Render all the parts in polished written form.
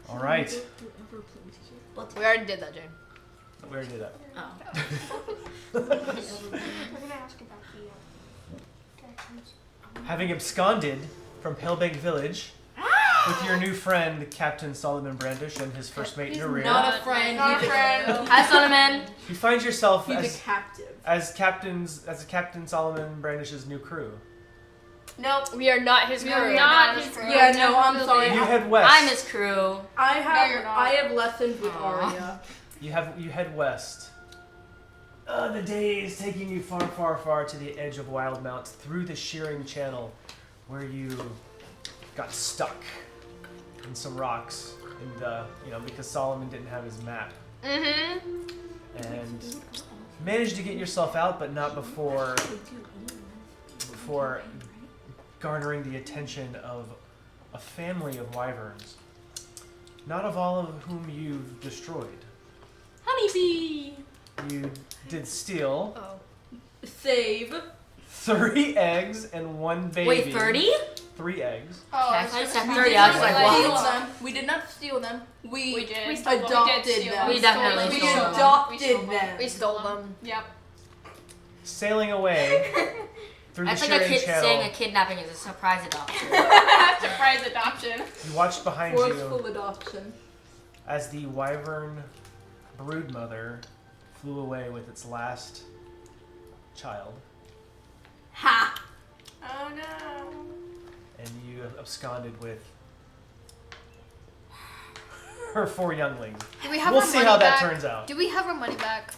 All right. We already did that, Jane. We already did that. Oh. We're gonna ask about the directions. Having absconded from Palebank Village with your new friend, Captain Solomon Brandish, and his first mate Narir, Not a friend. Not a He's friend. Hi, Solomon. you find yourself He's a captive. as Captain Solomon Brandish's new crew. Nope. We are not his crew. Not his crew. Yeah, no, I'm sorry. You head west. I'm his crew. you're not. I have lessons with Aw. Arya. You head west. The day is taking you far, far, far to the edge of Wildmount through the Shearing Channel, where you got stuck in some rocks, and because Solomon didn't have his map, and managed to get yourself out, but not before garnering the attention of a family of wyverns, not of all of whom you've destroyed. Honeybee. You did steal Oh. Save. 3 eggs and 1 baby. Wait, 30? 3 eggs. Oh, I I was said just 30. I was like, Steal what? them. We did not steal them. We did. We adopted them. We definitely We stole them. adopted them. We stole them. Yep. Sailing away through the That's like a Shearing kid Channel. saying a kidnapping is a surprise adoption. Surprise adoption. You watched behind you Forceful adoption. as the wyvern broodmother flew away with its last child, Ha! Oh no. and you absconded with her 4 younglings. Do we have We'll our see money how back? that turns out. Do we have our money back?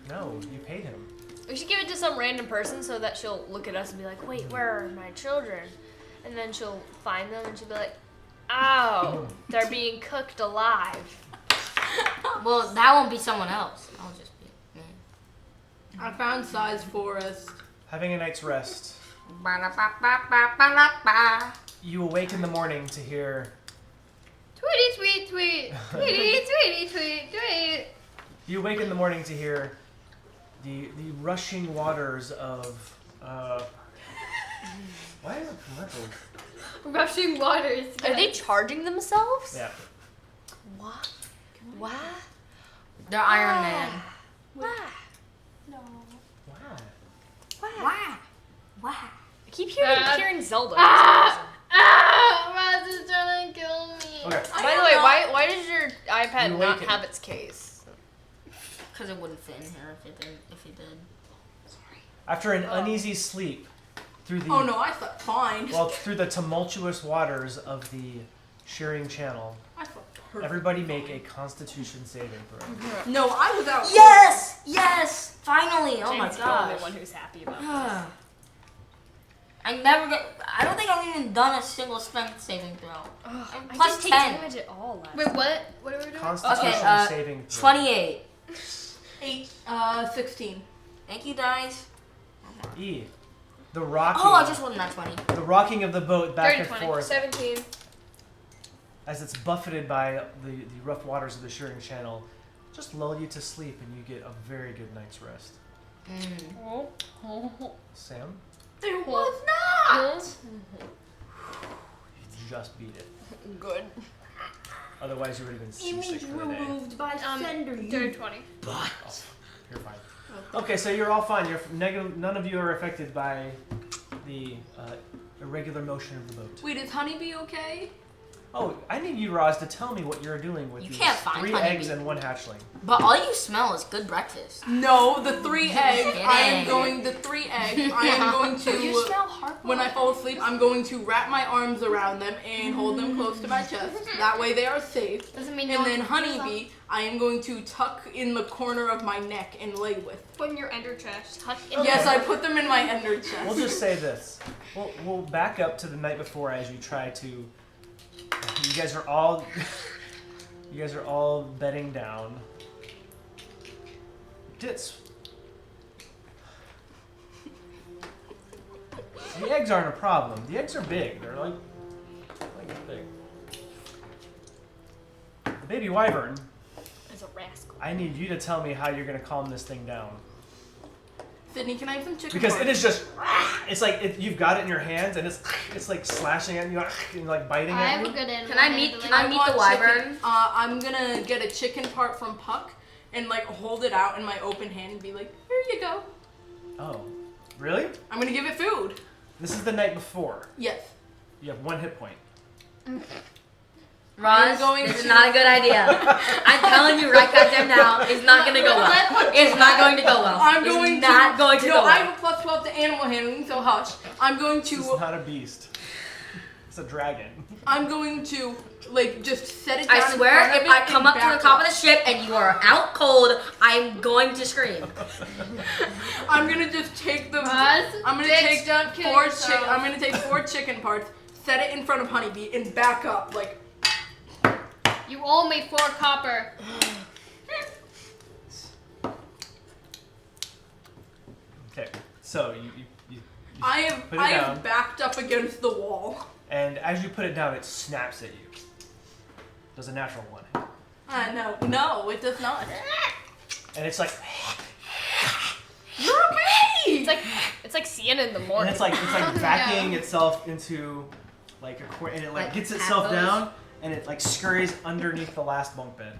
No, you paid him. We should give it to some random person so that she'll look at us and be like, wait, where are my children? And then she'll find them and she'll be like, oh, they're being cooked alive. Well, that won't be someone else. I'll just be me. I found size forest. Having a night's rest, Ba-da-ba-ba-ba-ba-ba. you awake in the morning to hear. Tweety tweet tweet. Tweety tweety tweet tweet. You awake in the morning to hear the rushing waters of. Why is it commercials? Rushing waters. Are they charging themselves? Yeah. What? What? They're Iron Man. Why? No. Wow. Why? Why? I keep hearing Zelda. Ah! Raz is trying to kill me. Okay. By the way, why does your iPad You not awaken. have its case? Because it wouldn't fit in here if it did. After an uneasy sleep through the Oh no, I slept fine. well through the tumultuous waters of the Shearing Channel, I slept perfect. everybody make a Constitution saving throw. No, I was out. Yes! Yes! Finally! Oh my Jane's the only gosh. one who's happy about this. I don't think I've even done a single strength saving throw. I Plus just take 10. damage at all last. Wait, what? What are we doing? Constitution Okay, saving throw. 28. 16. Thank you, guys. E. The rocking. Oh, I just rolled a nat 20. The rocking of the boat back and 20. forth 17. as it's buffeted by the rough waters of the Shearing Channel just lull you to sleep and you get a very good night's rest. Sam, There was not. you just beat it. Good. Otherwise, you would have been seasick Image for the day. removed by sender. Dirty 20. You're fine. Okay, so you're all fine. None of you are affected by the irregular motion of the boat. Wait, is Honeybee okay? Oh, I need you, Roz, to tell me what you're doing with You these can't find 3 honeybee. eggs and 1 hatchling. But all you smell is good breakfast. No, the 3 eggs. I am kidding. going. The 3 eggs. I am going You to. smell hard. When I fall asleep, I'm going to wrap my arms around them and hold them close to my chest. That way they are safe. Doesn't mean And then Honeybee, I am going to tuck in the corner of my neck and lay with. Put in your ender chest. Yes, I put them in my ender chest. We'll just say this. We'll back up to the night before as you try to. You guys are all bedding down. Ditz. The eggs aren't a problem. The eggs are big. They're like big. The baby wyvern. As a rascal. I need you to tell me how you're gonna calm this thing down. Sydney, can I have some chicken Because parts? it is just, it's like you've got it in your hands and it's like slashing at you and like biting I at have you. a good animal. Can I meet the want wyvern? chicken. I'm gonna get a chicken part from Pucc and like hold it out in my open hand and be like, here you go. Oh, really? I'm gonna give it food. This is the night before. Yes. You have 1 hit point. Roz, going this is to- not a good idea. I'm telling you right goddamn now, it's not gonna go well. It's not going to go well. I'm It's going not going to no, go I well. have a plus 12 to animal handling, so hush. I'm going This is to not a beast. It's a dragon. like just set it down. I swear, in front if of I it come and up to the back top of the ship and you are out cold, I'm going to scream. I'm gonna just take the. Roz, I'm gonna Ditz, take don't kill four yourself. I'm gonna take 4 chicken parts, set it in front of Honeybee, and back up like. You owe me 4 copper. Okay, so you I put it have down. backed up against the wall. And as you put it down, it snaps at you. Does a natural 1. No, it does not. And it's like, You're okay. It's like seeing in the and morning. it's like vacuuming itself into like a corner, and it like gets itself apples. down, and it like scurries underneath the last bunk bed.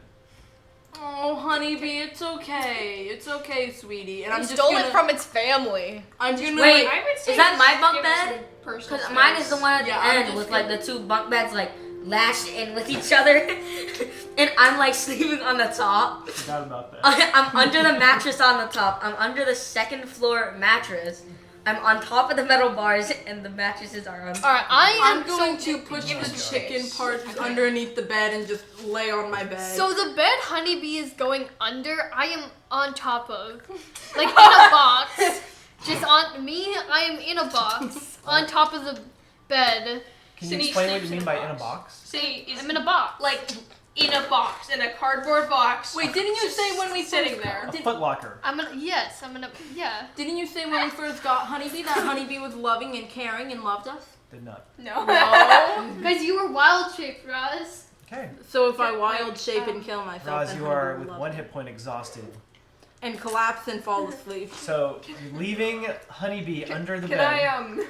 Oh, Honeybee, it's okay. It's okay, sweetie. And I'm You just stole gonna, it from its family. I'm gonna Wait, like, I would say is that my just bunk give it bed? some personal Because mine is the space. one at Yeah, the I'm end just with like the 2 bunk beds like lashed in with each other. And I'm like sleeping on the top. Forgot about that. I'm under the mattress on the top. I'm under the 2nd floor mattress. I'm on top of the metal bars and the mattresses are on. All right, I'm going to push give the us chicken space. parts underneath the bed and just lay on my bed. So the bed Honeybee is going under, I am on top of. Like in a box. Just on me, I am in a box. On top of the bed. Can you Cindy explain what you sleeps mean in by a in a box. box? See, is I'm in a box. like in a box, in a cardboard box. Wait, didn't you say when we sitting first there? A foot locker. Yeah. Didn't you say when we first got Honeybee that Honeybee was loving and caring and loved us? Did not. No. Because you were wild shaped, Roz. Okay. So if I wild shape and kill myself, Roz, then you Honeybee are will with love 1 me. hit point exhausted. And collapse and fall asleep. So you're leaving Honeybee under the Can bed. I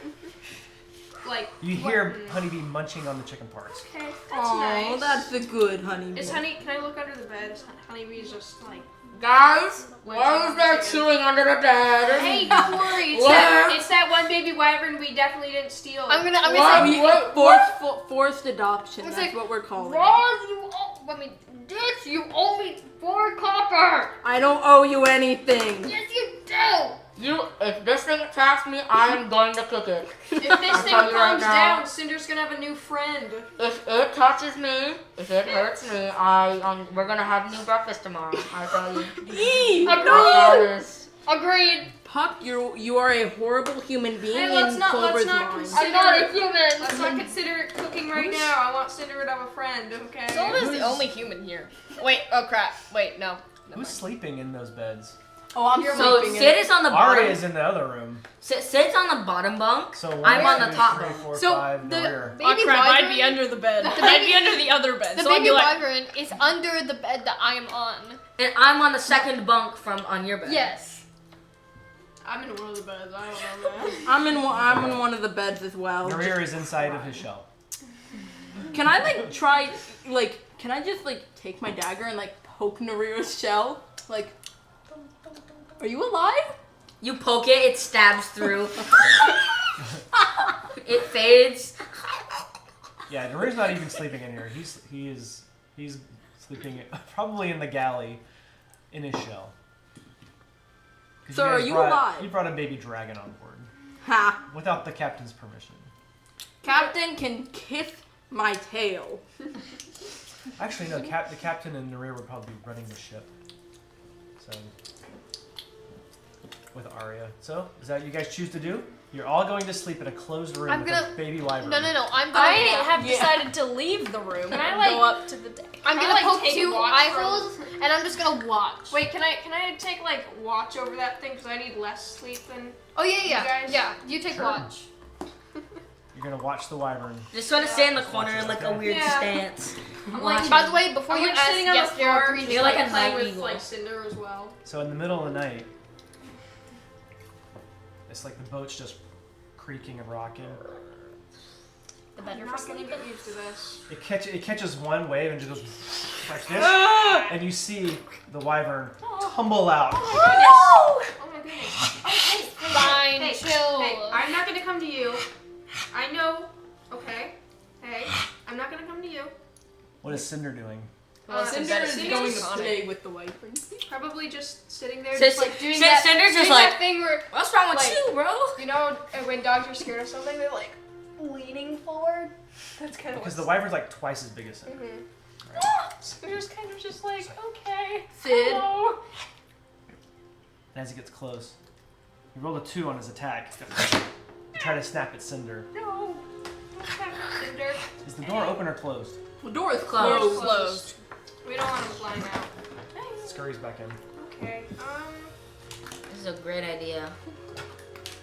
like? You hear Honeybee munching on the chicken parts. Okay, that's Oh, nice. that's the good Honeybee. Is Honey? Can I look under the bed? Is Honeybee's just like. Guys, why is there chewing under the bed? Hey, don't worry. It's that one baby wyvern we definitely didn't steal. I'm gonna say, Forced adoption. It's That's like, what we're calling it. Roz, Ditz, you owe me 4 copper. I don't owe you anything. Yes, you do. If this thing attacks me, I am going to cook it. If this thing tell you right comes now. down, Cinder's gonna have a new friend. If it touches me, if it hurts me, we're gonna have new breakfast tomorrow. I tell you. Agreed. Puck, you are a horrible human being Hey, let's in not Clover's mind. consider. I'm not a human. Let's not consider it cooking right now. I want Cinder to have a friend. Okay. Sylvia's the only human here. Wait, oh crap. Wait, no. Who's sleeping in those beds? Oh, I'm So sleeping in Sid it. is on the bottom. Ari is in the other room. Sid's on the bottom bunk. So one, I'm on the two, top three, bunk. four, So five, in the rear. Oh Baby crap, I'd wyvern, be under the bed. The I'd be baby- under the other bed. the so I'd baby be like, wyvern is under the bed that I am on. And I'm on the 2nd bunk from on your bed. Yes. I'm in one of the beds. I don't know, man. I'm in one of the beds as well. The rear is inside of his shell. Can I can I just take my dagger and poke Nariro's shell? Are you alive? You poke it, it stabs through. It fades. Yeah, Nari's not even sleeping in here. He's sleeping probably in the galley in his shell. 'Cause So guys are you brought- alive? You brought a baby dragon on board Ha! without the captain's permission. Captain can kiss my tail. Actually, no. The captain and Narir would probably be running the ship. So with Arya. So is that what you guys choose to do? You're all going to sleep in a closed room I'm with gonna- a baby wyvern. No. I'm I gonna. have decided to leave the room Can I, and like- go up to the deck. I'm Can I, gonna like, poke take a 2 watch eye from- holes, and I'm just gonna watch. Wait, can I take watch over that thing because I need less sleep than. Oh yeah. You guys- Yeah. You take Sure. watch. You're gonna watch the wyvern. Just sort of stay in the corner in a weird Yeah. stance. I'm Watching. By the way, before I'm you ask, sitting on yes, the there are floor. 3 You're like a playing night with eagle. Cinder as well. So in the middle of the night, it's like the boat's just creaking and rocking. The better I'm for not gonna sleeping. get used to this. It catches one wave and just goes like this, and you see the wyvern tumble out. Oh my goodness. Oh, Fine, hey, chill. Hey, I'm not gonna come to you. I know. Okay. Hey, I'm not gonna come to you. What is Cinder doing? Well, Cinder that is is going to Draconic. stay with the wyvern. Probably just sitting there, Sis- just like doing Sis- that. Cinder's just doing like, that thing where, what's wrong with like- you, bro? you know, when dogs are scared of something, they're like leaning forward. That's kind of Because the wyvern's like twice as big as Cinder. Cinder's kind of just like, okay. Sid. Hello. And as he gets close, he rolled a 2 on his attack. Try to snap at Cinder. No. Don't attack me, Cinder. Is the door open or closed? The door is Closed. closed. We don't want him flying out. Scurries back in. Okay. This is a great idea.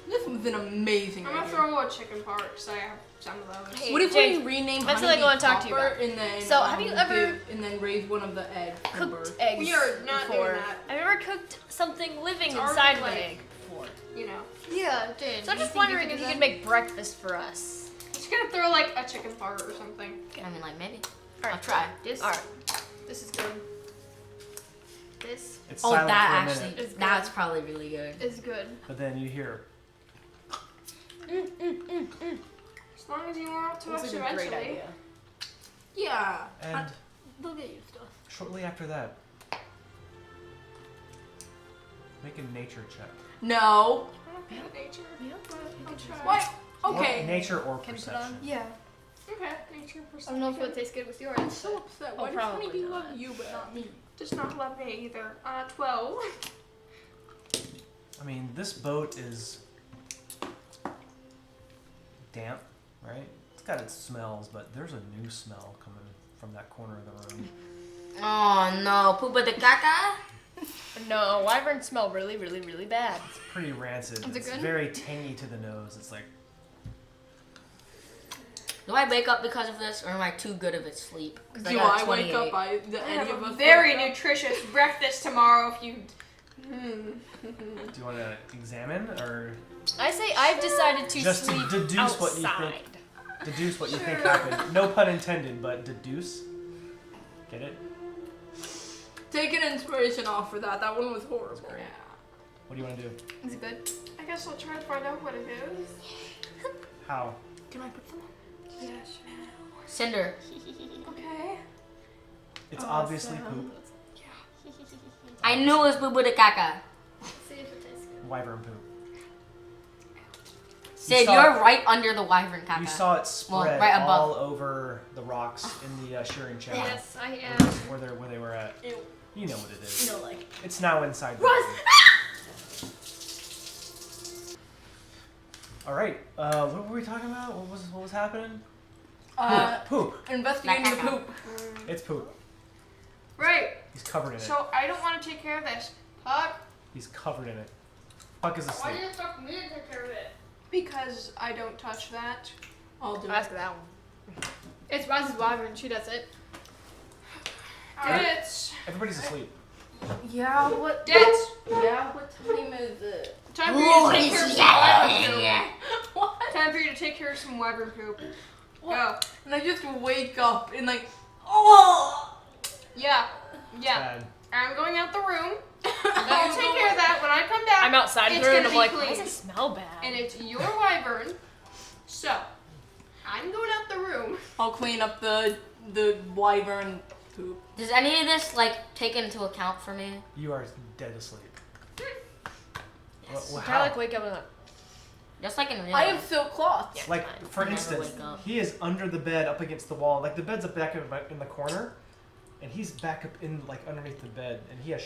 This was an amazing I'm gonna idea. throw a chicken part because I have some of those. Hey, What if Jake, we rename that's something I wanna talk to you Honeybee about. Copper and then So, have you ever and then raise one of the eggs from Cooked birth? eggs We are not before. doing that. I've never cooked something living It's already, inside like- an egg before. You know. Yeah, Dan. So I'm you just think wondering you if can you do could make breakfast for us. Just gonna throw like a chicken part or something. I mean, like, maybe. All I'll try. this? All right. This is good. This It's Oh, silent that for a actually, minute, It's good. that's probably really good. is good. but then you hear As long as you want to That's us a great eventually. idea. Yeah. and They'll get used to us. shortly after that, make a nature check. No. Nature. I'll try. What? Or Okay. nature or Can you put perception. Yeah. Okay. Nature I don't know if it tastes good with yours. I'm so upset. Oh, Why does probably Honeybee not. love you but not me? Does not love me either. 12. I mean, this boat is damp, right? It's got its smells, but there's a new smell coming from that corner of the room. Oh no, Pupa de caca? No, wyverns smell really, really, really bad. It's pretty rancid. Is it It's good? very tangy to the nose. It's like, Do I wake up because of this, or am I too good of a sleep? 'Cause Do got I wake 28. up by the I any have of a us? very wake up? nutritious breakfast tomorrow if you. do you want to examine or I say I've decided to Just to sleep deduce what you outside. think. deduce what you think Sure. happened? No pun intended, but deduce. Get it? Take an inspiration off for that. That one was horrible. What do you want to do? Is it good? I guess I'll try to find out what it is. How? Can I put some on? Yes. Cinder. Okay. It's obviously poop. I knew it was Pupa de caca. See if it tastes good. Wyvern poop. Sid, saw you're it. right under the wyvern caca. You saw it spread right above. all over the rocks in the shearing channel Yes, I am. where they were at. Ew. You know what it is. No, like It's now inside. the Run! room. All right. What were we talking about? What was happening? Poop. Investigating the Caca. poop. It's poop. Right. He's covered in it. So I don't want to take care of this. Puck. He's covered in it. Puck is asleep. you expect me to take care of it? Because I don't touch that. I'll do it. ask that one. It's Roz's wyvern. She does it. Ditz. Everybody's asleep. Yeah, what? Ditz. Yeah, what time is it? Time for you to take care of some wyvern poop. yeah. What? Time for you to take care of some wyvern poop. Go. And I just wake up and like, oh! Yeah. Yeah. Bad. I'm going out the room. I'll take care of that when I come back. I'm outside of It's the room and gonna I'm be like, why clean. does it smell bad? And it's your wyvern. So, I'm going out the room. I'll clean up the wyvern poop. Does any of this like take into account for me? You are dead asleep. You How? gotta like wake up and like, Just like in real I life. have silk cloths. Like, fine. for I never instance, wake up. he is under the bed, up against the wall. Like the bed's up back in the corner, and he's back up in like underneath the bed, and he has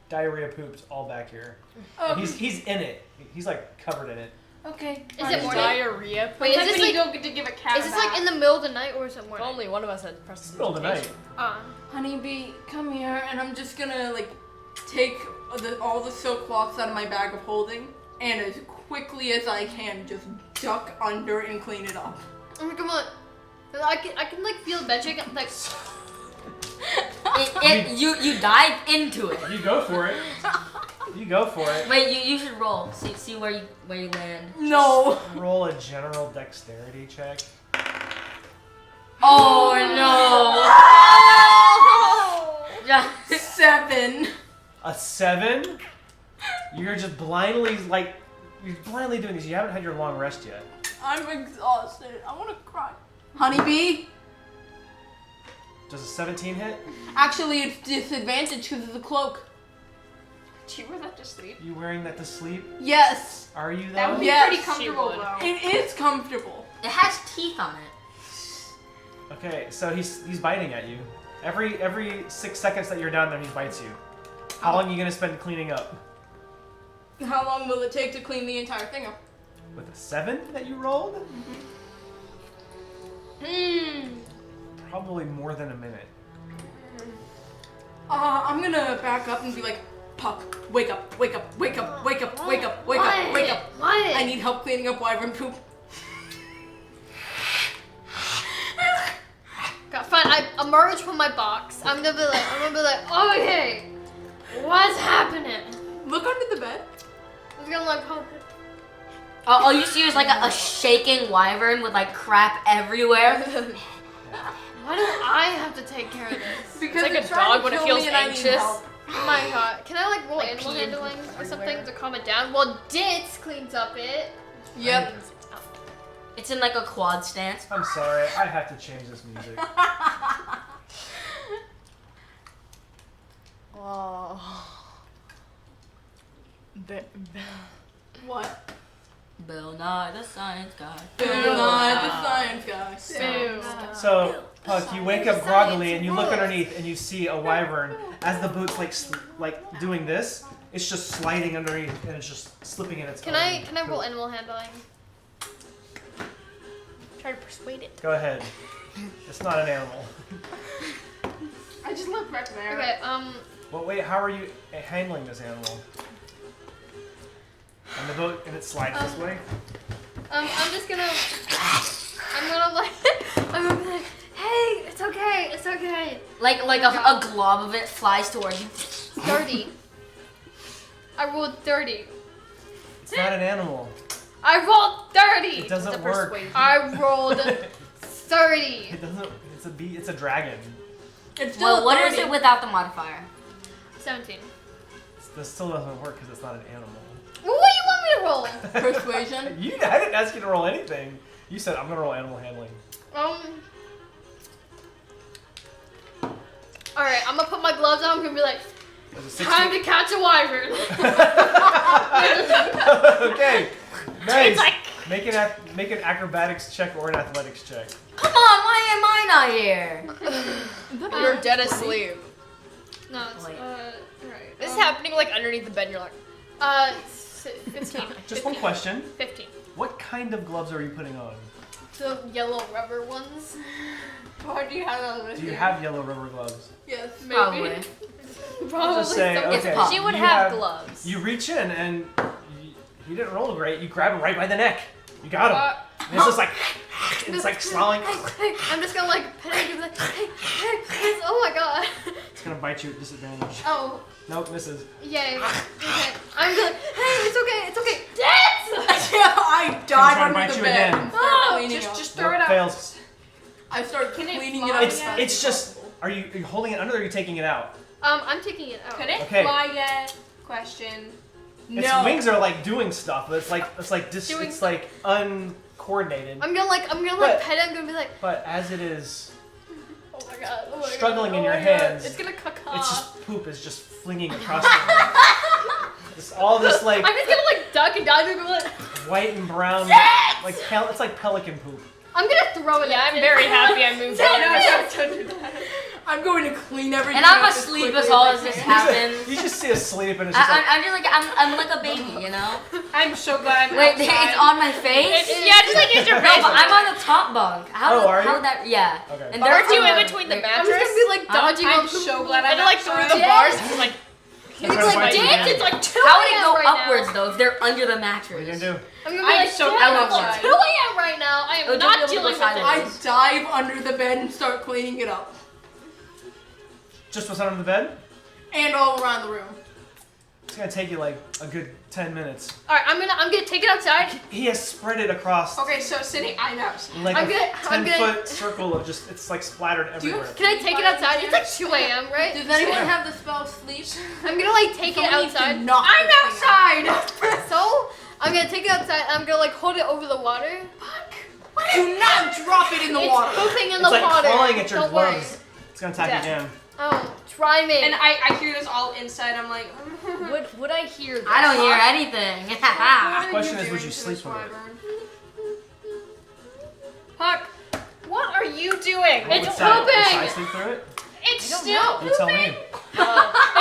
diarrhea poops all back here. And he's in it. He's like covered in it. Okay. Is it morning? diarrhea? Wait, is It's this when you like? go get to give a cat Is a this like bath. in the middle of the night or is it If morning? only one of us had pressed Middle of the night. Honeybee, come here, and I'm just gonna like take all the silk cloths out of my bag of holding, and as quickly as I can, just duck under and clean it up. Oh my god! I can like feel the bed shake. Like You dive into it. You go for it. You go for it. Wait, you should roll. See where you land. No. Roll a general dexterity check. Oh no! 7. A 7? You're just blindly you're blindly doing this. You haven't had your long rest yet. I'm exhausted. I want to cry. Honeybee? Does a 17 hit? Actually, it's disadvantage because of the cloak. Do you wear that to sleep? You wearing that to sleep? Yes. Are you That though? would be Yes, pretty comfortable she would. though. It is comfortable. It has teeth on it. Okay, so he's biting at you. Every 6 seconds that you're down there, he bites you. How long are you gonna spend cleaning up? How long will it take to clean the entire thing up? With a 7 that you rolled? Probably more than a minute. I'm gonna back up and be like, Pucc, wake up, wake up, wake up, wake up, wake up, wake up, wake up. What? I need help cleaning up wyvern poop. God, fine. I emerge from my box. I'm gonna be like, okay, what's happening? Look under the bed. I'm gonna like, oh, All you see is like a shaking wyvern with like crap everywhere. why do I have to take care of this? Because like it's a trying dog to when it kill feels me and I need anxious. help. Oh my god. Can I like roll Like animal peeing handling poop or something everywhere. to calm it down? Well, Ditz cleans up it. Yep. It's in like a quad stance. I'm sorry, I have to change this music. Oh. What? Bill Nye the Science Guy. Bill Nye the Science Guy. Boo. So, Pucc, you wake up groggily and you look underneath and you see a wyvern. As the boot's like doing this, it's just sliding underneath and it's just slipping in its Can own I roll poop. animal handling? Try to persuade it. Go ahead. It's not an animal. I just look back there. Okay. Well, wait, how are you handling this animal? And the boat, and it slides this way? I'm just gonna. I'm gonna be like, hey, it's okay, it's okay. Like a glob of it flies toward you. 30. I rolled 30. It's not an animal. I rolled 30. It doesn't work. I rolled 30. It doesn't. It's a bee. It's a dragon. It's still Well, a what 30. is it without the modifier? 17. This still doesn't work because it's not an animal. Well, what do you want me to roll? Persuasion. I didn't ask you to roll anything. You said I'm gonna roll animal handling. Alright, I'm gonna put my gloves on. I'm gonna be like, Was it 16? time to catch a wyvern. Okay. Nice. It's like Make an acrobatics check or an athletics check. Come on, why am I not here? you're dead asleep. No, it's, Wait. right. This is happening like underneath the bed and you're like, 15. Just one question. 15. What kind of gloves are you putting on? The yellow rubber ones. Why do you have those? Do you have yellow rubber gloves? Yes. Maybe. Probably. Probably Just say, so. It's okay. Pucc. she would you have gloves. You reach in and you didn't roll great. You grab him right by the neck. You got him. And it's just like it's like slowing. I'm just gonna like pet it and be like, hey, oh my god. It's gonna bite you at disadvantage. Oh, Nope, misses. yay. Okay. I'm gonna, hey, it's okay. Ditz! I Trying dive to under bite the you bed again. and start Oh, cleaning up. Just throw Nope, it out. fails. I start Can it cleaning fly it up. yet? as fast It's as just. possible. Are you holding it under or are you taking it out? I'm taking it out. Could it Okay. fly yet? Question. Its No. wings are like doing stuff, but it's Doing it's like uncoordinated. I'm gonna But- pet it. I'm gonna be like, But as it is, oh my god. Oh my Struggling god, in oh your my God. hands. It's gonna caca. it's just poop is just flinging across the room. It's all this like I'm just gonna like duck and dive and be like, white and brown, like it's like pelican poop. I'm gonna throw it Yeah, at I'm it. very happy I moved on. I'm going to clean everything And I'm up asleep quickly as all I as this can. happens. You just see us sleep and it's just like I'm just like I'm like a baby, you know. I'm so glad I'm Wait, outside. it's on my face. Yeah, just like use your No, face. but I'm on the top bunk. How Oh, are you? that? Yeah. Okay. And Aren't you they're in between the I'm just mattress? gonna be like dodging I'm on so glad I'm And like through the outside. bars, it's like It's I'm gonna like bite you dance. again. It's like 2 How would it a.m. go right upwards now. though if they're under the what mattress? are you gonna do? I'm gonna be I'm like, so "Damn, glad I'm it's like outside. 2 a.m. right now. I Oh, am don't not be able to dealing go with silent. this. I dive under the bed and start cleaning it up. Just what's under the bed? And all around the room. It's gonna take you like a good 10 minutes. All right, I'm gonna take it outside. He has spread it across Okay, so sitting, I know. like I'm a gonna- 10-foot circle of just, it's like splattered everywhere. Can I take it outside? It's like 2 a.m., right? Does anyone have the spell sleep? I'm gonna like take it Someone needs to outside. knock I'm this thing out. outside! So I'm gonna take it outside. I'm gonna like hold it over the water. Do not drop it in the It's water. pooping in It's the like water. clawing at your Don't gloves. worry. It's gonna attack Yeah. again. Oh, try me. And I hear this all inside. I'm like, Would I hear this? I don't hear anything. The question is, would you sleep with it? Puck, what are you doing? What It's would Sai- would pooping. Sai sleep through it? It's I don't still know. You tell me. And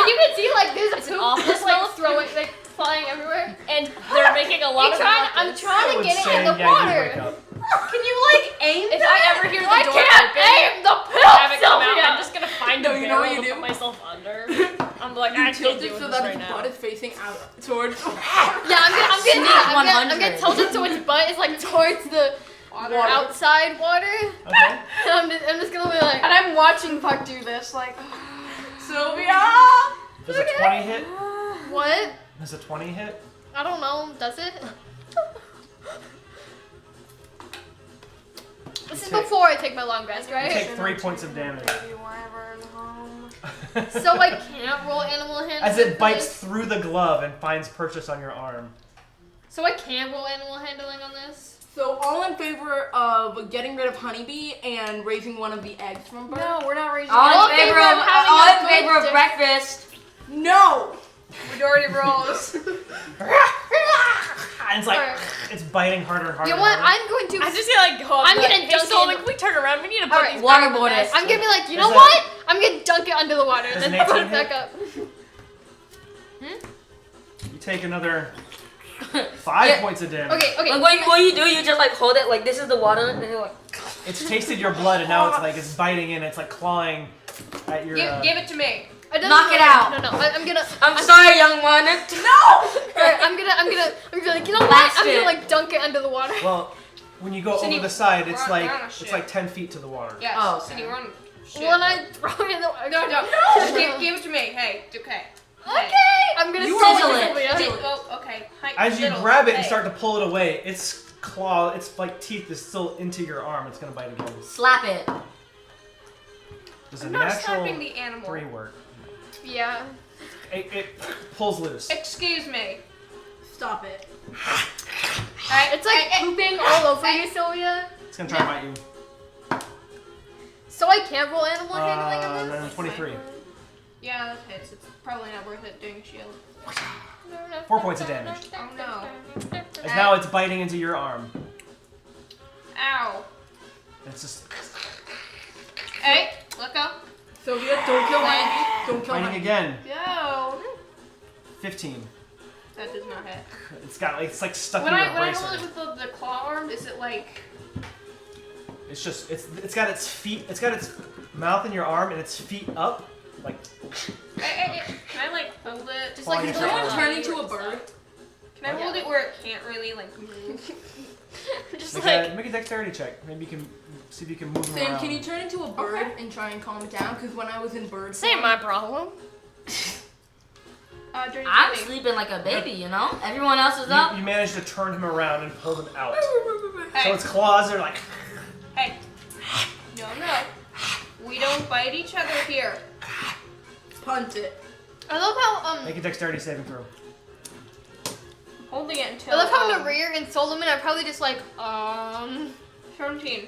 you can see like there's a It's an poop awful just like smell. throwing, like flying everywhere. And they're making a lot of I'm ruckus. trying I to would get it say, in the yeah, you wake water. up. Can you like aim If that? I ever hear the I door can't open, aim the poop, have it come out, Sylvia. I'm just gonna find No, a you know what barrel you to do? put myself under. I'm like, I You can't tilt deal it with so this that right its now. butt is facing out towards. Yeah, I'm gonna tilt it so its butt is like towards the outside water. Okay. And I'm just gonna be like, And I'm watching Puck do this, like, Sylvia. Does a 20 hit? what? Does a 20 hit? I don't know. Does it? This is Take- before I take my long rest, You right? take 3 points of damage. So I can't roll animal handling. As it for bites this? through the glove and finds purchase on your arm. So I can't roll animal handling on this. So all in favor of getting rid of honeybee and raising one of the eggs from bird? no, we're not raising All in in favor favor of of having all a in favor good of breakfast. No. majority rolls. And it's like, Alright. it's biting harder and harder. You know what? and harder. I'm going to. I just feel like, go up, I'm be gonna like, hey, dunk Solomon, it in- can we turn around? We need to put Alright. these Waterboard back in the it. I'm gonna be like, you know Is what? I'm gonna dunk it under the water and Does then an put 18 it back hit? up. You take another 5 Yeah. points of damage. Okay, okay. Like what you do, you just like hold it like this is the water, and you're like, It's tasted your blood and now it's like, it's biting in, it's like clawing at your. Give it to me. It doesn't Knock it matter. out. No, I'm gonna. I'm sorry, young one. Alright, I'm gonna be like, you know what? Blast I'm gonna it. like dunk it under the water. Well, when you go Cindy, over the side, it's run like down a it's shit. like 10 feet to the water. Yes. Oh, okay. Cindy, run. Shit. When I throw it in the water. No. Just give it to me. Hey, okay. Okay, I'm gonna You throw sizzle it. it. Sylvia. Hey, oh, okay. Hi, As you little, grab it and hey. start to pull it away, its claw, its like teeth is still into your arm. It's gonna bite again. Slap it. Does a I'm not natural slapping the animal. 3 work? Yeah. It pulls loose. Excuse me. Stop it. It's like pooping all over you, Sylvia. It's gonna try to bite you. So I can't roll animal handling on this? Then 23. Yeah, that hits. It's probably not worth it doing shield. 4 points of damage. Oh no. As now it's biting into your arm. Ow. It's just Hey, let go. Sylvia, don't kill honeybee. Don't kill biting honeybee. again. Go. 15. That does not hit. It's like stuck When in I your roll bracer. it with the claw arm, is it like? It's just it's got its feet. It's got its mouth in your arm and its feet up, like. Hey, can I like hold it? Just like Falling it's into Someone the turn into a bird. Can I hold it where it can't really like move? Just Make a dexterity check. Maybe you can see if you can move them Sam, around. can you turn into a bird Okay. and try and calm it down? Because when I was in bird This ain't my problem. Dirty I'm 20. sleeping like a baby, you know. Everyone else is up. You managed to turn him around and pull him out. Hey, So its claws are like. hey. No. We don't bite each other here. punt it. I love how Make a dexterity saving throw. Holding it I until. love how in the rear in Solomon I probably just like 17.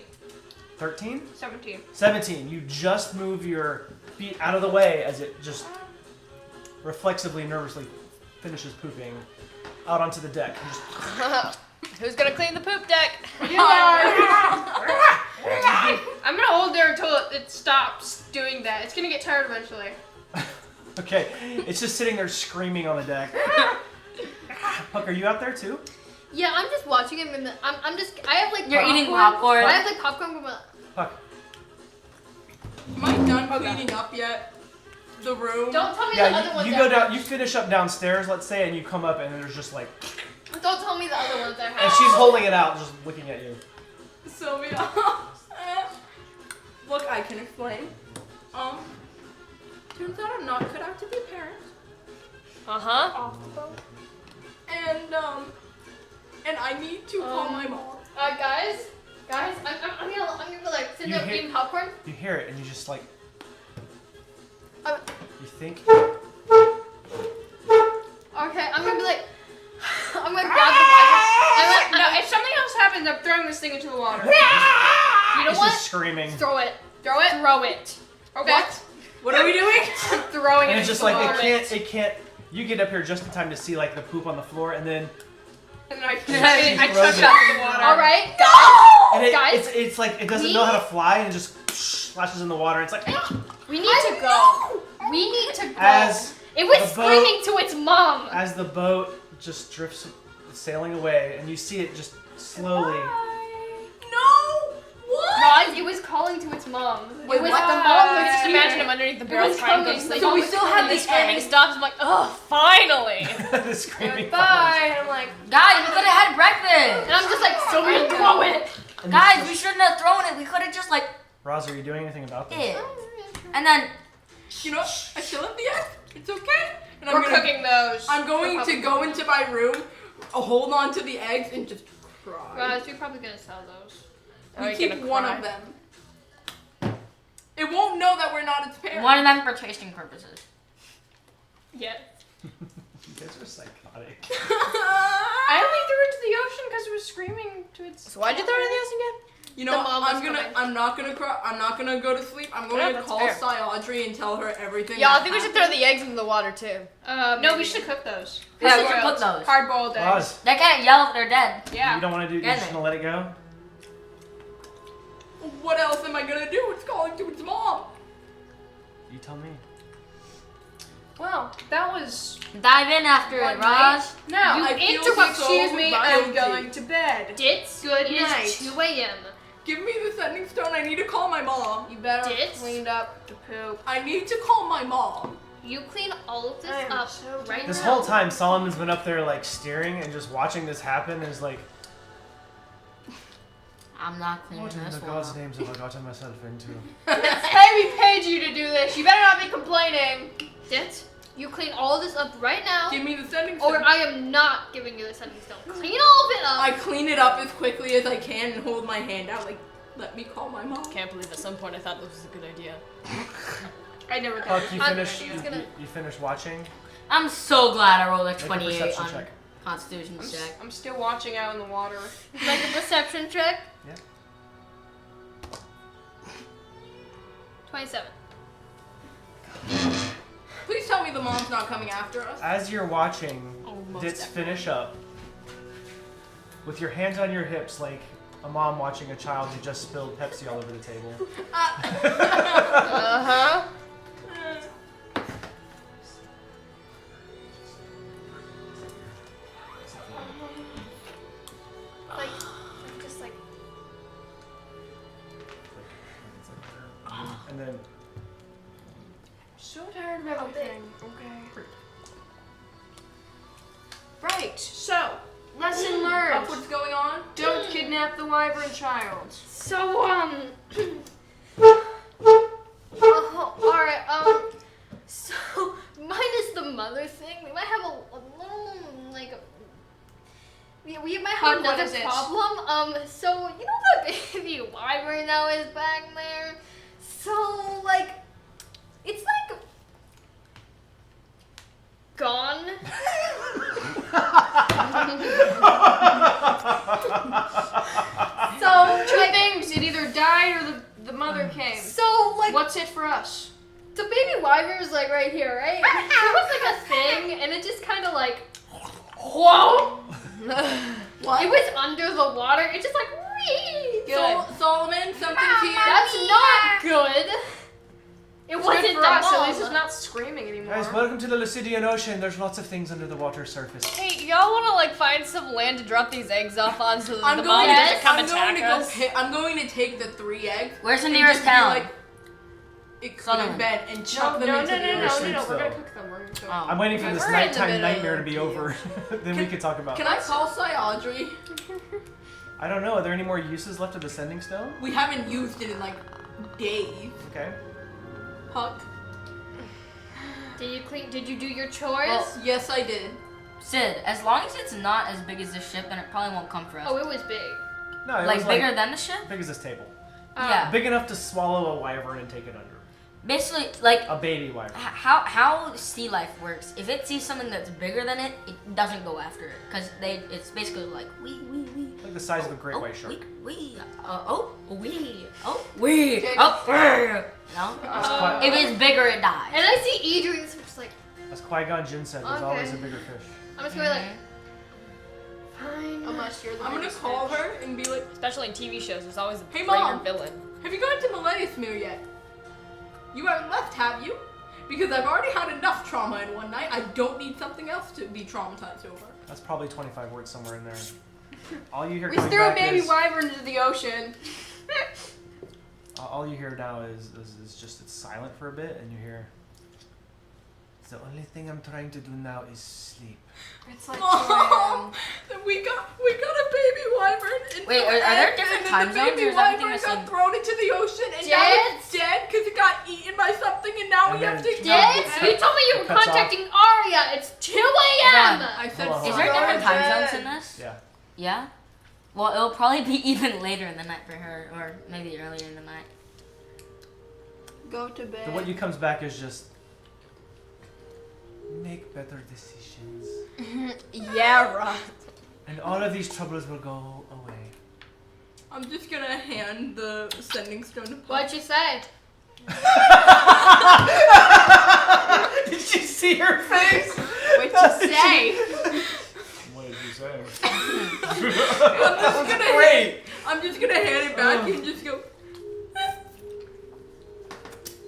13? 17. 17. You just move your feet out of the way as it just reflexively, nervously finishes pooping out onto the deck. And just- Who's gonna clean the poop deck? You guys. I'm gonna hold there until it stops doing that. It's gonna get tired eventually. okay, it's just sitting there screaming on the deck. Puck, are you out there too? Yeah, I'm just watching him and I have like You're eating popcorn. I have like popcorn from a Puck. Am I done cleaning up yet? The room? Don't tell me the other Yeah, ones you are go down, you finish up downstairs, let's say, and you come up and there's just like, Don't tell me the other ones are and she's holding it out, just looking at you. Sylvia. Look, I can explain. Turns out I'm not cut out to be a parent. Uh-huh. And I need to call my mom. Guys, I'm gonna like sit You there hit- eating popcorn. You hear it and you just like. Uh, You think. Okay, I'm gonna be like, I'm gonna grab the wyvern. No, if something else happens, I'm throwing this thing into the water. You know It's what? just screaming. Throw it. Throw it? Throw it. Okay. What are we doing? I'm throwing And it it's just into like the water. it can't. You get up here just in time to see like the poop on the floor, and then And I She chuck throws it it. in the water. All right, and guys, it's like it doesn't know how to fly and it just splashes in the water. It's like we need to go. We need to go. as It was the boat- screaming to its mom. as the boat just drifts sailing away, and you see it just slowly. No! What? Guys, it was calling to its mom. Wait, it was what? the mom was Just here. imagine him underneath the It barrel was trying to go to coming. sleep. So we Mom still was have And the this screaming egg. stops. I'm like, oh, finally. The screaming. Bye. I'm like, Guys, we could have had breakfast. And I'm just like, so we throw it. And Guys, we shouldn't have thrown it. We could have just like Roz, are you doing anything about this? it. And then You know, I still have the egg. It's okay. And we're cooking those. I'm going to go into my room, hold on to the eggs, and just cry. Guys, you're probably gonna sell those. Are We you keep gonna one cry? of them. It won't know that we're not its parents. one of them for tasting purposes. Yeah. You guys are psychotic. I only threw it into the ocean because it was screaming to its. So why'd you throw it in the ocean again? You know, The mom was I'm not gonna cry. I'm not gonna go to sleep. I'm going Yeah, to that's call fair. Audrey and tell her everything. Yeah, I that think we should happened. throw the eggs into the water too. No, maybe. we should cook those. Yeah, we should Hard-boiled. cook those. Hard-boiled eggs. Roz, They can't yell if they're dead. Yeah. you don't want to do. You're Get just it. gonna let it go. What else am I gonna do? It's calling to its mom. You tell me. Well, that was. Dive in after One it, night. Raj. No, I feel excuse so me. guilty. I'm going to bed. Ditz, Good it night. is 2 a.m. Give me the sending stone. I need to call my mom. You better have Ditz? cleaned up the poop. I need to call my mom. You clean all of this I am up so right This now. whole time, Solomon's been up there like steering and just watching this happen. And is like, I'm not cleaning what in this the one God's up. names have I gotten myself into? Hey, we paid you to do this. You better not be complaining. Ditz, you clean all of this up right now, Give me the sending stone. or I am not giving you the sending stone. Clean all of it up. I clean it up as quickly as I can and hold my hand out like, let me call my mom. Can't believe at some point I thought this was a good idea. I never thought Puck, you I'm- finished. it's gonna- You finished watching. I'm so glad I rolled a Make a 28 perception on check. Constitution check. I'm still watching out in the water. Like a perception check. Yeah. 27. Please tell me the mom's not coming after us. As you're watching Almost Ditz definitely. finish up, with your hands on your hips, like a mom watching a child who just spilled Pepsi all over the table. Uh-huh. Just like. And then So tired of everything. Okay. Right. So, lesson learned. Up, what's going on? Don't kidnap the wyvern child. So, alright, so, minus the mother thing, we might have a little, like, we might have Puck, what another is it? problem. So, you know the baby wyvern that was back there? So, like, it's like, gone. So, Two like, things. It either died or the mother came. so, like, What's it for us? the baby wyvern is like right here, right? It was like a thing, and it just kind of like, whoa! What? It was under the water. It just like, wee! Solomon, something's here. That's not good. It It's wasn't good for the us. At mom. least it's not screaming anymore. guys, welcome to the Lucidian Ocean. There's lots of things under the water surface. Hey, y'all want to like find some land to drop these eggs off on so that I'm the going mom to, doesn't come I'm going attack to go us? I'm going to take the 3 eggs. Where's the and nearest just be town? Like, it could have Solomon. been and chuck them No, into the no, ocean. no, sleep no, We're still. gonna cook them. We're gonna cook them. Oh. I'm waiting for We're this in the nighttime middle nightmare to of be the over. Then we can talk about Can I call Audrey? I don't know. Are there any more uses left of the sending stone? We haven't used it in like days. Okay. Puck. Did you do your chores? Well, Yes, I did. Sid, as long as it's not as big as the ship, then it probably won't come for us. Oh, it was big. No, it like was bigger than the ship? big as this table. Yeah. Big enough to swallow a wyvern and take it under. Basically, like A baby wyvern. how sea life works. If it sees something that's bigger than it, it doesn't go after it because it's basically like wee. Like the size of a great white shark. Wee. No. That's quite- If it's bigger, it dies. And I see E doing this, I'm just like, As Qui-Gon Jinn said, there's Okay. always a bigger fish. I'm just going like, fine. Unless you're the I'm gonna biggest call fish. her and be like, Especially in TV shows, there's always a Hey, greater Mom. villain. have you gone to Millenniumere yet? You haven't left, have you? Because I've already had enough trauma in one night. I don't need something else to be traumatized over. That's probably 25 words somewhere in there. All you hear We coming threw a back baby is, wyvern into the ocean. all you hear now is just it's silent for a bit, and you hear. The only thing I'm trying to do now is sleep. It's like Oh, we got a baby wyvern. And Wait, are there different time the zones, or baby is everything wyvern the got same? thrown into the ocean, and now it's dead because it got eaten by something, and now And we have then- to. Ditz, you told me you were Cuts off. contacting Arya. It's 2 a.m. I said, Hold on, Is hold there on. different time zones in this? Yeah. Yeah. Well, it'll probably be even later in the night for her, or maybe earlier in the night. Go to bed. So what you comes back is just make better decisions, Yeah, right. and all of these troubles will go away. I'm just gonna hand the sending stone to Pucc. What'd you say? Did you see her face? What'd you say? What did you say? I'm just gonna hand it back and just go.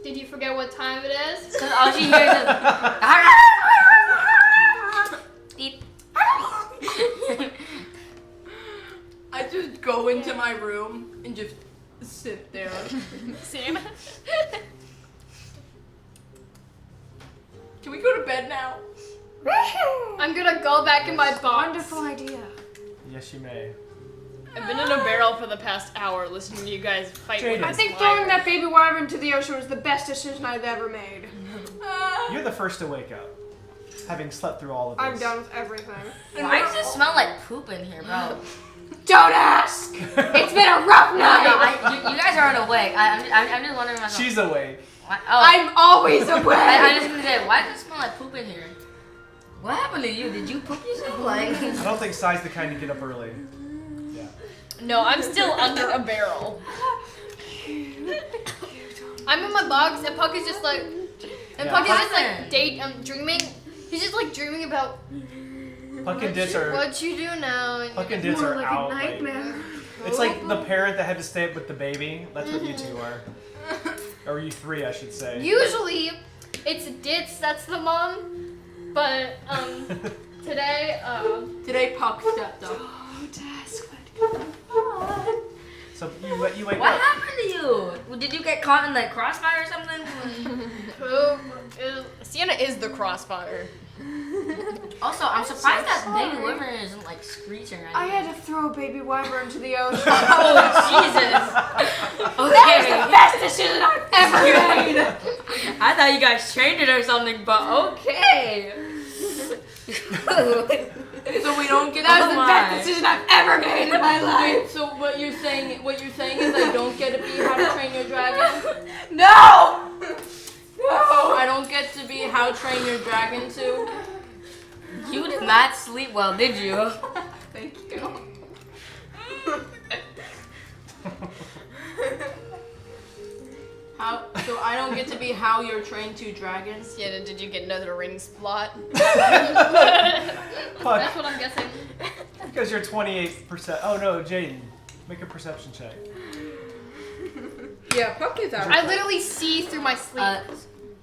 Did you forget what time it is? Because all she hears is. Beep. I just go into my room and just sit there. Same. Can we go to bed now? I'm gonna go back in my box. Wonderful idea. Yes, you may. I've been in a barrel for the past hour listening to you guys fight with Jaden. I this think wyvern. throwing that baby wyvern into the ocean was the best decision I've ever made. You're the first to wake up, having slept through all of this. I'm done with everything. Why does it smell like poop in here, bro? Don't ask! It's been a rough night! You guys aren't awake. I'm just wondering myself. She's awake. Why, I'm always awake! I'm just gonna say, why does it smell like poop in here? What happened to you? Did you poop yourself? Like, I don't think Sai's the kind to get up early. Yeah. No, I'm still under a barrel. I'm in my box and Pucc is just like, and Yeah. Pucc is just Pucc. like dreaming. He's just like dreaming about Pucc and Ditz are what you do now. And Pucc and Ditz More are like out. a Like, nightmare. it's like the parent that had to stay up with the baby. That's what you two are. Or you three, I should say. Usually, it's Ditz that's the mom, but today Today Pucc stepped up. So you wake what up. happened to you? Did you get caught in the crossfire or something? Sienna is the crossfire. Also, I'm surprised that baby wyvern isn't like screeching or I anything. had to throw a baby wyvern into the ocean. Oh, Jesus. Okay. Best decision I've ever made! I thought you guys trained it or something, but okay. So we don't get That was Oh the my. best decision I've ever made in my life! Wait, so what you're saying is I don't get to be How to Train Your Dragon? No! No! I don't get to be How to Train Your Dragon too? You did not sleep well, did you? Thank you. So I don't get to be How You're Trained to Dragons? Sienna, did you get another ring spot? that's Pucc, what I'm guessing. because you're 28%. Oh no, Jaden. Make a perception check. Yeah, Pucc is out. I literally see through my sleep.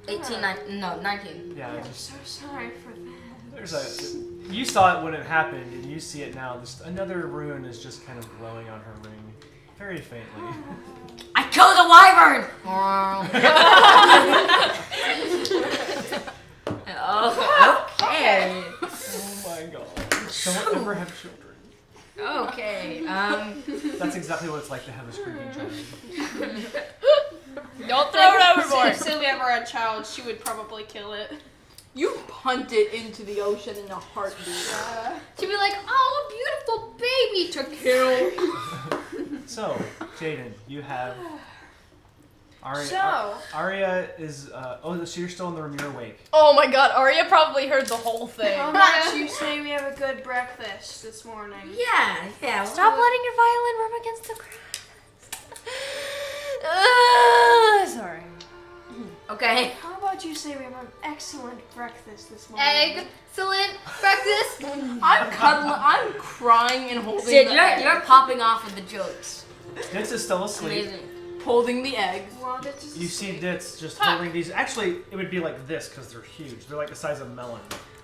19. Yeah, I'm just so sorry for that. there's a. You saw it when it happened, and you see it now. Just another rune is just kind of glowing on her ring, very faintly. I killed a wyvern! Oh, okay. Oh my god! Don't ever have children. Okay. That's exactly what it's like to have a screaming child. Don't throw it overboard. If Sylvia ever had a child, she would probably kill it. You punt it into the ocean in a heartbeat. She'd be like, oh, a beautiful baby to kill. So, Jaden, you have Arya. So- Arya is. So you're still in the Ramir wake. Oh my god, Arya probably heard the whole thing. How about you say we have a good breakfast this morning? Yeah. Stop letting your violin rub against the grass. Sorry. Okay. How about you say we have an excellent breakfast this morning? Excellent breakfast. I'm crying and holding Sid, the you're egg. popping off with the jokes. Ditz is still asleep. Amazing. Holding the eggs. Well, that's just You see Ditz just holding these. Actually, it would be like this because they're huge. They're like the size of a melon.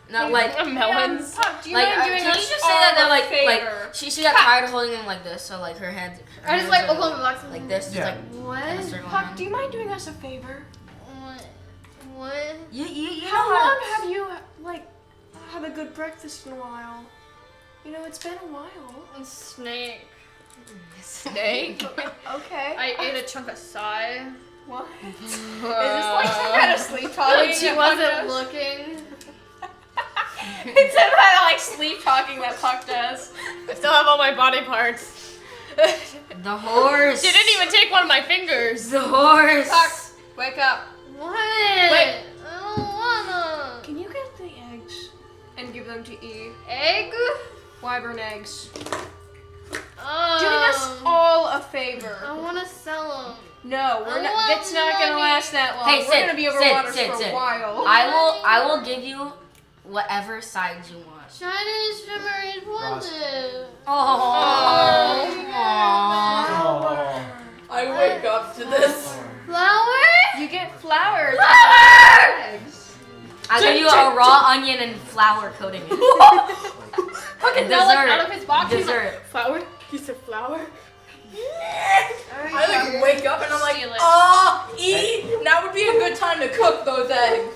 Not like. Melons. Pucc, do you Like, mind doing can you us just say that they're all a like favor? she got tired of holding them like this, so like her hands. I just like open the box. like this, just Yeah. like What? in a circle Pucc, around. do you mind doing us a favor? What? You How know long have you, like, had a good breakfast in a while? You know, it's been a while. Snake. Snake? Okay. I ate a chunk of sai. What? Is this like some kind of sleep talking? When she wasn't looking. It's some kind of like sleep talking that Pucc does. I still have all my body parts. the horse. She didn't even take one of my fingers. The horse. Pucc, wake up. What? Wait. I don't wanna. Can you get the eggs and give them to E? Egg? Wyvern eggs. Oh. Doing us all a favor. I wanna sell them. No, we're I not. want It's not gonna money. last that long. Hey, we're Sid, gonna be over Sid, water Sid, for Sid. a while. I will give you whatever sides you want. Shiny shimmery wanted. Oh. I wake up to this. Flower? You get flowers. Flower! Eggs. I'll give you a raw onion and flour coating it. Fucking now, like, out of his box, he's like, Dessert. flower? Piece of flour? I like wake up and I'm like, Steal it. now would be a good time to cook those eggs.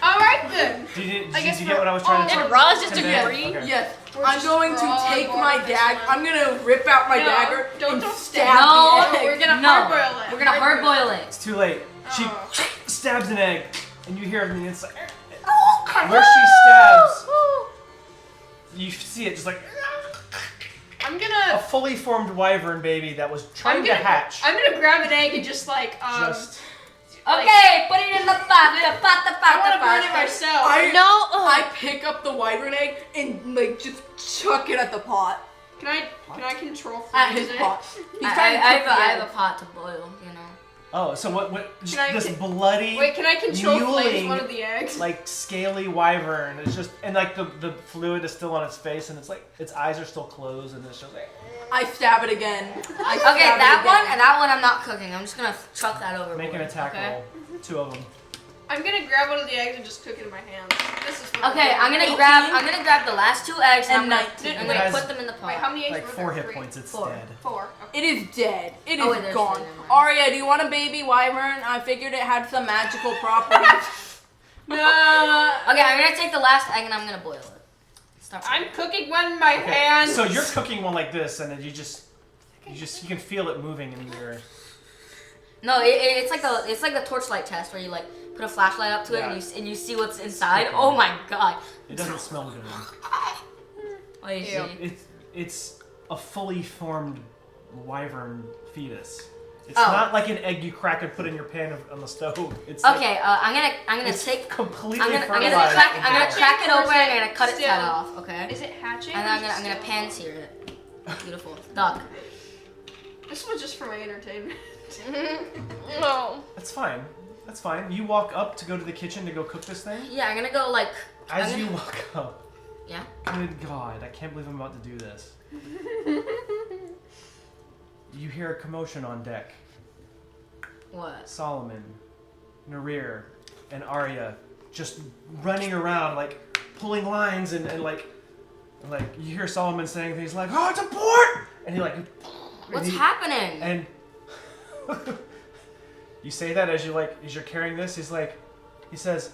All right then. Did you I guess get what I was trying to And say? Raw's just Convey? agree. Okay. Yes, We're I'm just going to raw take water my this dagger. one. I'm gonna rip out my No, dagger and don't stab No, the egg. We're gonna No. hard boil it. We're gonna hard boil it. It's too late. She Oh. stabs an egg, and you hear it from the inside. Where she stabs, you see it just like I'm a gonna. fully formed wyvern baby that was trying to gonna- hatch. I'm gonna grab an egg and just like Just Okay, put it in the pot. I want to burn it myself. I pick up the wyvern egg and like just chuck it at the pot. Can I control At freeze his it? pot. He's I trying to cook the have egg. a pot to boil, you know. oh, so what? Just I this t- bloody, Wait, can I control flames mewling, one of the eggs? like scaly wyvern. It's just and like the fluid is still on its face, and it's like its eyes are still closed, and it's just like. I stab it again. Okay, that one I'm not cooking. I'm just gonna chuck that over. Make an attack roll. 2 of them. I'm gonna grab one of the eggs and just cook it in my hands. This is what Okay, I'm I'm doing. gonna grab the last 2 eggs and And I'm 19. gonna Guys, put them in the pot. Wait, how many eggs Like were 4 there? hit 3? points. It's 4. dead. 4. Okay. It is dead. It is Oh, wait, there's gone. 3, never mind. Arya, do you want a baby wyvern? I figured it had some magical properties. No. Okay, I'm gonna take the last egg and I'm gonna boil it. Stop. I'm cooking one in my hands. So you're cooking one like this, and then you can feel it moving in your. No, it's like the torchlight test where you like put a flashlight up to it Yeah. and you see what's inside. Oh my god. It doesn't smell good. What do you see? It's a fully formed wyvern fetus. It's Oh. not like an egg you crack and put in your pan on the stove. It's Okay, I'm gonna it's take. completely I'm gonna fertilized. crack and it developed. open and I'm gonna cut its Still. head off. Okay. Is it hatching? And or I'm is gonna it pan still- sear it. Beautiful. Duck. This was just for my entertainment. No. That's fine. That's fine. You walk up to go to the kitchen to go cook this thing. Yeah, I'm gonna go like. As I'm you gonna- walk up. Yeah. Good God, I can't believe I'm about to do this. You hear a commotion on deck. What? Solomon, Narir, and Arya just running around, like pulling lines and you hear Solomon saying things like, "Oh, it's a port!" And he like, What's and he- happening? And you say that as you're carrying this. He says,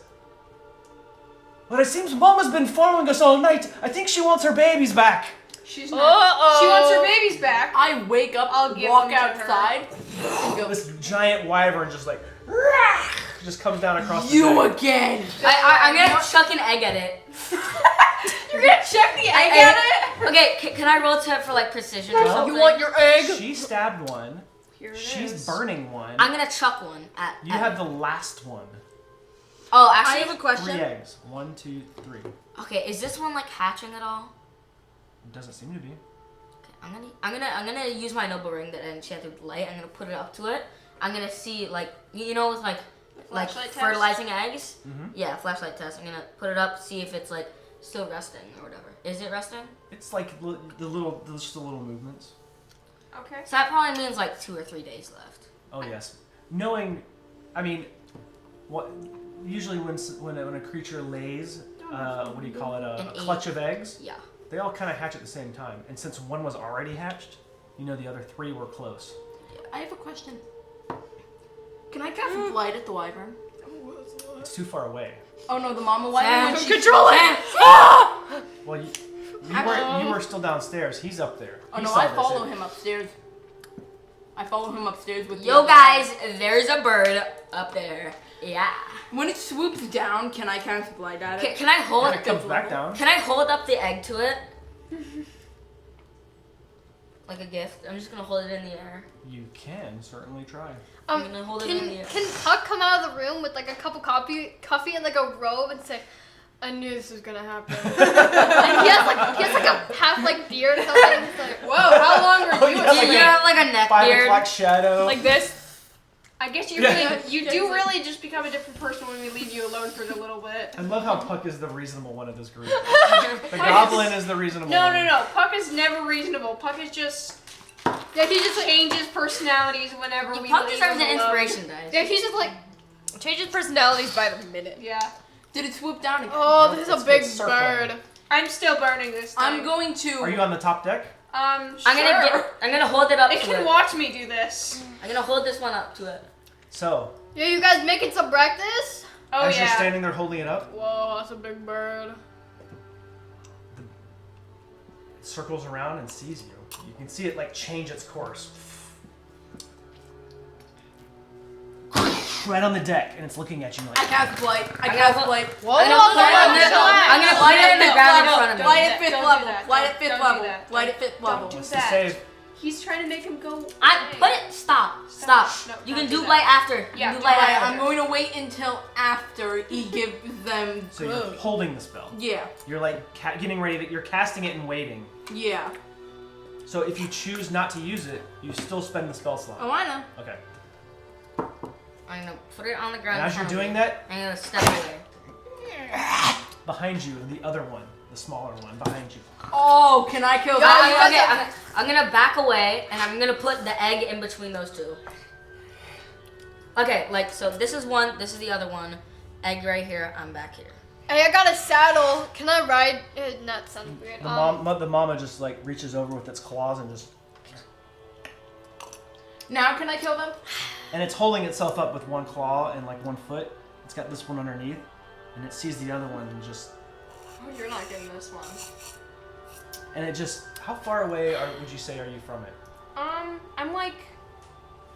"Well, it seems Mama's been following us all night. I think she wants her babies back." She's not. Uh-oh. She wants her babies back. I wake up, I'll give walk them to her. outside, and go, This giant wyvern just like just comes down across the You deck. again. I'm gonna chuck an egg at it. You're gonna check the egg at it? Okay, can I roll to it for like precision or Well, something? You want your egg? She stabbed one. Here it She's is. burning one. I'm gonna chuck one at. You have the last one. Oh, I actually. have a question. 3 eggs. 1, 2, 3. Okay, is this one like hatching at all? It doesn't seem to be. Okay, I'm gonna use my noble ring that I enchanted with light. I'm gonna put it up to it. I'm gonna see like with like Flashlight test? fertilizing eggs. Mhm. Yeah, flashlight test. I'm gonna put it up, see if it's like still resting or whatever. Is it resting? It's like just the little movements. Okay. So that probably means like 2 or 3 days left. Oh yes. What usually when a creature lays, what do you call it? An A egg. clutch of eggs. Yeah. They all kind of hatch at the same time, and since one was already hatched, the other 3 were close. I have a question. Can I cast blight at the wyvern? It's too far away. Oh no, the mama wyvern. Sam, When she Control it! Well, you were still downstairs. He's up there. Oh He no, saw I this. follow him upstairs. I follow him upstairs with. the Yo other guys, there's a bird up there. Yeah. guy. When it swoops down, can I cast blight at it? Can I hold? And it comes back down. Can I hold up the egg to it? Like a gift. I'm just gonna hold it in the air. You can certainly try. I'm gonna hold it in the air. Can Pucc come out of the room with like a cup of coffee and like a robe and say, "I knew this was gonna happen." And he has like a half like beard or something. He's like, Whoa, how long were you? yeah. You have like a neck 5 beard. o'clock shadow. like this. I guess you Yeah. you do really just become a different person when we leave you alone for a little bit. I love how Puck is the reasonable one of this group. The goblin is the reasonable No, one. no, no. Puck is never reasonable. Puck is just Yeah, he just like, changes personalities whenever we Puck leave deserves him an alone. inspiration dice. yeah, he's just like changes personalities by the minute. Yeah. Did it swoop down again? Oh, Nope, this it's is a big circling. bird. I'm still burning this thing. I'm going to. Are you on the top deck? Sure. I'm gonna hold it up It to can it. watch me do this. I'm gonna hold this one up to it. So, Yeah, you guys making some breakfast? Oh as you're yeah. standing there holding it up, Whoa, that's a big bird. it circles around and sees you. You can see it like change its course. Right on the deck, and it's looking at you I like. cast blight. I I cast got- blight. Whoa, I'm gonna put it in the ground in front of me. Blight at 5th Don't do level. that. Blight at 5th Don't do level. that. Blight at 5th level. do What's that. the save? He's trying to make him go. I put it. Stop. No, You don't can do do that. light after. You Yeah, can do light right, after. I'm going to wait until after he gives them. So you're holding the spell. Yeah. You're like getting ready to. You're casting it and waiting. Yeah. So if you choose not to use it, you still spend the spell slot. Oh, I know. Okay. I'm gonna put it on the ground. And as in you're front of doing me. that, I'm gonna step away. behind you, the other one, the smaller one, behind you. Oh, can I kill that? I'm gonna back away and I'm gonna put the egg in between those two. Okay, so this is one, this is the other one. Egg right here, I'm back here. Hey, I got a saddle. Can I ride? That sounds weird. The mama just like reaches over with its claws and just, Now can I kill them? and it's holding itself up with one claw and like one foot. It's got this one underneath, and it sees the other one and just, Oh, you're not getting this one. and it just, how far away would you say are you from it? I'm like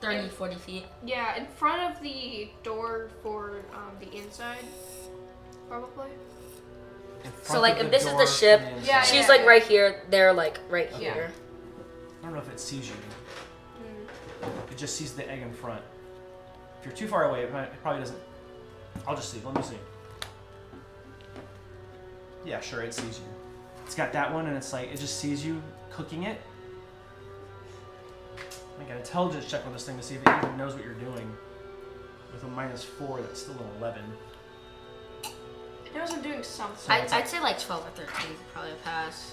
30, 40 feet. yeah, in front of the door for the inside, probably. In front So, like, of if this is door the ship, to inside. Yeah, She's like right here, they're like right Yeah. here. I don't know if it sees you. It just sees the egg in front. If you're too far away, it probably doesn't. I'll just see. Let me see. Yeah, sure, it sees you. It's got that one, and it's like, it just sees you cooking it. Make an intelligence check with this thing to see if it even knows what you're doing. With a -4, that's still an 11. It knows I'm doing something. So it's I'd say like 12 or 13 would probably pass.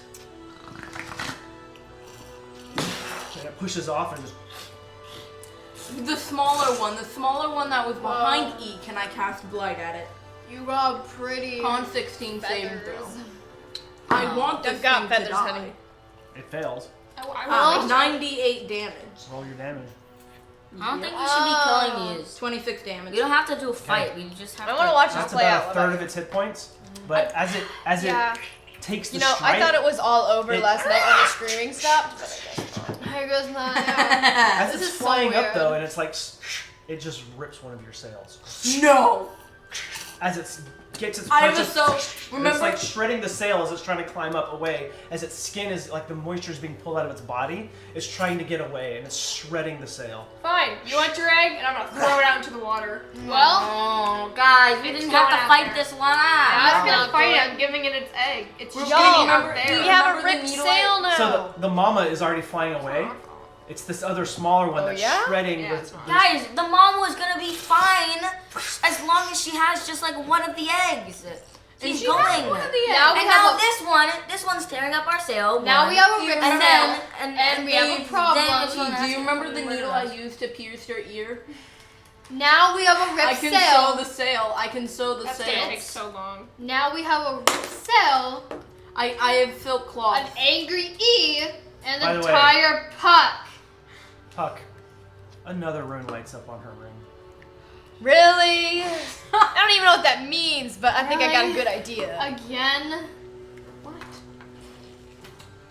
And it pushes off and just. The smaller one that was behind E, can I cast blight at it? You got pretty Con 16 saving feathers. throw. I want this They've got thing feathers, to die. honey. It fails. I want 98 damage. Roll your damage. I don't think we should be killing these. 26 damage. We don't have to do a fight. We just have I to. want to watch this That's play about out. a third of its hit points. But as it Yeah. takes the You know, strike, I thought it was all over It- last night when the screaming stopped, but I guess not. Here goes my. as This it's is so flying up weird. though, and it's like it just rips one of your sails. No. As it gets its I punches, was so. it's Remember? like shredding the sail as it's trying to climb up away. As its skin is like the moisture is being pulled out of its body, it's trying to get away and it's shredding the sail. Fine. You want your egg, and I'm gonna throw it out into the water. Well, Oh, guys, we It's didn't have going to out fight there. this one I'm out. not gonna not fight it. good. I'm giving it its egg. It's We're just getting out remember- there. we have a Remember the ripped needle sail now. So the mama is already flying away. It's this other smaller one Oh, that's yeah? shredding Yeah, the. it's fine. Guys, the mom was gonna be fine as long as she has just like one of the eggs. She's she going. has one of the Now we And have now this one's tearing up our sail. Now one. we have a ripped and sail. then and we have a then problem. this one has Do you to remember come the with needle us. I used to pierce your ear? Now we have a I ripped can sail. sew the sail. I can sew the That's sail. gonna take so long. Now we have a ripped sail, I have silk cloth. an angry E, and By an the way- entire Pucc. Puck. Another rune lights up on her ring. Really? I don't even know what that means, but I think I got a Really? good idea. Again? What?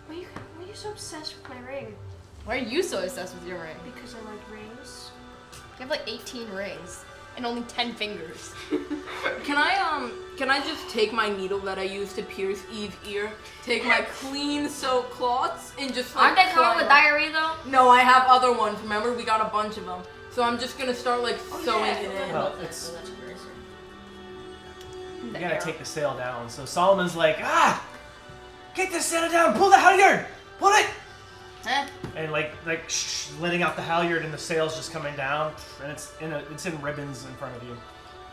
Why are you so obsessed with my ring? Why are you so obsessed with your ring? Because I like rings. You have like 18 rings and only 10 fingers. Can I just take my needle that I used to pierce Eve's ear, take my clean silk cloths, and just like Aren't they covered fly with up? diarrhea though? No, I have other ones. Remember, we got a bunch of them. So I'm just gonna start like sewing yeah. it in. Well, it's. You gotta take the sail down. So Solomon's like, get the sail down, pull the halyard, pull it. Huh? And letting out the halyard and the sail's just coming down, and it's in ribbons in front of you.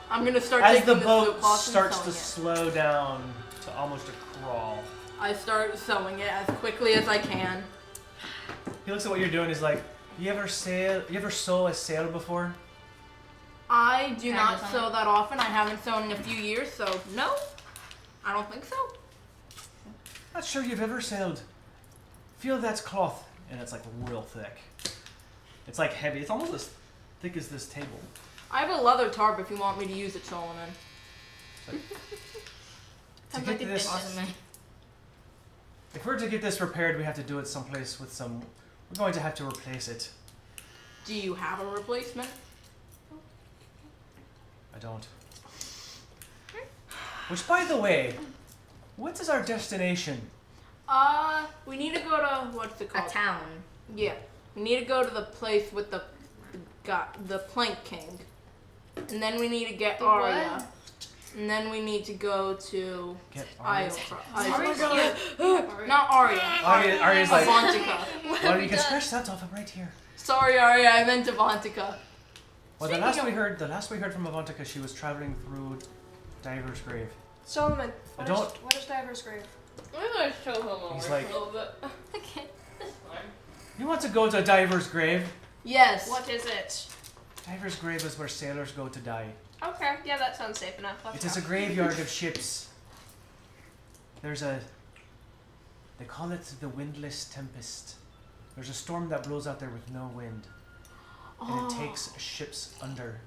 I'm gonna start As taking the silk boat cloths and starts to sewing slow down to almost a crawl, I start sewing it as quickly as I can. he looks at what you're doing. He's like, You ever sew a sail before? I do Can I not design sew it? that often. I haven't sewn in a few years, so no, I don't think so. Not sure you've ever sailed. Feel that's cloth, and it's like real thick. It's like heavy. It's almost as thick as this table. I have a leather tarp if you want me to use it, Solomon. To Sounds get like a this, Awesome, man. if we're to get this repaired, we have to do it someplace with some. We're going to have to replace it. Do you have a replacement? I don't. Which, by the way, what is our destination? We need to go to what's it A called? town. Yeah, we need to go to the place with the Plank King, and then we need to get The Arya, what? and then we need to go to Get Arya. Not Arya. Arya's like, Avantika. well, you can scratch that off. I'm right here. Sorry, Arya, I meant Avantika. Well, the last we heard from Avantika, she was traveling through Diver's grave. Solomon, I don't- what is Diver's grave? I'm gonna show him over He's like- a little bit. Okay, this one. You want to go to Diver's grave? Yes. What is it? Diver's grave is where sailors go to die. Okay, yeah, that sounds safe enough. Let's It is go. a graveyard of ships. They call it the windless tempest. There's a storm that blows out there with no wind, and it takes ships under.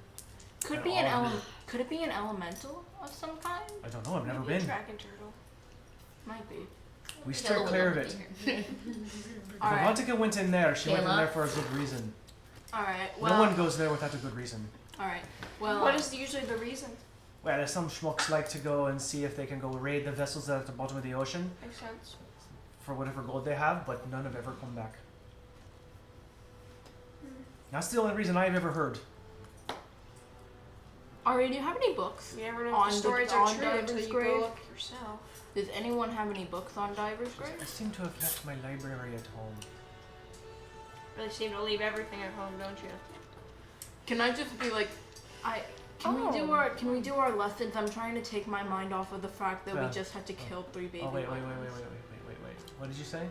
Could and be all of you- Could it be an elemental of some kind? I don't know. I've never Maybe a been. dragon turtle. Might be. We steer clear of it. If Alright. Avantika went in there, she went in Kayla? there for a good reason. Alright, No well. one goes there without a good reason. Alright, well. What is usually the reason? Well, some schmucks like to go and see if they can go raid the vessels at the bottom of the ocean Makes sense. for whatever gold they have, but none have ever come back. That's the only reason I've ever heard. Arya, do you have any books? You never know On if the- the stories on are true until Diver's you grave? go look yourself. Does anyone have any books on Diver's I grave? seem to have left my library at home. Really seem to leave everything at home, don't you? Can I just be like, can we do our lessons? I'm trying to take my mind off of the fact that Yeah. we just had to kill 3 baby Oh wait. lions. What did you say?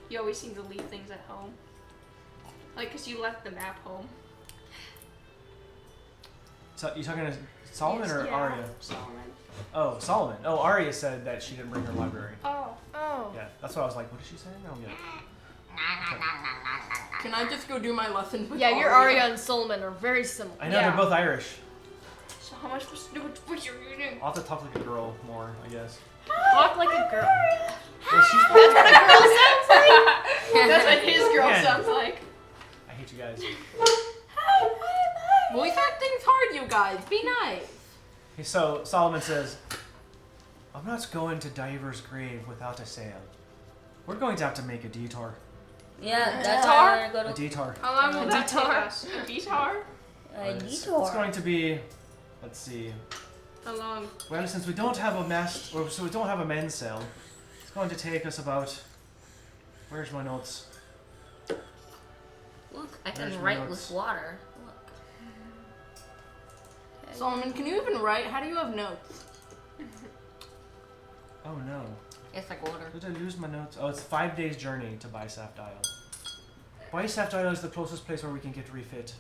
You always seem to leave things at home. Like, 'cause you left the map home. So you talking to Solomon or Yeah, Arya? Solomon. Oh, Solomon. Oh, Arya said that she didn't bring her library. Oh. Yeah, that's why I was like, what did she say? I don't get it. Can I just go do my lesson with Yeah, your Arya? Arya and Solomon are very similar. I know Yeah. they're both Irish. So how am I supposed to do with what you're reading? I'll have to talk like a girl more, I guess. Talk like a girl. Well, she's That's what his girl Man. sounds like. I hate you guys. Voice acting's hard, you guys. Be nice. So Solomon says, I'm not going to Diver's grave without a sail. We're going to have to make a detour. Yeah, that's how we're A gonna go detour. How long will that take Detour. us? A detour? to a It's detour. going to be, let's see. How long? Well, since we don't have a we don't have a men's cell, it's going to take us about. Where's my notes? Look, I There's can my write notes. with water. Look. Solomon, can you even write? How do you have notes? Oh no. It's like water. Did I lose my notes? Oh, it's 5 days journey to Bisaft Isle. Bisaft Isle is the closest place where we can get refit.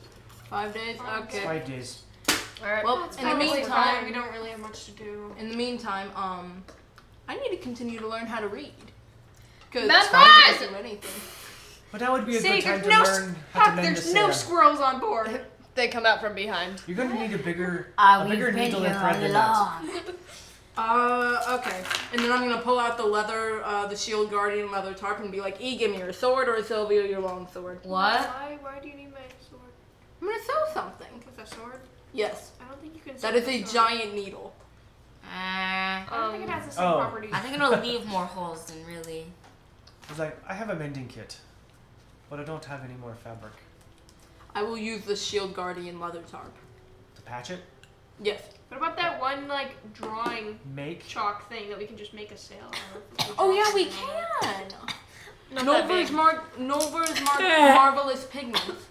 5 days? It's Okay. 5 days. Alright. Well, It's in the probably fine. meantime, We don't really have much to do. I need to continue to learn how to read. Because Memphis! I can't do anything. But that would be a See, good time to there's learn how to Puck, mend the there's no sail. squirrels on board. They come out from behind. You're going to need a bigger We've needle been and here thread all than that. along. Okay. And then I'm gonna pull out the leather, the shield guardian leather tarp and be like, E, give me your sword, or Sylvia, your long sword. What? Why do you need my sword? I'm gonna sew something. With a sword? Yes. I don't think you can. That sew is with a sword. giant needle. I don't think it has the same Oh. properties. I think it'll leave more holes than really. It's like, I have a mending kit, but I don't have any more fabric. I will use the shield guardian leather tarp. To patch it, Yes. What about that one like drawing make. chalk thing that we can just make a sail out of? Oh yeah, we can. Not that big. Nova's marvelous pigments.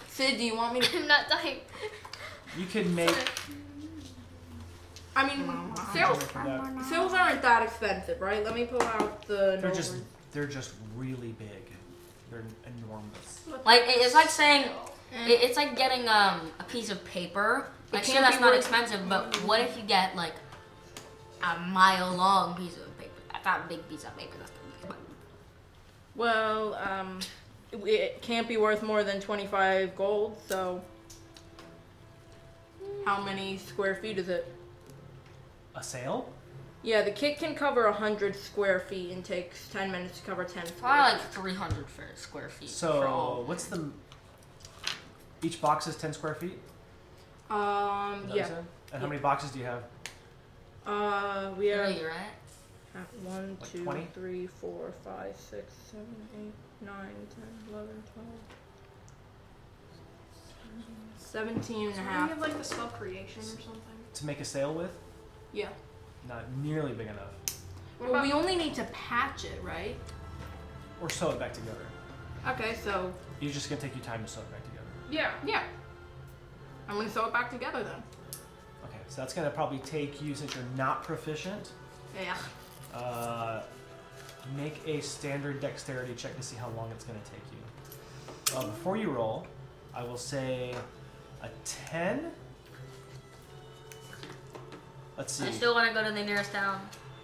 Sid, do you want me to? I'm not dying. You can make. I mean, that. sails aren't that expensive, right? Let me pull out the. They're just really big. They're enormous. Like it's like saying, it's like getting a piece of paper. Like It sure, can't that's be not worth- expensive, but what if you get like a mile long piece of paper? That's not a big piece of paper. That's not big. Well, it can't be worth more than 25 gold. So, how many square feet is it? A sail? Yeah, the kit can cover 100 square feet and takes 10 minutes to cover 10 square Probably feet. like 300 square feet. for So all. what's the? Each box is 10 square feet. Is that what you Yeah. said? And how many boxes do you have? We have Really, right? 1, Like 2, 20? 3, 4, 5, 6, 7, 8, 9, 10, 11, 12, 17 and a So we half. have like the spell creation or something. To make a sail with? Yeah. Not nearly big enough. What Well, about we only need to patch it, right? Or sew it back together. Okay, so You're just gonna take your time to sew it back together. yeah. I'm gonna sew it back together then. Okay, so that's gonna probably take you, since you're not proficient, Yeah. make a standard dexterity check to see how long it's gonna take you. Before you roll, I will say a 10. Let's see. I still want to go to the nearest town.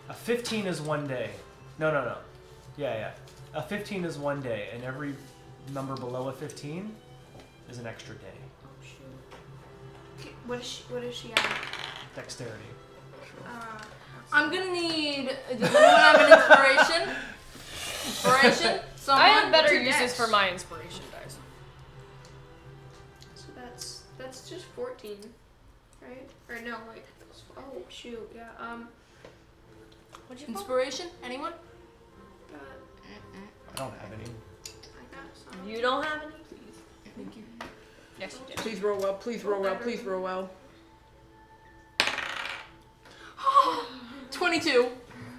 A 15 is 1 day. No. Yeah. A 15 is 1 day, and every number below a 15 is an extra day. Okay, what is she at? Dexterity. I'm gonna need. Does anyone have an inspiration? Inspiration? Someone? I have better What's your uses dex? for my inspiration dice. So that's just 14, right? Or no, wait. Oh shoot, yeah. What'd you call? Inspiration? Anyone? I don't have any. I got some. You don't have any? Thank you. Yes, you do. Please roll well. Please roll well. Please roll well. 22.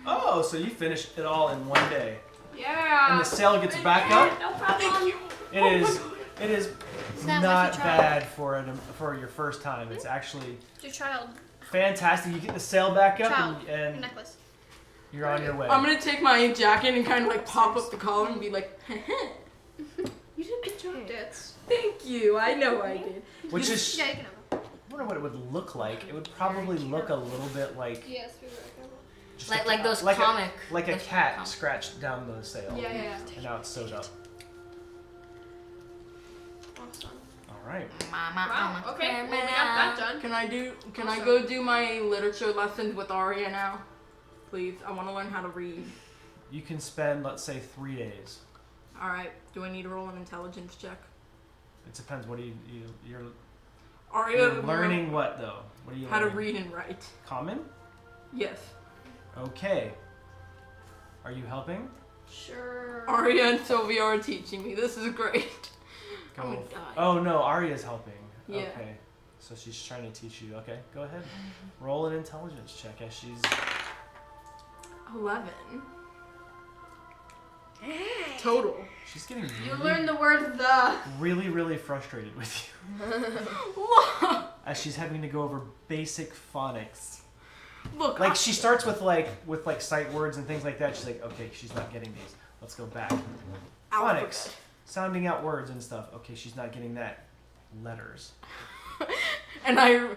Oh, so you finish it all in 1 day. Yeah. And the sail gets back up. No problem. It is that not what you tried? bad for your first time. It's actually Your child. fantastic. You get the sail back up Child. and, Your and necklace. you're on your way. I'm gonna take my jacket and kind of like pop up the collar and be like, You did a good job, Ditz. thank you. I know I did. Which is, Yeah, you can have it. I wonder what it would look like. It would probably look a little bit like Yes, we were. just Like those like comic. like a those cat comic. scratched down the sail. Yeah. And now it's sewed up. Awesome. All right. Wow. Okay. Well, we got that done. Can I Awesome. go do my literature lessons with Arya now? Please. I want to learn how to read. You can spend, let's say, 3 days. All right. Do I need to roll an intelligence check? It depends. What do you're? Aria, You're learning what though? What are you how to learning? read and write. Common? Yes. Okay. Are you helping? Sure. Aria and Sylvia are teaching me. This is great. I'm Go. gonna die. Oh no, Arya's helping. Yeah. Okay. So she's trying to teach you. Okay, go ahead. Roll an intelligence check as she's 11. Total. she's getting You really, learned the word the. really, really frustrated with you as she's having to go over basic phonics. Look, Like she starts with like sight words and things like that. She's like, okay, she's not getting these. Let's go back. Phonics, sounding out words and stuff. Okay, she's not getting that. Letters. and I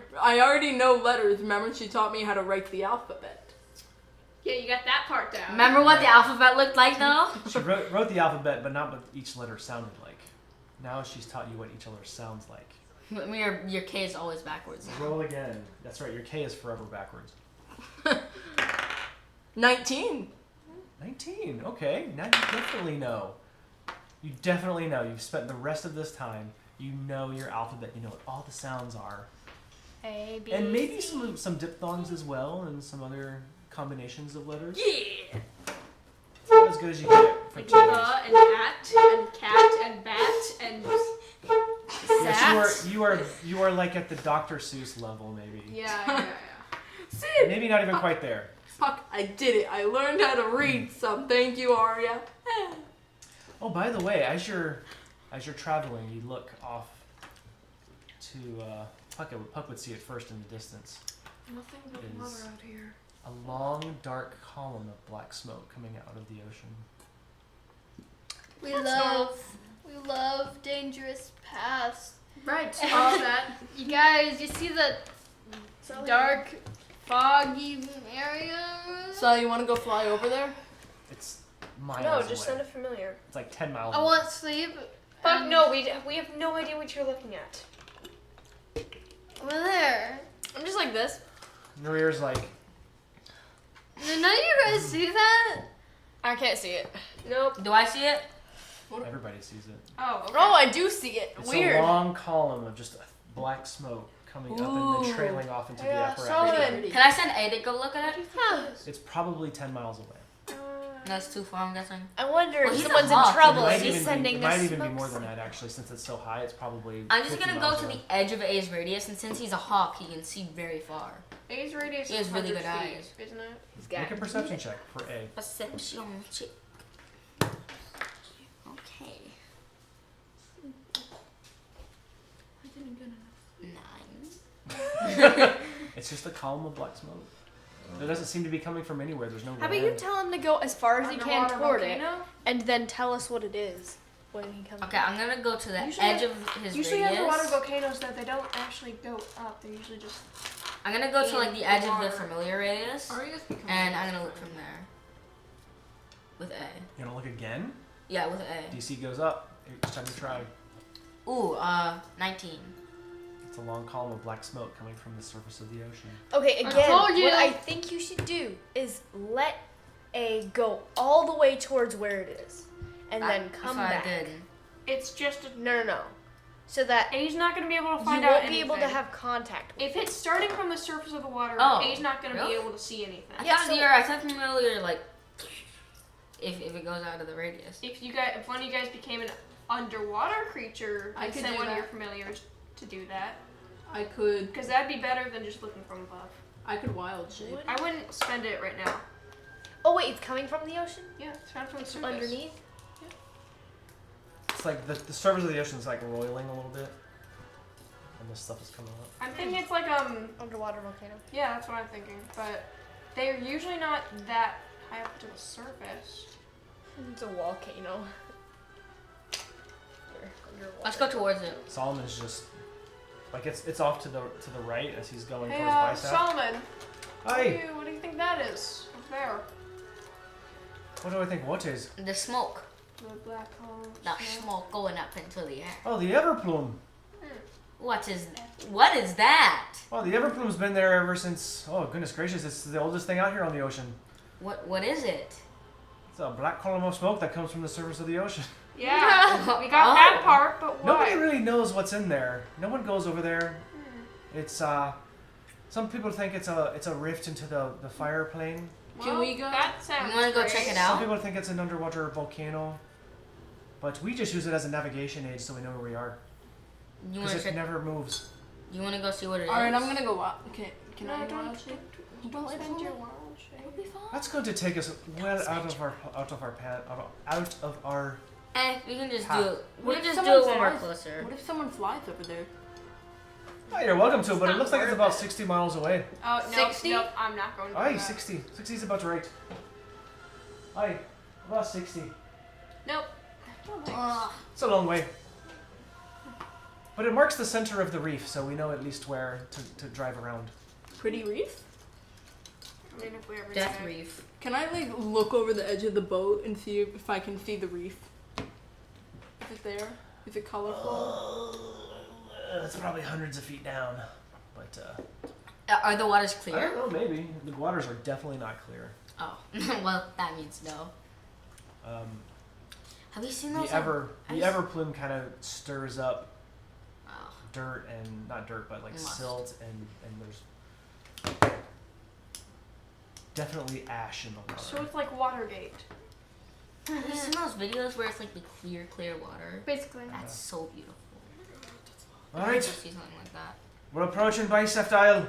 already know letters. Remember, she taught me how to write the alphabet. Yeah, you got that part down. Remember what the alphabet looked like, though? She wrote the alphabet, but not what each letter sounded like. Now she's taught you what each letter sounds like. I mean, your K is always backwards. Roll again. That's right. Your K is forever backwards. 19. 19. Okay. Now you definitely know. You definitely know. You've spent the rest of this time. You know your alphabet. You know what all the sounds are. A, B, And maybe C. some diphthongs as well, and some other combinations of letters. Yeah. It's not as good as you get for Like 2 days. and at and cat and bat and Yes, you are like at the Dr. Seuss level, maybe. yeah. Sid! Maybe not even quite there. Puck, I did it. I learned how to read some. Thank you, Aria. Oh, by the way, as you're traveling, you look off to Puck would see it first in the distance. Nothing but Is- water out here. A long, dark column of black smoke coming out of the ocean. We love dangerous paths. Right, all that. You guys, you see the dark, foggy area? So, you want to go fly over there? It's miles No, away. just send a familiar. It's like 10 miles I away. want sleep. Fuck no, we have no idea what you're looking at. Over there. I'm just like this. Maria's like, Did none of you guys see that? I can't see it. Nope. Do I see it? everybody sees it. Oh, okay. Oh, I do see it. It's Weird. a long column of just black smoke coming up and then Ooh. trailing off into the Yeah, upper Solomon. atmosphere. Can I send A to go look at it? It's probably 10 miles away. That's too far, I'm guessing. I wonder Well, if he's a someone's in hawk. trouble. It might He's even sending be, it the might even be smoke more than signal. that, actually, since it's so high. It's probably. I'm just 50 gonna go miles to away. the edge of A's radius, and since he's a hawk, he can see very far. A's radius He has is really 100 good feet, eyes. isn't it? He's Make got a perception check for A. Perception check. Okay. I didn't get enough. 9. It's just a column of black smoke. It doesn't seem to be coming from anywhere. There's no How about you land. tell him to go as far as he can Underwater toward it, volcano? and then tell us what it is when he comes. Okay, I'm gonna go to the Usually edge of his Usually radius. underwater volcanoes that they don't actually go up. They usually just. I'm gonna go to like the edge of water. the familiar radius, Aria's becoming and I'm gonna look from there. With A. You gonna look again? Yeah, with A. DC goes up. Each time you try. Ooh, 19. It's a long column of black smoke coming from the surface of the ocean. Okay, I again, told you. what I think you should do is let A go all the way towards where it is, and then come That's what back. I did. It's just. No. So that A's not going to be able to you find out won't anything. be able to have contact with If it's starting from the surface of the water, Oh, A's not going to really? be able to see anything. I thought familiar like if it goes out of the radius. If one of you guys became an underwater creature, I and could sent do one of that. your familiars to do that, I could because that'd be better than just looking from above. wild shape. I wouldn't spend it right now. Oh wait, it's coming from the ocean Yeah, it's found from the surface. underneath. It's like the surface of the ocean is like roiling a little bit, and this stuff is coming up. I'm thinking it's like Underwater volcano. yeah, that's what I'm thinking. But they're usually not that high up to the surface. It's a volcano. Let's go towards it. Solomon's just like it's off to the right as he's going Hey, towards Bisaft. Solomon. Hi. What do you think that is up there? What do I think? What is? The smoke. The black hole. That smoke. smoke going up into the air. Oh, the Everplume. What is that? Oh, the Everplume's been there ever since. Oh goodness gracious! It's the oldest thing out here on the ocean. What is it? It's a black column of smoke that comes from the surface of the ocean. Yeah, we got that part, but why? Nobody really knows what's in there. No one goes over there. It's some people think it's a rift into the fire plane. Can we go? That sounds You wanna go great. check it Some out? people think it's an underwater volcano. But we just use it as a navigation aid so we know where we are. You Because wanna it check? never moves. You wanna go see what it is? All right, I'm gonna go wild. Okay, can I No, go don't wild shape? Well, it's spend your only- wild shape. it'll be fine. That's going to take us well out of our We can just Path. do it. We What can if just do someone it when we're flies? closer. What if someone flies over there? Oh, you're welcome to, but it not looks like it's worth about it. 60 miles away. Oh, no, 60? nope, I'm not going to do Aye, that. 60. 60 is about right. Aye, about 60. Nope. It's a long way. But it marks the center of the reef, so we know at least where to drive around. Pretty reef? I mean, if we ever Death do it. Reef. Can I like look over the edge of the boat and see if I can see the reef? Is it there? Is it colorful? It's probably hundreds of feet down. But, Are the waters I clear? don't know, maybe. The waters are definitely not clear. Oh, well, that means no. Have you seen those? The ever plume kind of stirs up Oh. dirt and not dirt, but like Must. silt and there's definitely ash in the water. So it's like Watergate. Have you seen those videos where it's like the clear water? Basically. That's so beautiful. All I'd right, like to see something like that. we're approaching Bisaft Isle.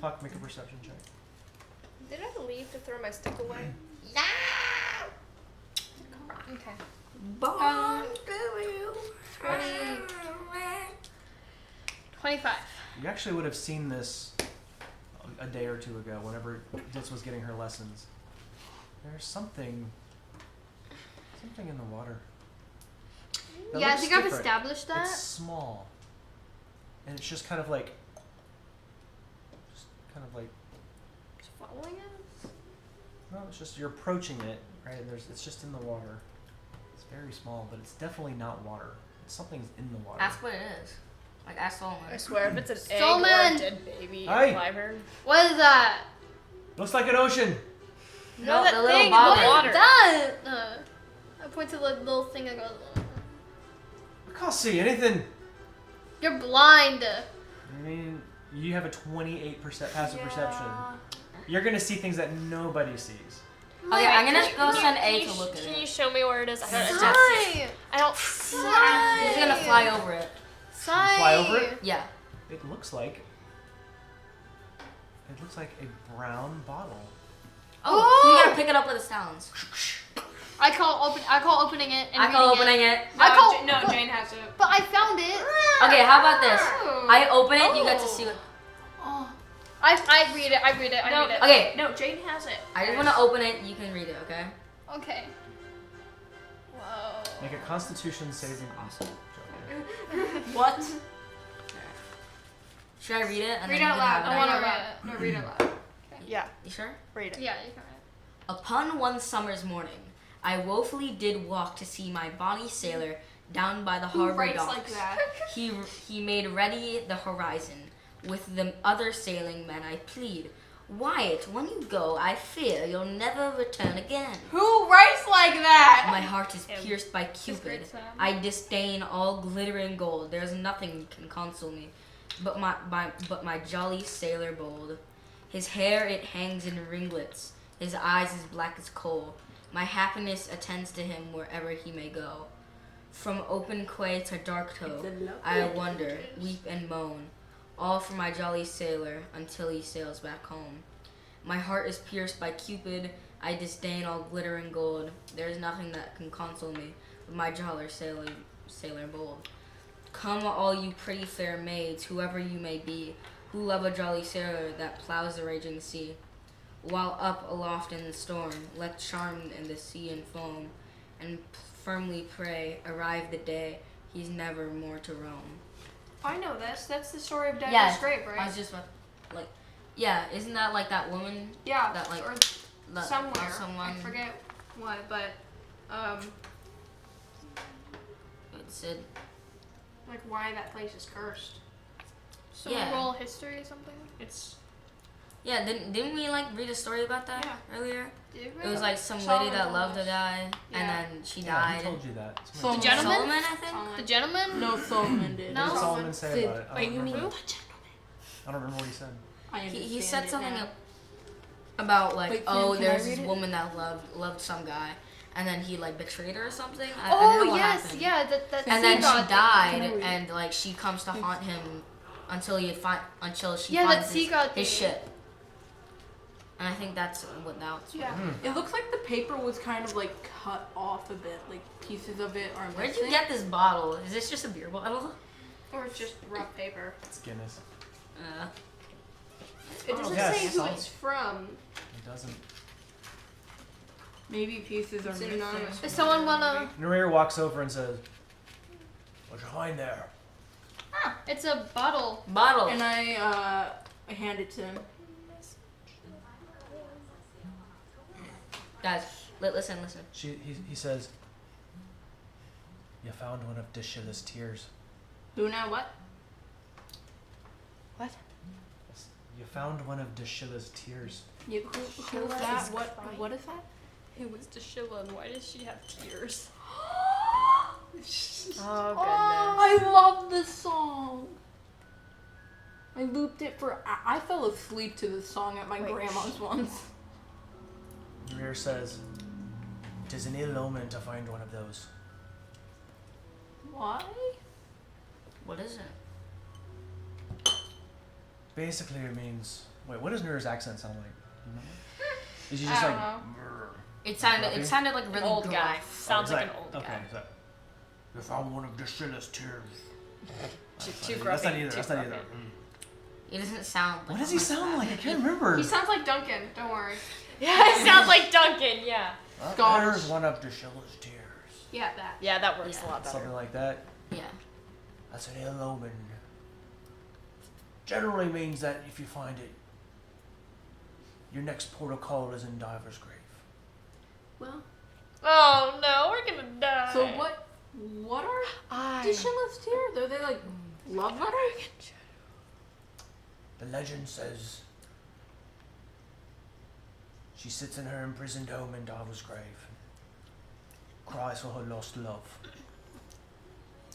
Puck, make a perception check. Did I leave to throw my stick away? Okay. Born 25. You actually would have seen this a day or two ago, whenever Ditz was getting her lessons. There's something in the water. That Yeah, I looks think I've different. established that. It's small, and it's just kind of like, Just following us? no, it's just you're approaching it, right? And it's just in the water. It's very small, but it's definitely not water. Something's in the water. Ask what it is. Like, ask Solomon. I swear, if it's an egg or Solomon! a dead baby, Aye. in Wyvern. What is that? Looks like an ocean. No, that the little thing in bobber. the water. That? I point to the little thing that goes. I can't see anything. You're blind. I mean, you have a 28% passive perception. You're gonna see things that nobody sees. Okay, I'm gonna go Can send you- A can to you- look at Can you it. show me where it is? I don't. Sigh. I don't. Sigh. He's gonna fly over it. Sigh. Fly over it? Yeah. It looks like a brown bottle. Oh, Ooh. you gotta pick it up with his talons. I call opening it. And I call reading opening it. I No, call- no, but- Jane has it. But I found it. Okay, how about this? Oh. I open it, you get to see what. Oh. I read it. I read it. I No. read it. Okay, No, Jane has it. I just wanna open it, you can read it, okay? Okay. Whoa. Make a Constitution saving. Awesome. What? Should I read it? And Read then out you can loud. have I it? wanna read read out it. loud. No, read out loud. Yeah, You sure? read it. Yeah, you can read Upon one summer's morning, I woefully did walk to see my bonny sailor down by the Who harbor writes docks. like that? He made ready the horizon. With the other sailing men I plead, Wyatt, when you go, I fear you'll never return again. Who writes like that? My heart is Him. pierced by It's Cupid. great, Sam. I disdain all glittering gold. There's nothing can console me, but my jolly sailor bold. His hair it hangs in ringlets. His eyes as black as coal. My happiness attends to him wherever he may go. From open quay to dark toe, I wonder, weep and moan, all for my jolly sailor until he sails back home. My heart is pierced by Cupid. I disdain all glittering gold. There is nothing that can console me but my jolly sailor bold. Come, all you pretty fair maids, whoever you may be, who love a jolly sailor that plows the raging sea. While up aloft in the storm, let charm in the sea and foam, and firmly pray, arrive the day he's never more to roam. I know this. That's the story of Devil's Yeah, Scrape, right? I was just about, like, yeah, isn't that like that woman yeah, that, like, or that somewhere. someone I forget what, but it said, like why that place is cursed. So Yeah. roll history or something. It's Yeah, didn't we like read a story about that earlier? Did It was like some Solomon lady that told loved us. a guy Yeah. and then she Yeah, died. who told you that? Solomon. The gentleman? Solomon, I think. The gentleman? No, Solomon did. No. What did Solomon say Sid. about it? I Wait, don't you mean remember. the I don't remember what he said. I He understand said it something now. about like, Wait, oh, can I there's read this it? woman that loved some guy, and then he like betrayed her or something. I don't know Oh what yes, happened. yeah, that And then sea god she thing. died, Can I read it? and like she comes to haunt him until she Yeah, that finds sea god his thing. ship. And I think that's what that's. Yeah. It looks like the paper was kind of like cut off a bit, like pieces of it are Where'd missing. you get this bottle? Is this just a beer bottle? Or it's just rough paper. It's Guinness. It doesn't yes, say who solid. it's from. It doesn't. Maybe pieces are It's missing. anonymous. Does someone wanna? Narrator walks over and says, "What's behind there?" Ah, it's a bottle. Bottle. And I hand it to him. Guys, listen. He says, "You found one of Dishilla's tears. Who now? What? You found one of Dishilla's tears." Who's that? What is that? It was Deshilla, and why does she have tears? Oh I love this song. I looped it for. I fell asleep to this song at my grandma's once. Narrator says, "'Tis an ill omen to find one of those. Why? What is it? Basically, it means. Wait, what does Narrator's accent sound like? You remember? Is he just I like? don't know. It sounded like really Old guy. gruff. Sounds like an old Okay, guy. so you found one of Dishilla's tears. Too That's not gruffy, either. too That's not either. gruffy. It doesn't sound like What does he sound like? I can't remember. He sounds like Duncan. Don't worry. Yeah, it sounds like Duncan. Yeah. There's one of Dishilla's tears. Yeah, that. Yeah, that works Yeah. a lot better. Something like that. Yeah. That's an ill omen. Generally means that if you find it, your next port of call is in Diver's grave. Well, Oh no, we're gonna die. So what are Dishilla's tears? Are they like love letters? The legend says she sits in her imprisoned home in Diver's grave, cries for her lost love,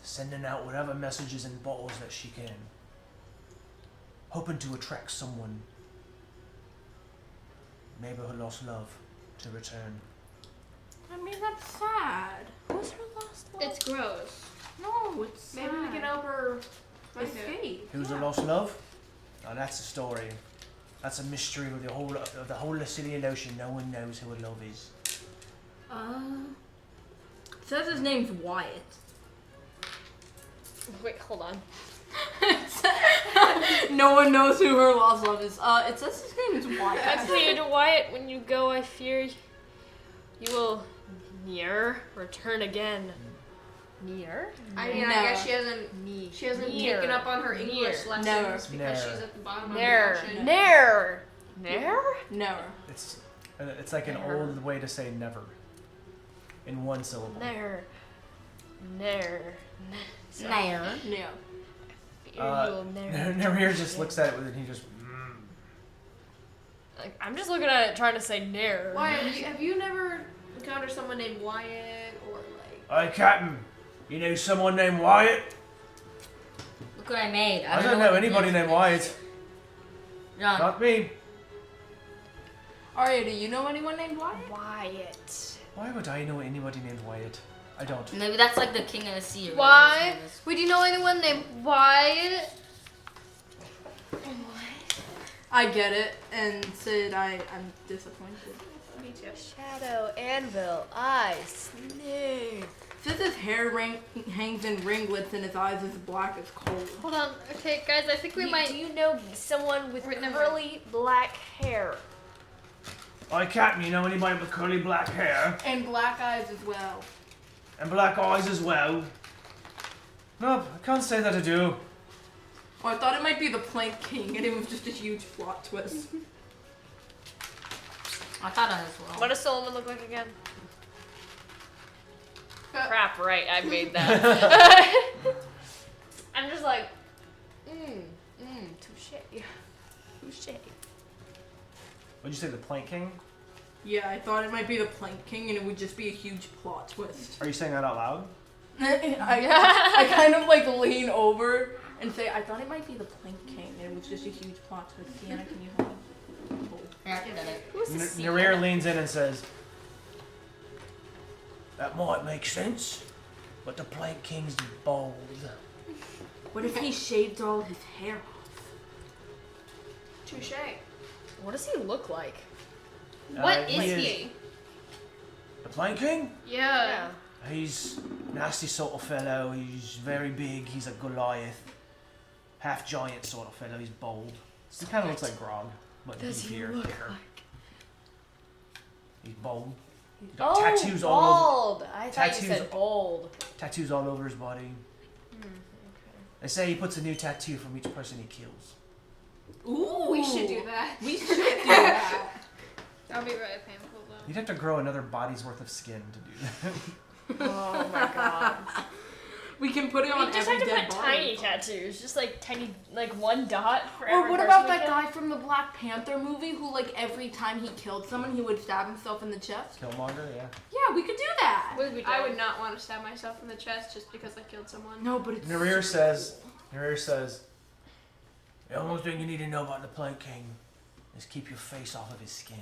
sending out whatever messages and bottles that she can, hoping to attract someone, maybe her lost love, to return. I mean, that's sad. Who's her lost love? It's gross. No, it's maybe we can help her find it. escape. Who's her lost love? Now that's a story. That's a mystery of the whole Lucilian Ocean. No one knows who her love is. It says his name's Wyatt. Wait, hold on. No one knows who her lost love is. It says his name is Wyatt. I plead to Wyatt, when you go, I fear you will near return again. Near? I mean, I guess she hasn't Near. taken up on her English Near. lessons Never. because Never. she's at the bottom Near. of the ocean. Near. Near? Never. It's like an old way to say never. In one syllable. Near. Near. Nair. No. Fear you will never. Narrator just looks at it and he just. Like, I'm just looking at it trying to say near. Wyatt, have you never encountered someone named Wyatt or like? Hey, Captain. You know someone named Wyatt? Look what I made. I don't know what anybody it named is. Wyatt. John. Not me. Aria, do you know anyone named Wyatt? Wyatt. Why would I know anybody named Wyatt? I don't. Maybe that's like the king of the sea. Or Why? whatever his name is. Would you know anyone named Wyatt? I get it, and Sid, I'm disappointed. Me too. Shadow, anvil, eyes, snake. Sid's hair hangs in ringlets and his eyes is black as coal. Hold on. Okay, guys, I think we Do might. you know someone with Wait, never curly black hair? Hey, Captain. You know anybody with curly black hair? And black eyes as well. And black eyes as well? Nope, I can't say that I do. Oh, I thought it might be the Plank King, and it was just a huge plot twist. I thought I as well. What does Solomon look like again? Uh, Crap, right, I made that. I'm just like, touche. Touche. What'd you say, the Plank King? Yeah, I thought it might be the Plank King, and it would just be a huge plot twist. Are you saying that out loud? I kind of like lean over and say, I thought it might be the Plank King, and it was just a huge plot twist. Sienna, can you help me? Yeah, I can do it. Who's this? Narir leans in and says, that might make sense, but the Plank King's bald. What if he shaved all his hair off? Touche. What does he look like? What he is he? The Plank King? Yeah. He's a nasty sort of fellow. He's very big. He's a Goliath. Half giant sort of fellow. He's bold. He kind of looks like Grog, but Does he beefier, look thicker. like? He's bold. He's got tattoos all over. bald. I thought you Tattoos. said bold. Tattoos all over his body. They say he puts a new tattoo from each person he kills. Ooh, We should do that. We should do that. That'll be really painful though. You'd have to grow another body's worth of skin to do that. Oh my god. We can put it on We just every have to dead put body. tiny tattoos, just like tiny, like one dot for Or every what person about we that kill. guy from the Black Panther movie who, like, every time he killed someone, he would stab himself in the chest? Killmonger, yeah. Yeah, we could do that. I would not want to stab myself in the chest just because I killed someone. No, but it's Narir says, the only thing you need to know about the Plank King is keep your face off of his skin.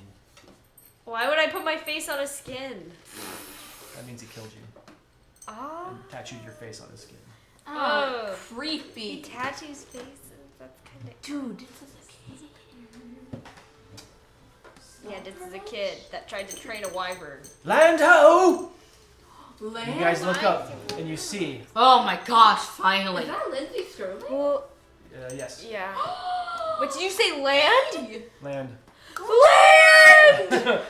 Why would I put my face on his skin? That means he killed you. Ah. And tattooed your face on his skin. Oh. He creepy. tattoos faces. That's kind of. Dude, this is a kid. Yeah, this is a kid that tried to train a wyvern. Land ho! Land? You guys look up and you see. Oh my gosh, finally. Is that Lindsay Sterling? Well, Yes. yeah. What did you say? Land? Land. Land!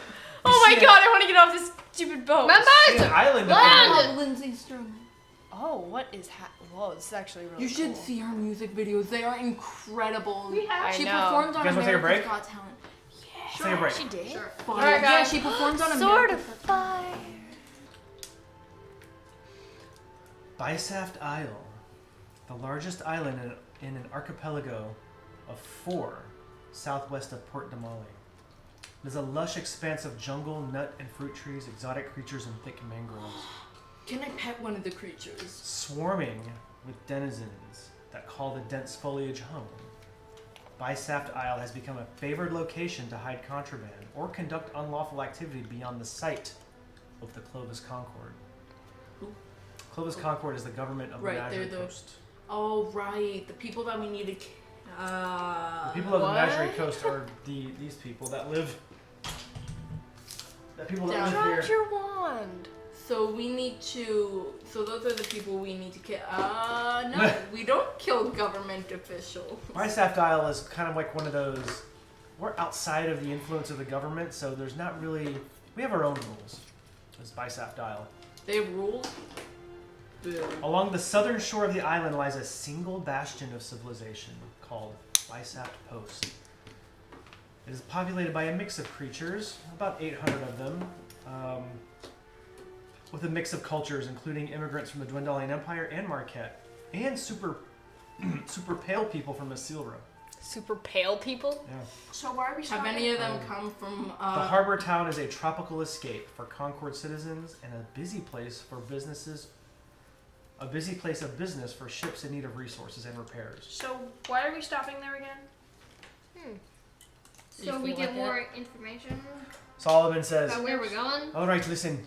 Oh my see god! I want to get off this stupid boat. See an Members! island. Land! Up Lindsay Sterling. Oh, what is Whoa, this is actually really You should cool. see her music videos. They are incredible. I She know. performed on You guys wanna take a America's break? Got Talent. there. Take a break. She did? Sure. Fire. Alright, Yeah, guys. she performed on Sword America's of Fire. Bisaft Isle, the largest island in an archipelago of 4 southwest of Port Damali. It is a lush expanse of jungle, nut and fruit trees, exotic creatures, and thick mangroves, Can I pet one of the creatures? swarming with denizens that call the dense foliage home. Bisaft Isle has become a favored location to hide contraband or conduct unlawful activity beyond the sight of the Clovis Concord. Who? Clovis Concord is the government of Right, the they're Menagerie the- Coast. Oh, right. The people that we need to... The people of the What? Menagerie Coast are these people that live. The people that Down. live Drop here. your wand. So we need to... So those are the people we need to kill. No. We don't kill government officials. Bisaft Isle is kind of like one of those. We're outside of the influence of the government, so there's not really. We have our own rules. This Bisaft Isle. They have rules? Boo. Along the southern shore of the island lies a single bastion of civilization called Bisaft Post. It is populated by a mix of creatures, about 800 of them, with a mix of cultures, including immigrants from the Dwendalian Empire and Marquette, and super pale people from Asilra. Super pale people? Yeah. So why are we Have stopping? any of them come from... The harbor town is a tropical escape for Concord citizens and a busy place for businesses. A busy place of business for ships in need of resources and repairs. So why are we stopping there again? So You we feel get like more information Solomon says, about where we're going. "All right, listen.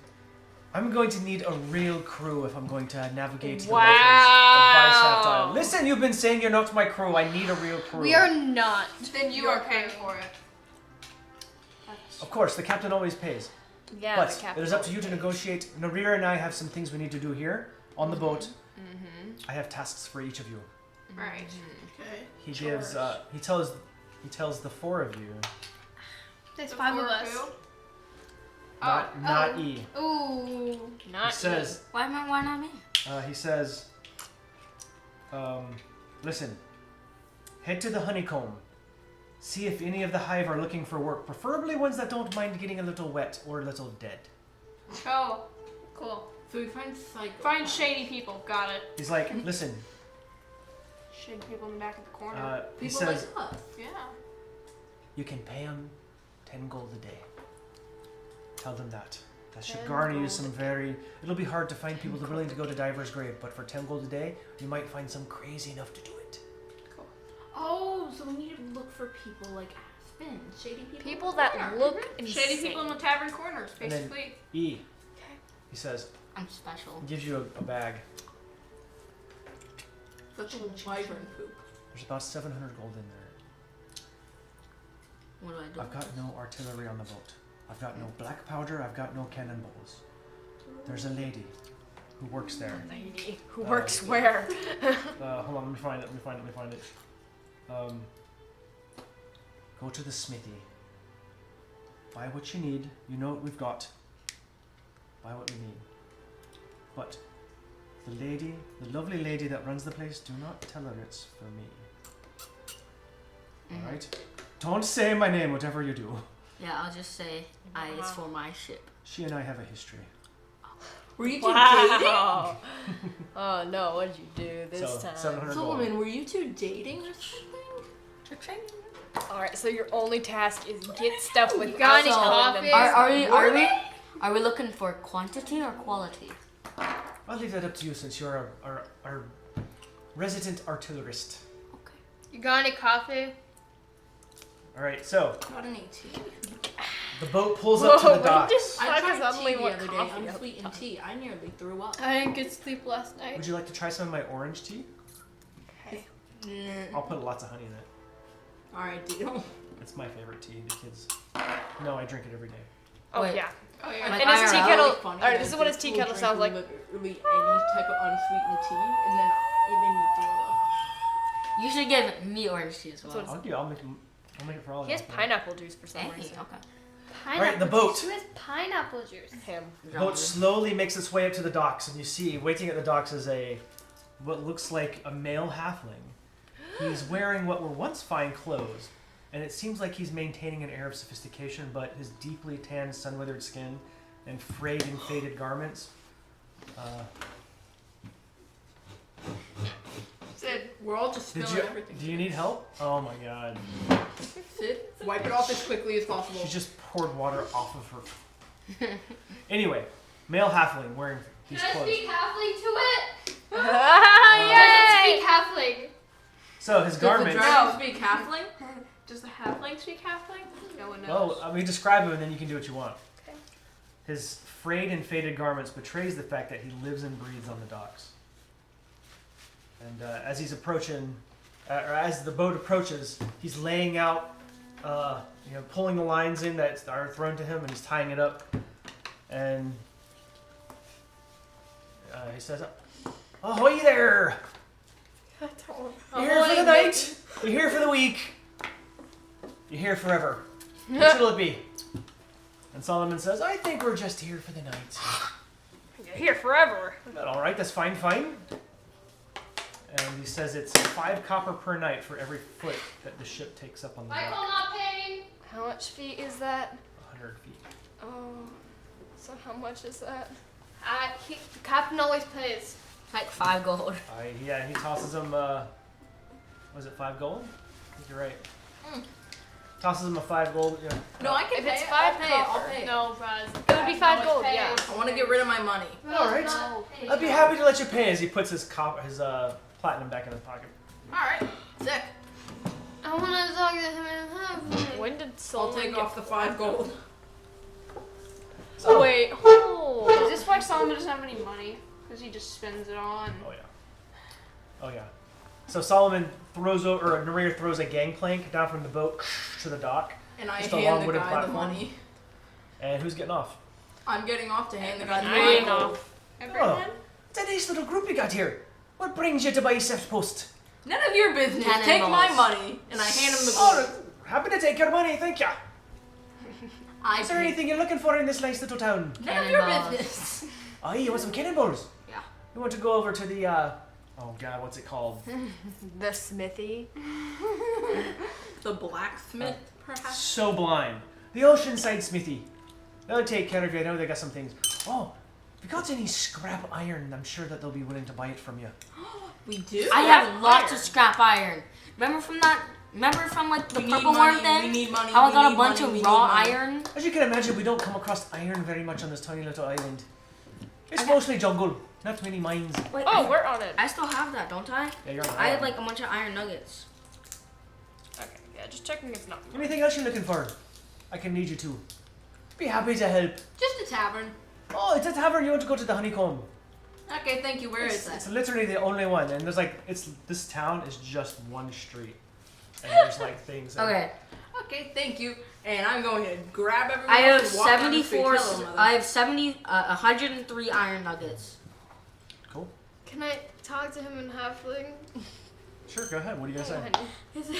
I'm going to need a real crew if I'm going to navigate the Wow. waters of Bisaft Isle. Listen, you've been saying you're not my crew. I need a real crew. We are not. Then you are paying for it. Of course, the captain always pays. Yeah, but the it captain. is up to you to negotiate. Narir and I have some things we need to do here on the boat. Mm-hmm. I have tasks for each of you. Right. Okay. He gives. He tells the 4 of you. There's 5 of us. Not E. Ooh. Not He says. Why not me? He says. Listen. Head to the honeycomb. See if any of the hive are looking for work, preferably ones that don't mind getting a little wet or a little dead. Oh, Cool. So we find psycho. find shady people. Got it. He's like, listen. Shady people in the back of the corner. He People says like us. Yeah. you can pay them 10 gold a day. Tell them that. That should 10 garner you gold some very... It'll be hard to find people that are willing to go to Diver's Grave, but for 10 gold a day, you might find some crazy enough to do it. Oh, so we need to look for people like Aspen, shady people. People that look insane. Shady people in the tavern corners, And then- basically. E. He says, I'm special. gives you a bag. Such a wyvern poop. There's about 700 gold in there. What do I do? I've got no artillery on the boat. I've got no black powder. I've got no cannonballs. There's a lady who works there. Lady who works where? Hold on, let me find it. Go to the smithy. Buy what you need. You know what we've got. Buy what we need. But the lovely lady that runs the place, do not tell her it's for me. Alright? Don't say my name, whatever you do. Yeah, I'll just say it's for my ship. She and I have a history. Were you two dating? Wow. Oh no, what did you do this So, time? 700 gold. Solomon, were you two dating or something? Alright, so your only task is get stuff with got any telling them. coffee? Are we looking for quantity or quality? I'll leave that up to you since you're our resident artillerist. Okay. You got any coffee? Alright, so Got an 18. the boat pulls up to the Whoa, docks. I Fuck, tried suddenly tea the want other day, coffee unsweetened tea. I nearly threw up. I didn't get sleep last night. Would you like to try some of my orange tea? I'll put lots of honey in it. Alright, deal. It's my favorite tea. The kids. No, I drink it every day. Oh Wait. yeah. Oh yeah. Like And his tea IRL? kettle. Funny Alright, that this is what his this tea fool kettle drank sounds like. Literally any type of unsweetened tea, and then it made me throw up. You should give me orange tea as well. That's I'll make it for all of He has you. pineapple juice for some Hey, reason. okay. Pineapple the boat. juice. Who has pineapple juice? Him. The boat slowly makes its way up to the docks, and you see, waiting at the docks is what looks like a male halfling. He's wearing what were once fine clothes, and it seems like he's maintaining an air of sophistication, but his deeply tanned, sun-withered skin and frayed and faded garments. Sid, We're all just Do spilling everything. you need help? Oh my god. Sit, wipe it off as quickly as possible. She just poured water off of her. Anyway, male halfling wearing these Can I clothes. speak halfling to it? Ah, Does yay! it speak halfling? So his Does the garments. dragon speak halfling? does the halfling speak halfling? No one knows. Well, we describe him and then you can do what you want. Okay. His frayed and faded garments betrays the fact that he lives and breathes on the docks. And as he's approaching, or as the boat approaches, he's laying out, pulling the lines in that are thrown to him, and he's tying it up. And he says, "Ahoy there! You're here for the night. You're here for the week. You're here forever. What shall it be?" And Solomon says, "I think we're just here for the night." You're here forever. All right, that's fine. And he says it's 5 copper per night for every foot that the ship takes up on the Michael dock. not paying. How much feet is that? 100 feet. Oh, so how much is that? The captain always pays. Like 5 gold. Yeah, he tosses him, was it 5 gold? I think you're right. Tosses him a 5 gold. Yeah. No, I can If pay it's it. 5 I'll pay it. gold, I'll pay it. No, Braz. It would be 5 gold, pays. yeah. I want to get rid of my money. All right. I'd be happy to let you pay as he puts his platinum back in his pocket. Alright, sick. I want to talk to him. When did I'll Solomon take get off the 5 gold. Oh wait, Is oh. this why Solomon doesn't have any money? Because he just spends it on. Oh yeah. So Solomon narrator throws a gangplank down from the boat to the dock. And I Just a long hand the wooden guy platform. the money. And who's getting off? I'm getting off to hand the guy the I money. ain't off. Everyone? It's a nice little group you got here. What brings you to Bisaft Post? None of your business. Cannonballs. Take my money. And I hand him the Oh, gold. happy to take your money, thank ya. I Is there pay. anything you're looking for in this nice little town? None of your Cannonballs. business. Oh, you want some cannonballs? Yeah. You want to go over to the, oh god, what's it called? The smithy. The blacksmith, perhaps? So blind. The Oceanside Smithy. They'll take care of you. I know they got some things. Oh, if you got any scrap iron, I'm sure that they'll be willing to buy it from you. We do? I have lots of scrap iron. Remember from that Remember from like the We need purple money, worm thing? we need money, How I we got need a bunch money, we of need raw money. iron? As you can imagine, we don't come across iron very much on this tiny little island. It's mostly jungle, not many mines. Wait, Oh, we're on it. I still have that, don't I? Yeah, you're on the I had island. like a bunch of iron nuggets. Okay, yeah, just checking it's not. Anything else you're looking for? I can need you to. Be happy to help. Just a tavern. Oh, it's a tavern. You want to go to the honeycomb? Okay, thank you. Where is that? It's literally the only one, and there's like this town is just one street, and there's like things. that- Okay. Okay, thank you. And I'm going to grab everyone I have else and walk down the street, 74. tell them, mother. I have 103 iron nuggets. Cool. Can I talk to him in halfling? Sure, go ahead. What are you gonna say? Is it,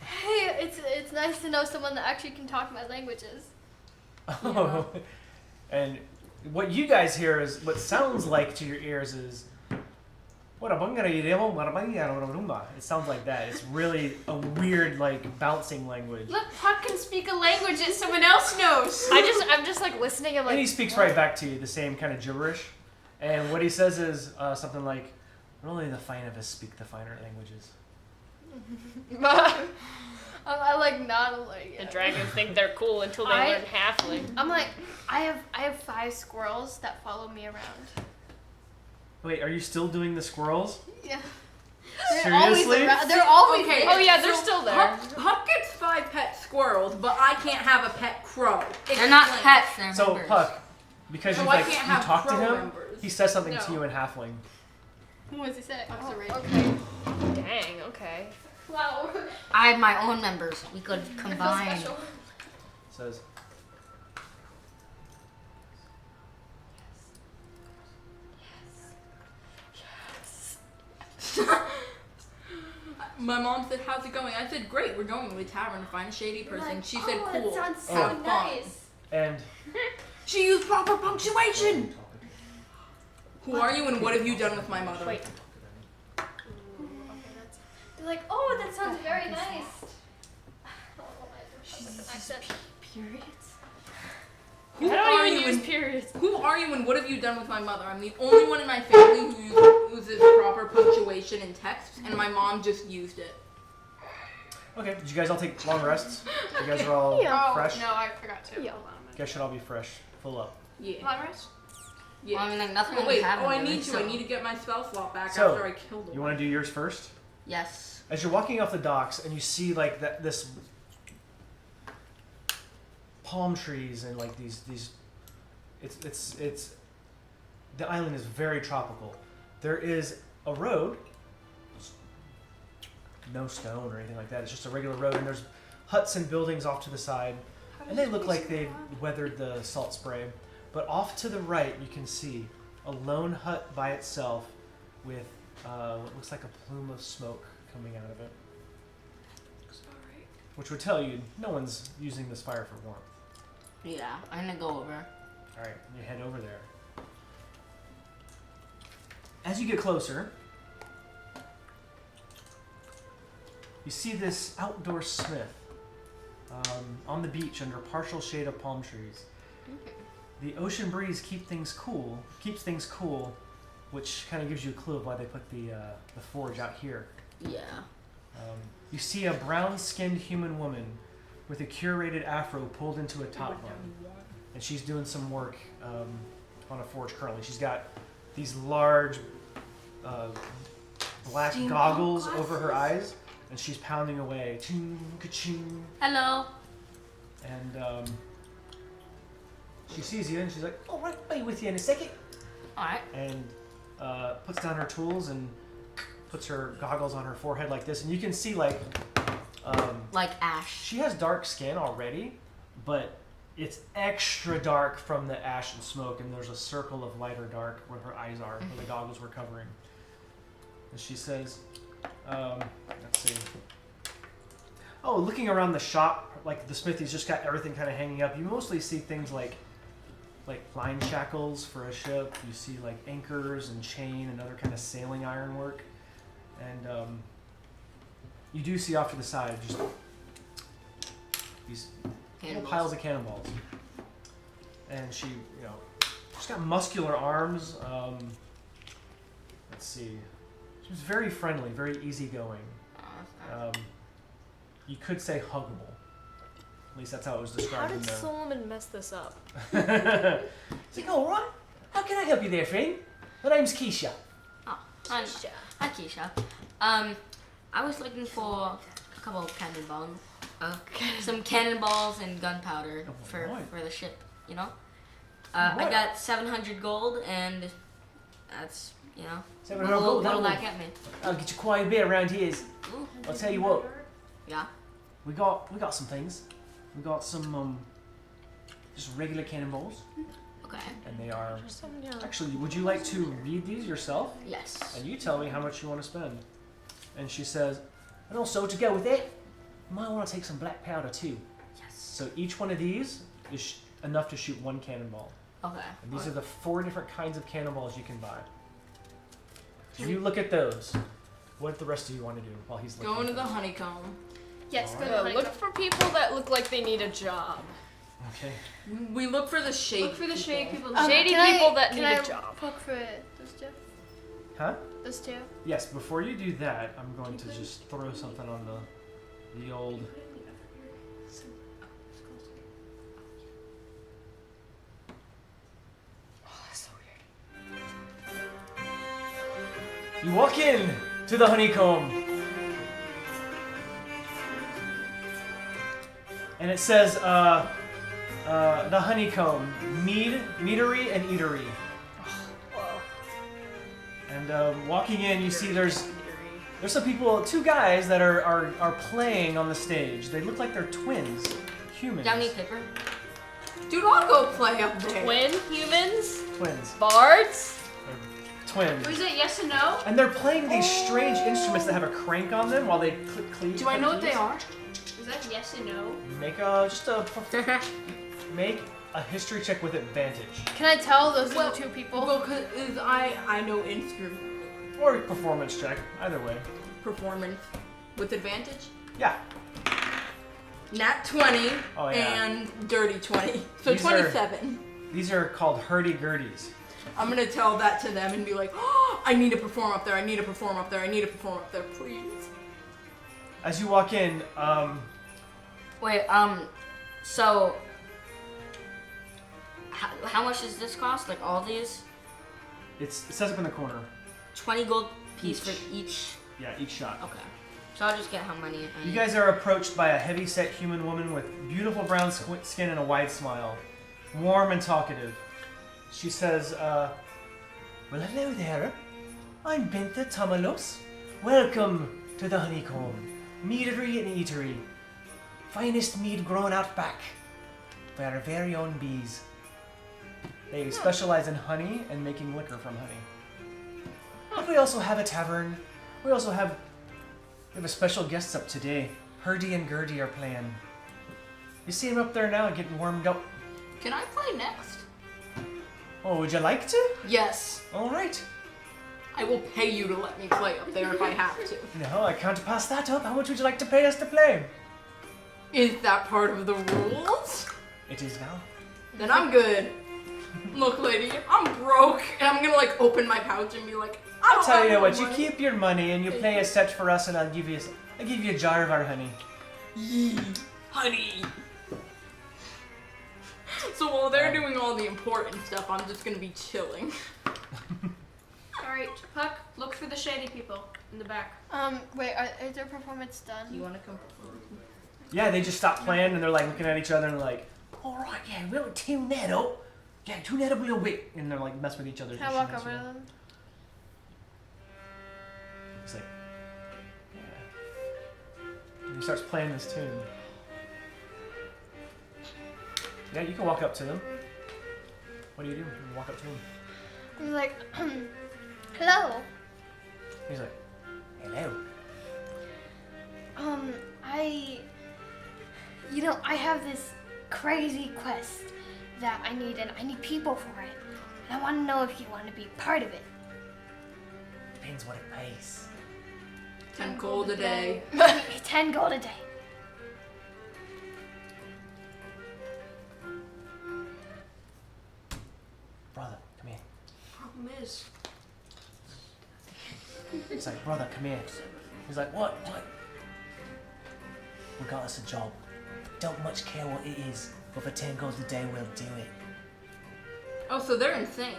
hey, it's nice to know someone that actually can talk my languages. Oh, and what you guys hear is what sounds like to your ears is. It sounds like that. It's really a weird, like, bouncing language. Look, Pucc can speak a language that someone else knows. I'm just like listening. I'm And he like, speaks right back to you, the same kind of gibberish. And what he says is something like, only the fine of us speak the finer languages. I like not like. the dragons think they're cool until they learn halfling. I'm like, I have 5 squirrels that follow me around. Wait, are you still doing the squirrels? Yeah. Seriously? They're always Okay. Oh yeah, they're So still there. Huck gets 5 pet squirrels, but I can't have a pet crow. They're not Explain. pets, they're So, members. Puck, because So you I like can't you have talk to crow him, members. he says something to No. you in halfling. What does he say? Puck's a rage. Okay. Dang. Okay. Wow. I have my own members. We could I feel combine. special. Says, My mom said, "How's it going?" I said, "Great. We're going to a tavern to find a shady person." Like, She said, oh, "Cool. That sounds so Have fun." nice. and She used proper punctuation. Who are you, and what have you done with my mother? Wait. They're like, oh, that sounds very nice. Oh, my accent. Periods? Who I are don't you, even use and periods. who are you, and what have you done with my mother? I'm the only one in my family who uses proper punctuation in text, and my mom just used it. okay, did you guys all take long rests? You guys are all Oh, fresh? no, I forgot to. Yeah. Hold on a You minute. guys should all be fresh, full up. Yeah. Long rest? Yeah. Well, I mean, like nothing Oh we wait, have I really, need to. so- I need to get my spell slot back So, after I killed him. You want to do yours first? Yes. As you're walking off the docks and you see like this palm trees and like these it's the island is very tropical. There is a road, no stone or anything like that. It's just a regular road, and there's huts and buildings off to the side, and they look like they've weathered the salt spray. But off to the right, you can see a lone hut by itself with what looks like a plume of smoke coming out of it, which would tell you no one's using this fire for warmth. Yeah, I'm gonna go over. All right, you head over there. As you get closer, you see this outdoor smith on the beach under partial shade of palm trees. The ocean breeze keeps things cool, which kind of gives you a clue of why they put the forge out here. Yeah. You see a brown-skinned human woman with a curated afro pulled into a top bun, and she's doing some work on a forge currently. She's got these large black goggles over her eyes, and she's pounding away. Ching, ka-ching. Hello. And she sees you, and she's like, "Oh, right, I'll be with you in a second." All right. And puts down her tools and puts her goggles on her forehead like this, and you can see like Like ash. she has dark skin already, but it's extra dark from the ash and smoke, and there's a circle of lighter dark where her eyes are, where the goggles were covering. And she says, let's see. Oh, looking around the shop, like the smithy's just got everything kind of hanging up. You mostly see things like line shackles for a ship. You see like anchors and chain and other kind of sailing ironwork. And you do see off to the side just these little Cannonballs. piles of cannonballs. And she, she's got muscular arms. Let's see. She's was very friendly, very easygoing. Oh, that's nice. You could say huggable. At least that's how it was How described did in the... Solomon mess this up? It's like, all right. How can I help you there, friend? My name's Keisha. Oh, hi, Keisha. I was looking for a couple of cannonballs. Some cannonballs and gunpowder for the ship, you know? I got 700 gold, and that's, you know, 700 gold, what'll that get me? I'll get you quite a bit around here. Ooh, I'll tell you what. yeah. We got some things. We got some just regular cannonballs, Okay. and they are actually. Would you like to read these yourself? Yes. And you tell me how much you want to spend. And she says, and also to go with it, you might want to take some black powder too. Yes. So each one of these is enough to shoot one cannonball. Okay. And these are the 4 different kinds of cannonballs you can buy. So you look at those. What the rest of you want to do while he's looking? Going to the honeycomb. Yes, go to Look honeycomb. for people that look like they need a job. Okay. We look for the shade. Look for the shade people. Shady can people I, that can need I a job. Look for this two. Huh? This two. Yes. Before you do that, I'm going to just throw something on the old. You walk in to the honeycomb, and it says, the honeycomb, meadery and eatery. And walking in, you see there's some people, 2 guys that are playing on the stage. They look like they're twins, humans. Down need paper. Dude, I'll go play up there. Twin humans? Twins. Bards? Twins. Was it yes or no? And they're playing these strange instruments that have a crank on them while they click. Do I know what they are? Is that yes or no? Make make a history check with advantage Can I tell those are the 2 people? Well, cause I know instrument or performance check. Either way. performance with advantage. Yeah. Nat 20 Oh, yeah. and dirty 20. So These are- 27. These are called hurdy-gurdies. I'm gonna tell that to them and be like, oh, I need to perform up there. I need to perform up there. I need to perform up there, please. As you walk in, Wait, so how much does this cost? Like all these? it says up in the corner. 20 gold piece for each. Yeah, each shot. Okay. So I'll just get how many. You guys are approached by a heavy-set human woman with beautiful brown skin and a wide smile. Warm and talkative. She says, well, hello there. I'm Bintha Tamalos. Welcome to the honeycomb. Meadery and eatery. Finest mead grown out back by our very own bees. They specialize in honey and making liquor from honey. But we also have a tavern. We have a special guest up today. Hurdy and Gurdy are playing. You see him up there now getting warmed up. Can I play next? Oh, would you like to? Yes. All right. I will pay you to let me play up there if I have to. No, I can't pass that up. How much would you like to pay us to play? Is that part of the rules? It is now. Then I'm good. Look, lady, I'm broke, and I'm gonna like open my pouch and be like, I'll tell you have what. no You money. keep your money and you play a set for us, and I'll give you a jar of our honey. Yee, honey. So while they're doing all the important stuff, I'm just gonna be chilling. Alright, Puck, look for the shady people in the back. Wait, is their performance done? You wanna come perform? Yeah, they just stop playing and they're like looking at each other and they're like, all right, yeah, we'll tune that up. Yeah, tune that up a little bit. And they're like mess with each other's Can I walk instruments, over you to know? them? He's like, yeah. And he starts playing this tune. Yeah, you can walk up to them. What do you do? You walk up to him. I'm like, hello. He's like, hello. I have this crazy quest that I need, and I need people for it. And I want to know if you want to be part of it. Depends what it pays. 10 gold a day. 10 gold a day. Brother, come here. Problem is, He's like, brother, come here. He's like, what? We got us a job. Don't much care what it is, but for 10 gold a day, we'll do it. Oh, so they're insane.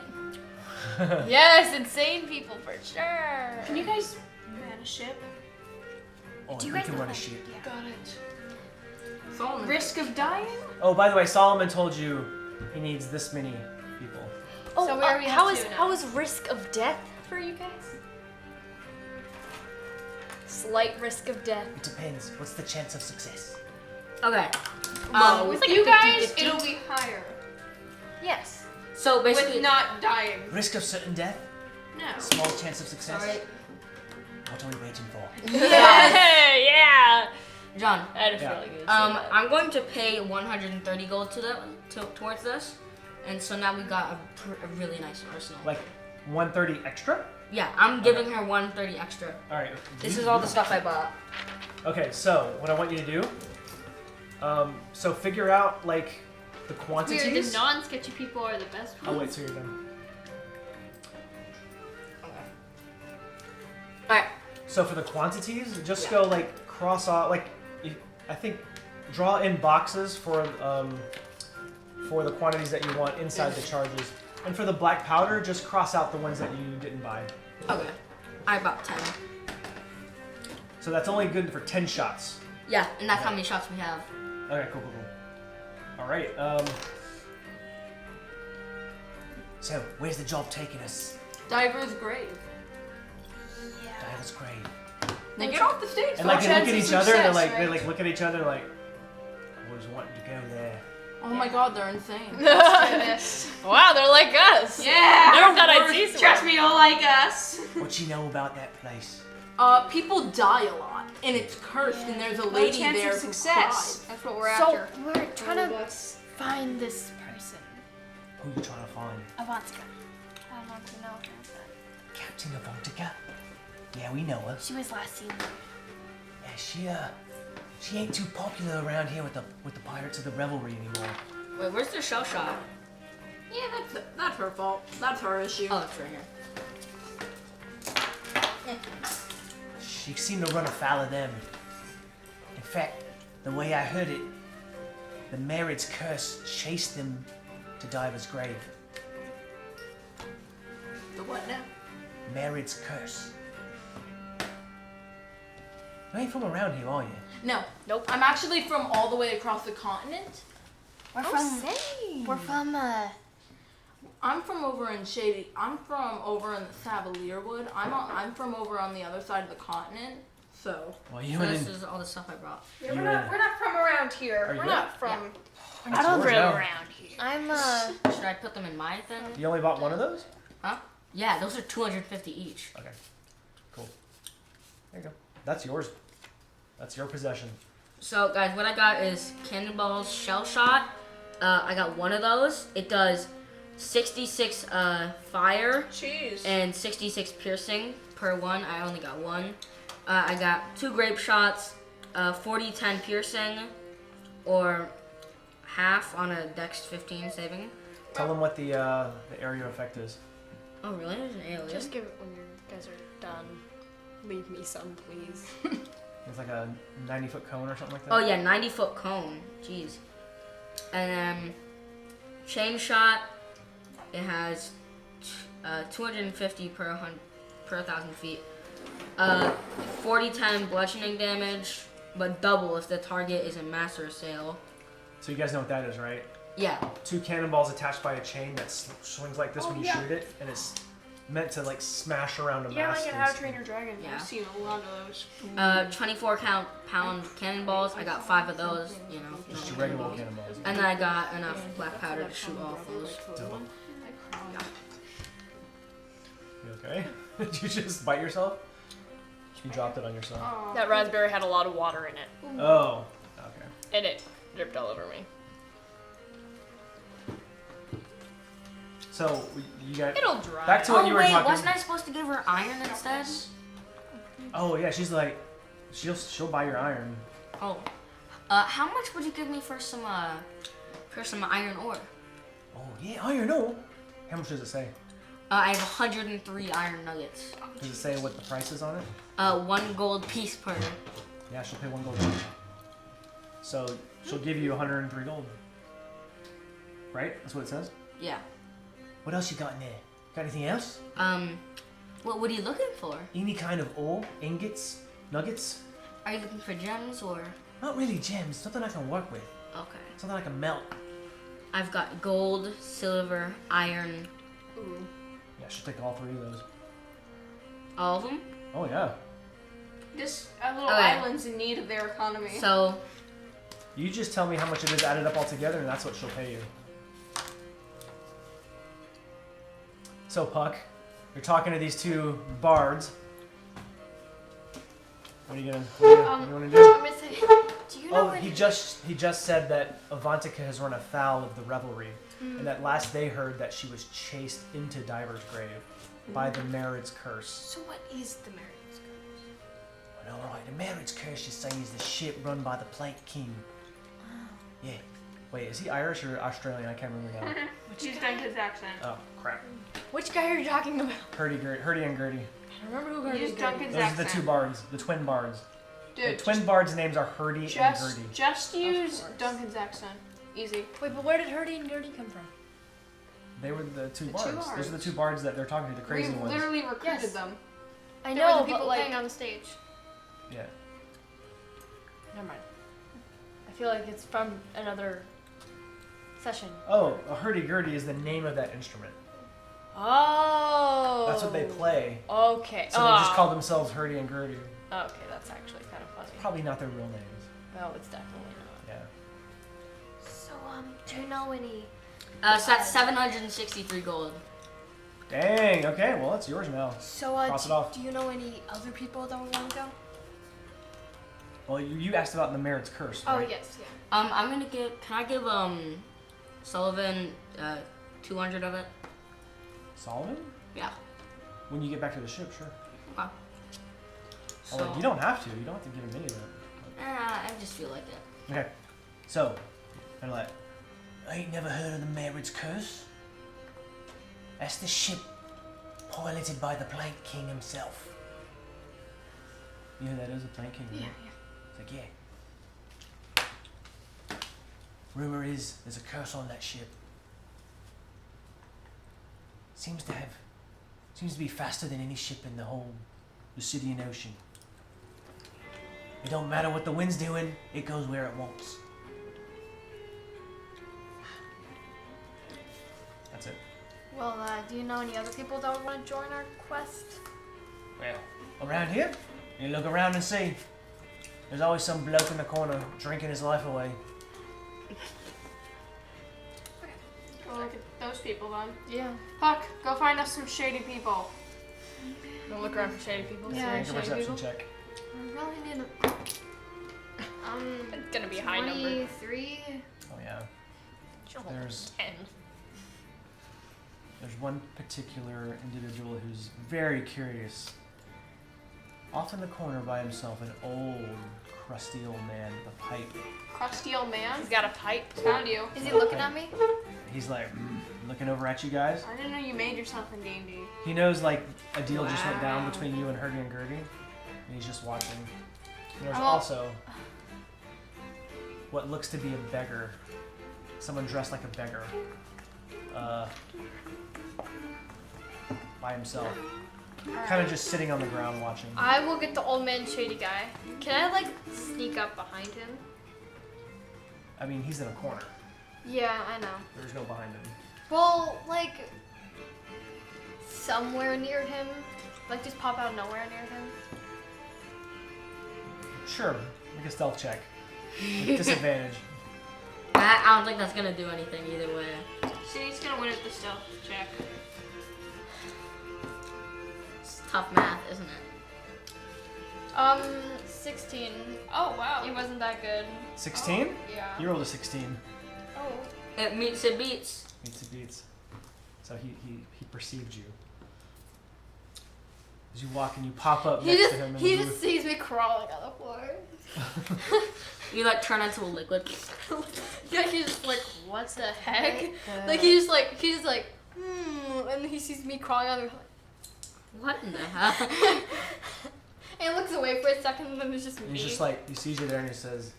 Yes, insane people for sure. Can you guys man a ship? Oh, Do you we guys can know run a that? ship. Got it. Solomon. Risk of dying? Oh, by the way, Solomon told you he needs this many people. Oh, So we already have how two is now. how is risk of death for you guys? Slight risk of death. It depends. What's the chance of success? Okay. Well, it's with like a you guys, 50-50. it'll be higher. Yes. So basically, With not dying. Risk of certain death? No. Small chance of success? sorry, What are we waiting for? Yeah. John. That is Yeah. really good. I'm going to pay 130 gold towards this, and so now we got a really nice arsenal. Like 130 extra? Yeah, I'm giving her 130 extra. Alright. This is all the stuff I bought. Okay, so what I want you to do, so figure out like the Weird, the quantities. non-sketchy people are the best Oh ones. wait, so you're done. Alright. So for the quantities, just go like cross off, like I think draw in boxes for the quantities that you want inside the charges. And for the black powder, just cross out the ones that you didn't buy. Okay. I bought 10. So that's only good for 10 shots. Yeah, and that's how many shots we have. Okay, cool. All right. So where's the job taking us? Diver's grave. Diver's grave. Now get off the stage. And like they look at chances each of other, and success, they right? like look at each other, and like, I was wanting to go there. Oh my god, they're insane. Wow, they're like us. Yeah! Never thought I'd see Trust someone. me, you'll like us. What you know about that place? People die a lot, and it's cursed, and there's a lady chance there of who success. That's what we're So after. we're trying to Find this person. Who you trying to find? Avantika. I want to know her. Captain Avantika? Yeah, we know her. She was last seen. Yeah, she ain't too popular around here with the Pirates of the Revelry anymore. Wait, where's the shell shot? Yeah, that's her fault. That's her issue. Oh, it's right here. She seemed to run afoul of them. In fact, the way I heard it, the Marid's curse chased them to Diver's grave. The what now? Marid's curse. You ain't from around here, are you? No. Nope. I'm actually from all the way across the continent. We're from I'm from over in Shady. I'm from over in the Savalierwood. I'm from over on the other side of the continent. So Well, you So and this is all the stuff I brought. Yeah, You we're not from around here. Are We're you? not from. I don't yours live now. around here. I'm Should I put them in my thing? You only bought one of those? Huh? Yeah, those are 250 each. Okay. Cool. There you go. That's yours. That's your possession. So guys, what I got is Cannonball's Shell Shot. I got one of those. It does 66 fire Jeez. and 66 piercing per one. I only got one. I got 2 grape shots, 40-10 piercing, or half on a Dex 15 saving. Tell them what the area effect is. Oh really? There's an alien. Just give it when you guys are done. Leave me some, please. It's like a 90-foot cone or something like that. Oh yeah, 90-foot cone. Jeez. And then chain shot. It has 250 per 1,000 feet. 40-10 bludgeoning damage, but double if the target is a master sail. So you guys know what that is, right? Yeah. 2 cannonballs attached by a chain that swings like this when you shoot it, and it's meant to like smash around a Yeah, mast. like in and How to Train Your Dragon. Yeah. I've seen a lot of those. 24 pound cannonballs. I got 5 of those. You know. Just normal regular cannonballs. cannonballs. And then I got enough black powder to shoot off those. You okay? Did you just bite yourself? You dropped it on yourself. That raspberry had a lot of water in it, Oh. Okay. and it dripped all over me. So you got It'll dry. back to what Oh you were wait, talking. wasn't I supposed to give her iron instead? Oh yeah, she's like, she'll buy your iron. Oh. How much would you give me for some iron ore? Oh yeah, iron ore. How much does it say? I have 103 iron nuggets. Does it say what the price is on it? 1 gold piece per. Yeah, she'll pay 1 gold. So she'll give you 103 gold. Right? That's what it says? Yeah. What else you got in there? Got anything else? What are you looking for? Any kind of ore, ingots, nuggets? Are you looking for gems or? Not really gems, something I can work with. Okay. Something I can melt. I've got gold, silver, iron. Ooh. Yeah, she'll take all 3 of those. All of them? Oh yeah. This little Okay. island's in need of their economy. So, You just tell me how much it is added up all together, and that's what she'll pay you. So, Puck, you're talking to these 2 bards. What are you gonna? What do you want to do? I'm gonna say, do you know Oh, where he just said that Avantika has run afoul of the revelry, and that last they heard that she was chased into Diver's grave by the Merid's curse. So what is the Merid's curse? Well, all right, the Merid's curse, you say, is the ship run by the Plank King. Yeah. Wait, is he Irish or Australian? I can't remember now. He's done his accent. Oh crap. Which guy are you talking about? Hurdy and Gertie. I remember who He's Duncan's Those are the accent. 2 bards, the twin bards. The Dude, twin bards' names are Hurdy and Gertie. just use course. Duncan's accent. Easy. Wait, but where did Hurdy and Dirty come from? They were the 2 The bards. 2 Those are the bards. 2 bards that they're talking to, the crazy We ones. literally recruited Yes. them. I They were the know, people but like, playing on the stage. Yeah. never mind. I feel like it's from another session. Oh, a hurdy-gurdy is the name of that instrument. Oh. That's what they play. Okay. So they just call themselves Hurdy and Gurdy. Okay, that's actually kind of funny. Probably not their real names. No, it's definitely not. Yeah. So, do you know any? so that's 763 gold. Dang, okay, well, it's yours now. So, Cross it off. do you know any other people that would want to go? Well, you asked about the Merit's curse, Oh right? yes, yeah. I'm gonna give. Can I give Sullivan 200 of it? Solomon? Yeah. When you get back to the ship, sure. Okay. Oh, So, you don't have to. You don't have to give him any of that. I just feel like it. Okay. So, and like, I ain't never heard of the Merit's curse. That's the ship piloted by the Plank King himself. You know who that is, the Plank King, right? Yeah. It's like, yeah. Rumor is there's a curse on that ship. Seems to be faster than any ship in the whole Lucidian Ocean. It don't matter what the wind's doing, it goes where it wants. That's it. Well, do you know any other people that would want to join our quest? Well, around here, you look around and see. There's always some bloke in the corner drinking his life away. Go look at those people then. Yeah. Puck, go find us some shady people. Don't look around for shady people. Yeah, make a perception check. I really need a. It's gonna be a high number. 23. Oh yeah. There's 10. There's one particular individual who's very curious. Off in the corner by himself, an old, crusty old man with a pipe. Crusty old man. He's got a pipe. Found you. Is he looking at me? He's like looking over at you guys. I didn't know you made yourself in D&D. He knows like a deal just went down Wow. between you and Hurdy and Gurdy, and he's just watching. And there's Oh. also what looks to be a beggar, someone dressed like a beggar, by himself, kind of just sitting on the ground watching. I will get the old man shady guy. Can I like sneak up behind him? I mean, he's in a corner. Yeah, I know. There's no behind him. Well, like somewhere near him. Like just pop out nowhere near him. Sure, make a stealth check. With disadvantage. I don't think that's gonna do anything either way. See, he's gonna win at the stealth check. It's tough math, isn't it? 16. Oh, wow. It wasn't that good. 16? Yeah. You rolled a 16. Oh. It meets it beats. Meets it beats. So he perceived you. As you walk and you pop up next to him and He you just sees me crawling on the floor. You like turn into a liquid. Yeah, he's just like, what the heck? Like he's just like, And he sees me crawling on the What in the hell? and looks away for a second, and then it's just me. And he's just like, he sees you there and he says,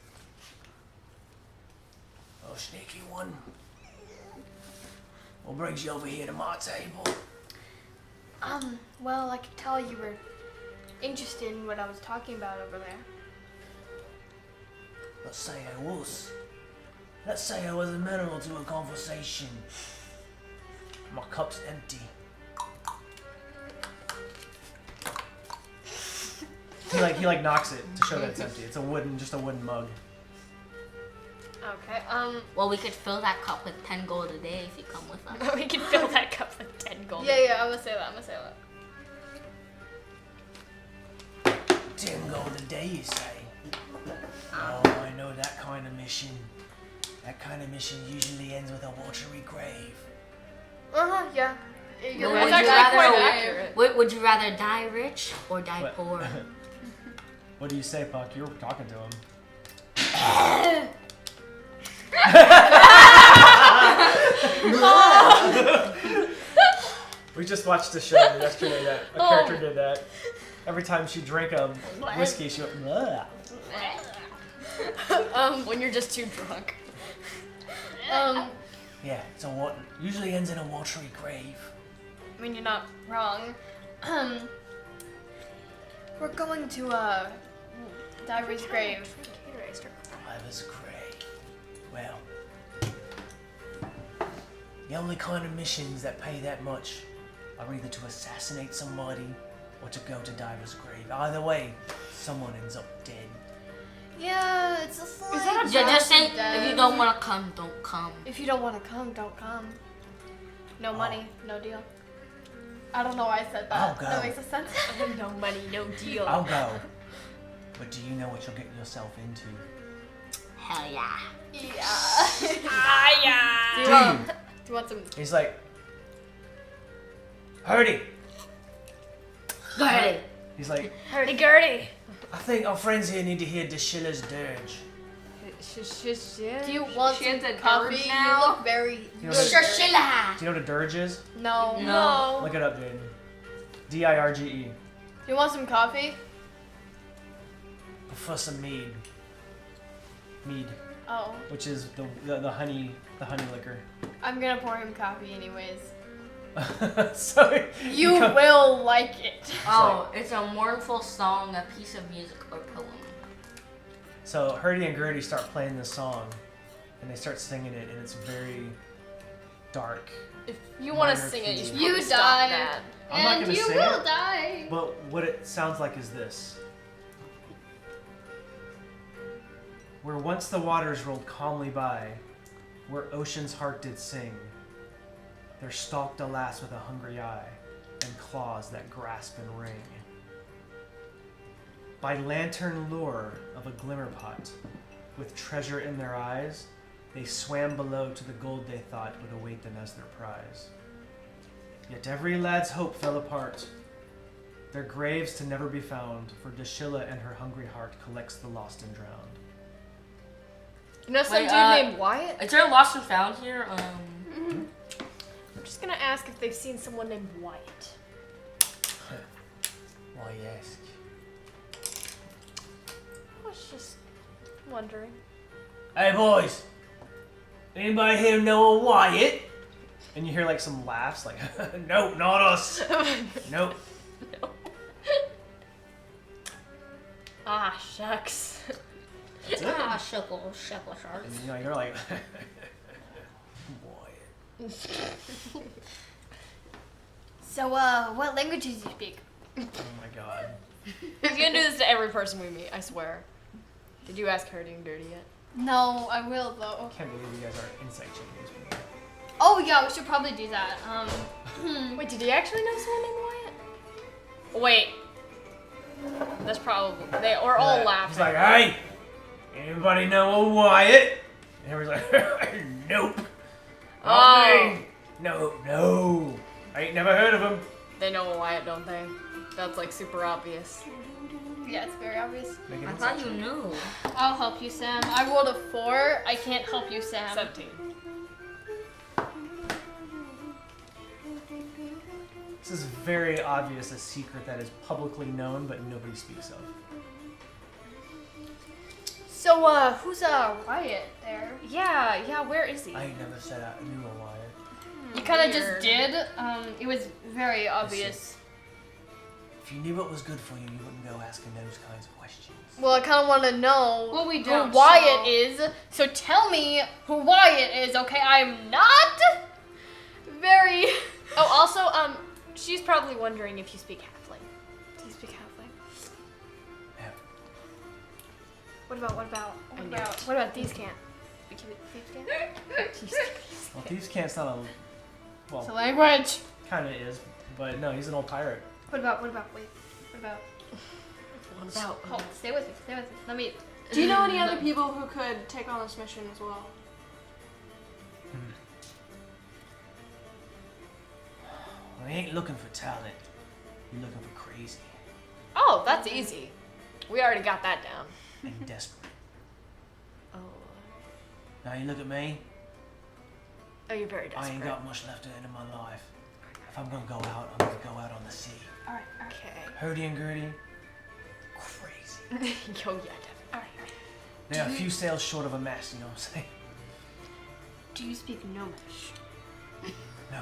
"Oh, sneaky one. What brings you over here to my table?" Well, I could tell you were interested in what I was talking about over there. Let's say I was. Let's say I was amenable to a conversation. My cup's empty. He knocks it to show that it's empty. It's just a wooden mug. Okay. Well, we could fill that cup with 10 gold a day if you come with us. We can fill that cup with 10 gold. Yeah, I'm gonna say that. 10 gold a day, you say? Oh, I know that kind of mission. That kind of mission usually ends with a watery grave. Yeah. Well, That's would you actually quite rather- accurate. Would you rather die rich or die What? poor? What do you say, Puck? You were talking to him. We just watched a show yesterday that a character did that. Every time she drank a whiskey, she went, "Bleh." When you're just too drunk. Yeah, usually ends in a watery grave. I mean, you're not wrong. We're going to Diver's grave. Diver's grave. Well, the only kind of missions that pay that much are either to assassinate somebody or to go to Diver's grave. Either way, someone ends up dead. Yeah, it's just like. Just say, if you don't want to come, don't come. If you don't want to come, don't come. No money, no deal. I don't know why I said that. I'll go. That makes a sense. No money, no deal. I'll go. But do you know what you're getting yourself into? Hell yeah. Yeah. Yeah. Do you want some? He's like, Hurdy. Go ahead. He's like, Hurdy gurdy. I think our friends here need to hear Deshilla's dirge. Do you want She some has a coffee? dirge You now? look very. You know what a, Shilla. do you know what a dirge is? No. No. Look it up, Jaden. Dirge. You want some coffee? Prefer some mead. Mead, Oh, which is the honey liquor. I'm gonna pour him coffee anyways. So You come- will like it. Oh, it's a mournful song, a piece of music, or poem. So Hurdy and Gurdy start playing this song, and they start singing it, and it's very dark. If you want to Minor sing it, you should key. You probably stop died. that. I'm not And gonna you sing will it. die. But what it sounds like is this. Where once the waters rolled calmly by, where ocean's heart did sing, there stalked a lass with a hungry eye, and claws that grasp and wring. By lantern lure of a glimmer pot, with treasure in their eyes, they swam below to the gold they thought would await them as their prize. Yet every lad's hope fell apart, their graves to never be found, for Deshilla and her hungry heart collects the lost and drowned. You know some Wait, dude named Wyatt? Is there a lost and found here? I'm just gonna ask if they've seen someone named Wyatt. Why ask? I was just wondering. Hey boys! Anybody here know a Wyatt? And you hear like some laughs, like, nope, not us. Nope. Ah, shucks. That's it. Ah, shuckle shark. And you know, you're like, Wyatt. So, what languages do you speak? Oh my god. He's gonna do this to every person we meet, I swear. Did you ask Hurdy and Dirty yet? No, I will though. I can't believe you guys are insight checking these people. Oh yeah, we should probably do that. Wait, did he actually know someone named Wyatt? Wait. That's probably they or all Yeah, laughing. He's like, hey! Anybody know a Wyatt? And everybody's like, nope. Oh. Not me. No. I ain't never heard of him. They know a Wyatt, don't they? That's like super obvious. Yeah, it's very obvious. Make an I insight thought you check. knew. I'll help you, Sam. I rolled a 4. I can't help you, Sam. 17. is very obvious a secret that is publicly known, but nobody speaks of. So, who's Wyatt there? Yeah, where is he? I ain't never said I knew a Wyatt. You kind of Weird. just did. It was very obvious. If you knew what was good for you, you wouldn't go asking those kinds of questions. Well, I kind of want to know Well, we who don't, Wyatt so- is. So tell me who Wyatt is, okay? I'm not very. Oh, also, she's probably wondering if you speak halfling. Do you speak halfling? Yeah. What about I knew it. what about these can't? Thieves can't? Well, Thieves Cant's not a... It's a Well, language. kind of is, but no, he's an old pirate. What about? What about? Hold, stay with me. Let me. Do you know any other people who could take on this mission as well? Well, he ain't looking for talent. He's looking for crazy Oh, that's easy. We already got that down. and desperate. Oh. Now you look at me. Oh, you're very I desperate. ain't got much left in my life. If I'm gonna go out, I'm gonna go out on the sea. Alright. Okay. Hurdy and gurdy. Crazy. Yo, yeah, definitely. They're a few sails short of a mast, you know what I'm saying? Do you speak Gnomish? No.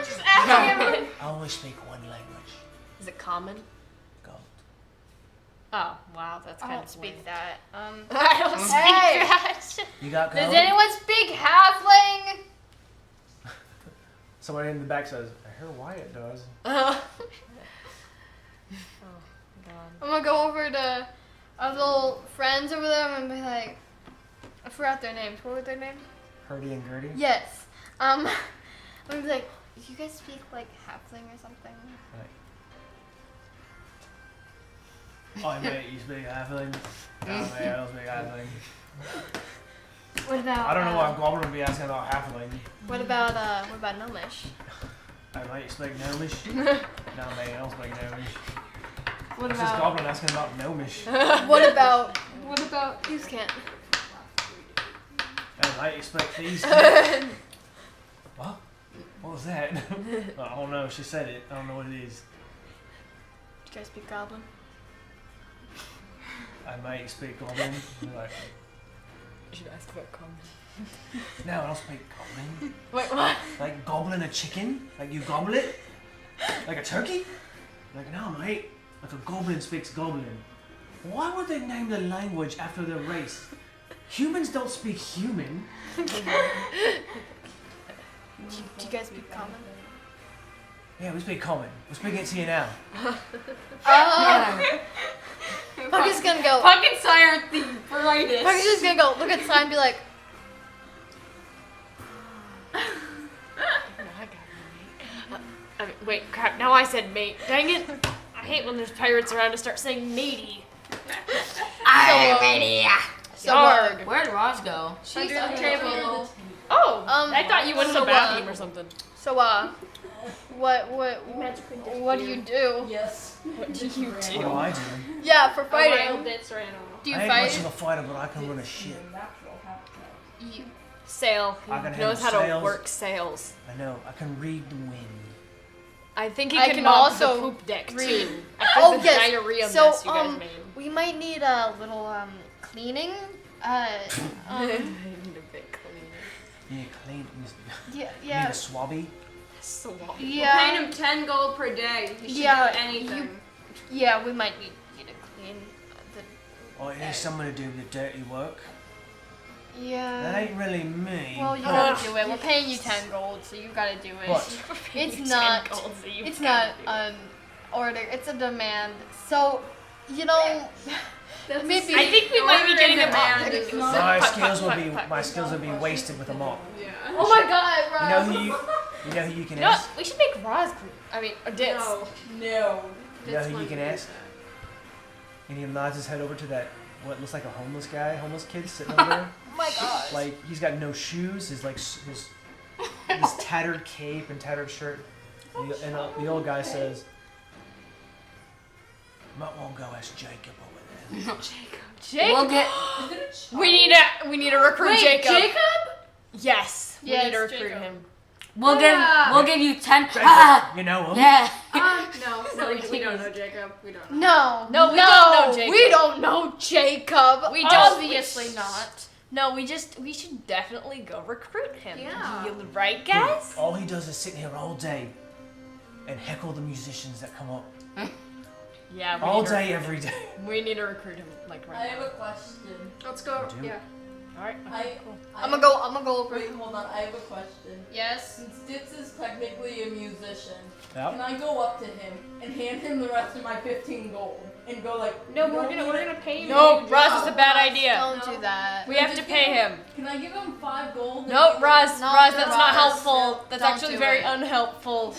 Just asking him. I only speak one language. Is it common? Gold. Oh, wow, that's I kind don't of speak that. I don't speak Hey! that. You got gold? Does anyone speak halfling? Somebody in the back says, I hear Wyatt does. Oh, God. I'm gonna go over to our little friends over there and be like, I forgot their names. What were their names? Hurdy and gurdy? Yes. I'm gonna be like, do you guys speak like halfling or something? Oh, mate, you speak halfling? No, mate, I don't speak halfling. What about? I don't know why Goblin would be asking about halfling. What about Gnomish? I might speak gnomish. No, mate, I don't speak gnomish. What This is about? Goblin asking about gnomish. What about? You can't. I might speak these. What? What was that? I don't know. She said it. I don't know what it is. Do you guys speak Goblin? I might speak Goblin. Like, You should ask about common. no, I don't speak Goblin. Wait, what? Like gobbling a chicken? Like you gobble it? Like a turkey? Like, no, mate. Like a goblin speaks goblin. Why would they name the language after their race? Humans don't speak human. Do you guys speak Common? Yeah, we speak common. We're speaking it to you now. Pucc is gonna go. Pucc and Sai aren't the brightest. Pucc is just gonna go look at the sign and be like, No, I got it, mate. I mean, wait, crap. Now I said mate. Dang it. I hate when there's pirates around to start saying matey. Yarg. Where'd Roz go? she's Under the table. Oh, Um, I thought you went to so, the bathroom or something. So what do you do? Yes. What do you What do? do I do? Yeah, for A wild fighting. Ditz ran off. Do you I ain't much fight? of a fighter, but I can run a ship. You, Sail. I can He knows how handle to sails. work sails. I know. I can read the wind. I think he I can can mop also the poop deck read- too. After Oh, the yes. diarrhea So, mess you guys made. we might need a little cleaning. I need a bit cleaner. You need a clean. Yeah, You need yeah, a swabby. Swamp. We're paying yeah, him 10 gold per day. He should Yeah, do anything. yeah. We might need to clean the. Or you need someone to do the dirty work. Yeah. That ain't really me. Well, you but- gotta do it. We're paying you 10 gold, so you gotta do it. What? It's You not. 10 gold, so you It's gotta not do it. an order. It's a demand. So, you know, maybe. I think we might be getting a demand mop. is the My Puck, skills puck, would be puck, my puck. skills would be wasted with a mop. Yeah. Oh my God, You know Rob. who you can You know what? ask? We should make Roz clean. I mean, or Ditz. No. No. You know Ditz who you wouldn't can do ask? that. And he nods his head over to that what looks like a homeless kid sitting over there. Oh my God. Like he's got no shoes. His his tattered cape and tattered shirt. And the old guy says, "Might want to go ask Jacob over there." Jacob. We'll get. We need to recruit Wait, Jacob. Jacob? Yes. We Yes, need to recruit Jacob. him. We'll give you 10. Jacob, Ah, you know him? yeah. No, we don't know Jacob. We don't know. No. No, we don't know Jacob. We don't know Jacob. We don't. Obviously not. No, we should definitely go recruit him. Yeah. Right, guys? All he does is sit here all day and heckle the musicians that come up. Yeah. All day, every day. We need to recruit him like I right have a question. Let's go. Do. Yeah. now. All right. I, Cool. I'm gonna go over. Wait, hold on. I have a question. Yes. Since Ditz is technically a musician, Yep. can I go up to him and hand him the rest of my 15 gold and go like? No, "You we're don't need it?" gonna pay you. No, to do Roz, it. it's a bad idea. Don't do that. We have to Just pay give him. Can I give him 5 gold? No, Roz, No, Roz, that's not Roz, helpful. That's don't actually do very it. unhelpful.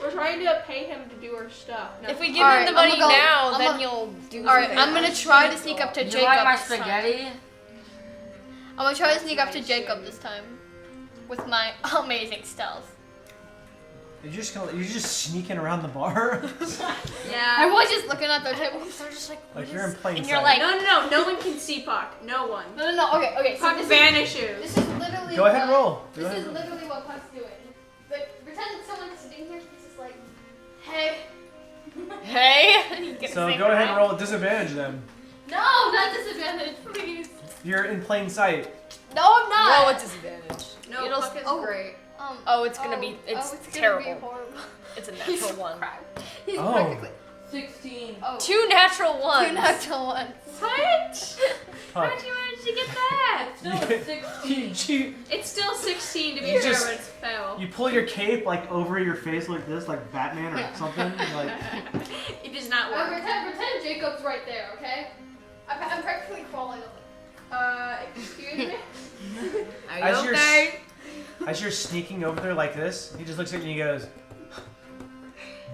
We're trying to pay him to do our stuff. No. If we give Alright, him the money I'ma go- now, then I'ma- he'll do All right, something. I'm gonna try to sneak up to You Jacob. like my this time. spaghetti? I'm gonna try to sneak up to Jacob this time with my amazing stealth. You're just sneaking around the bar? I Yeah. was just looking at their table. They're just like, Like you're in plain and sight. you're like- No one can see Pucc. No one. no. Okay. So Pucc this vanishes. is literally. Go ahead and what- roll. Go This ahead is and roll. literally what Puck's doing. Like, pretend someone's sitting here. He's just like, hey. Hey. You get So the same go ahead and amount? roll at disadvantage then. No, not disadvantage, please. You're in plain sight. No, I'm not. Roll at disadvantage. No, It'll- Pucc is oh. great. Oh, it's gonna be. It's gonna terrible. Be horrible. It's a He's natural one. crap. He's Oh. practically. 16. Oh. 2 natural ones. 2 natural ones. What? Puck. How'd you manage to get that? Still a 16. you, It's still 16 to be You fair, just- but it's fail. you pull your cape like over your face like this, like Batman or something. Like It does not work. Pretend Jacob's right there, okay? I'm practically crawling over. Excuse me? Are As you you're okay? as you're sneaking over there like this, he just looks at you and he goes,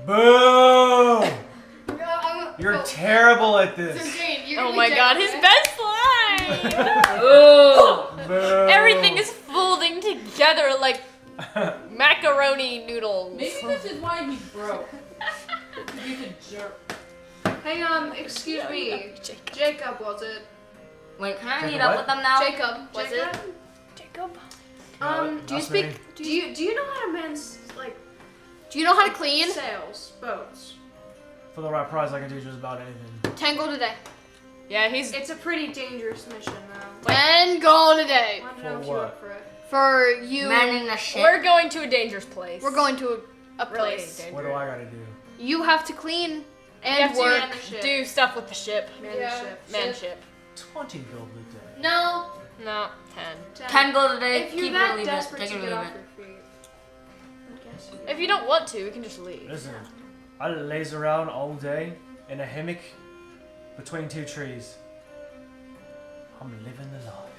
"Boom! You're terrible at So this." Jane, you're Oh gonna my be god, Jacob, his okay? bed's flying! Ooh. Boom. Everything is folding together like macaroni noodles. Maybe this is why he's broke. He's a jerk. Hey, excuse me. Jacob, was it? Wait, can I Jacob meet up what? with them now? Jacob, was it? Jacob? Do you That's speak? me. Do you know how to mend like Do you know how to clean? sails, boats? For the right price, I can do just about anything. 10 gold a day. Yeah, he's. It's a pretty dangerous mission, though. 10 gold a day. I want to know For if you're what? up for it. For you. Manning the ship. We're going to a dangerous place. We're going to a Really place. dangerous. What do I gotta do? You have to clean You and have to work. ship. do stuff with the ship. Man Yeah. the ship. Man ship. 20 gold a day. No. No, 10. 10 gold a day. If you're Keep it or that leave it. desperate Take to it or get leave off it. your feet, I guess you If you don't want to, we can just leave. Listen, I laze around all day in a hammock between 2 trees. I'm living the life.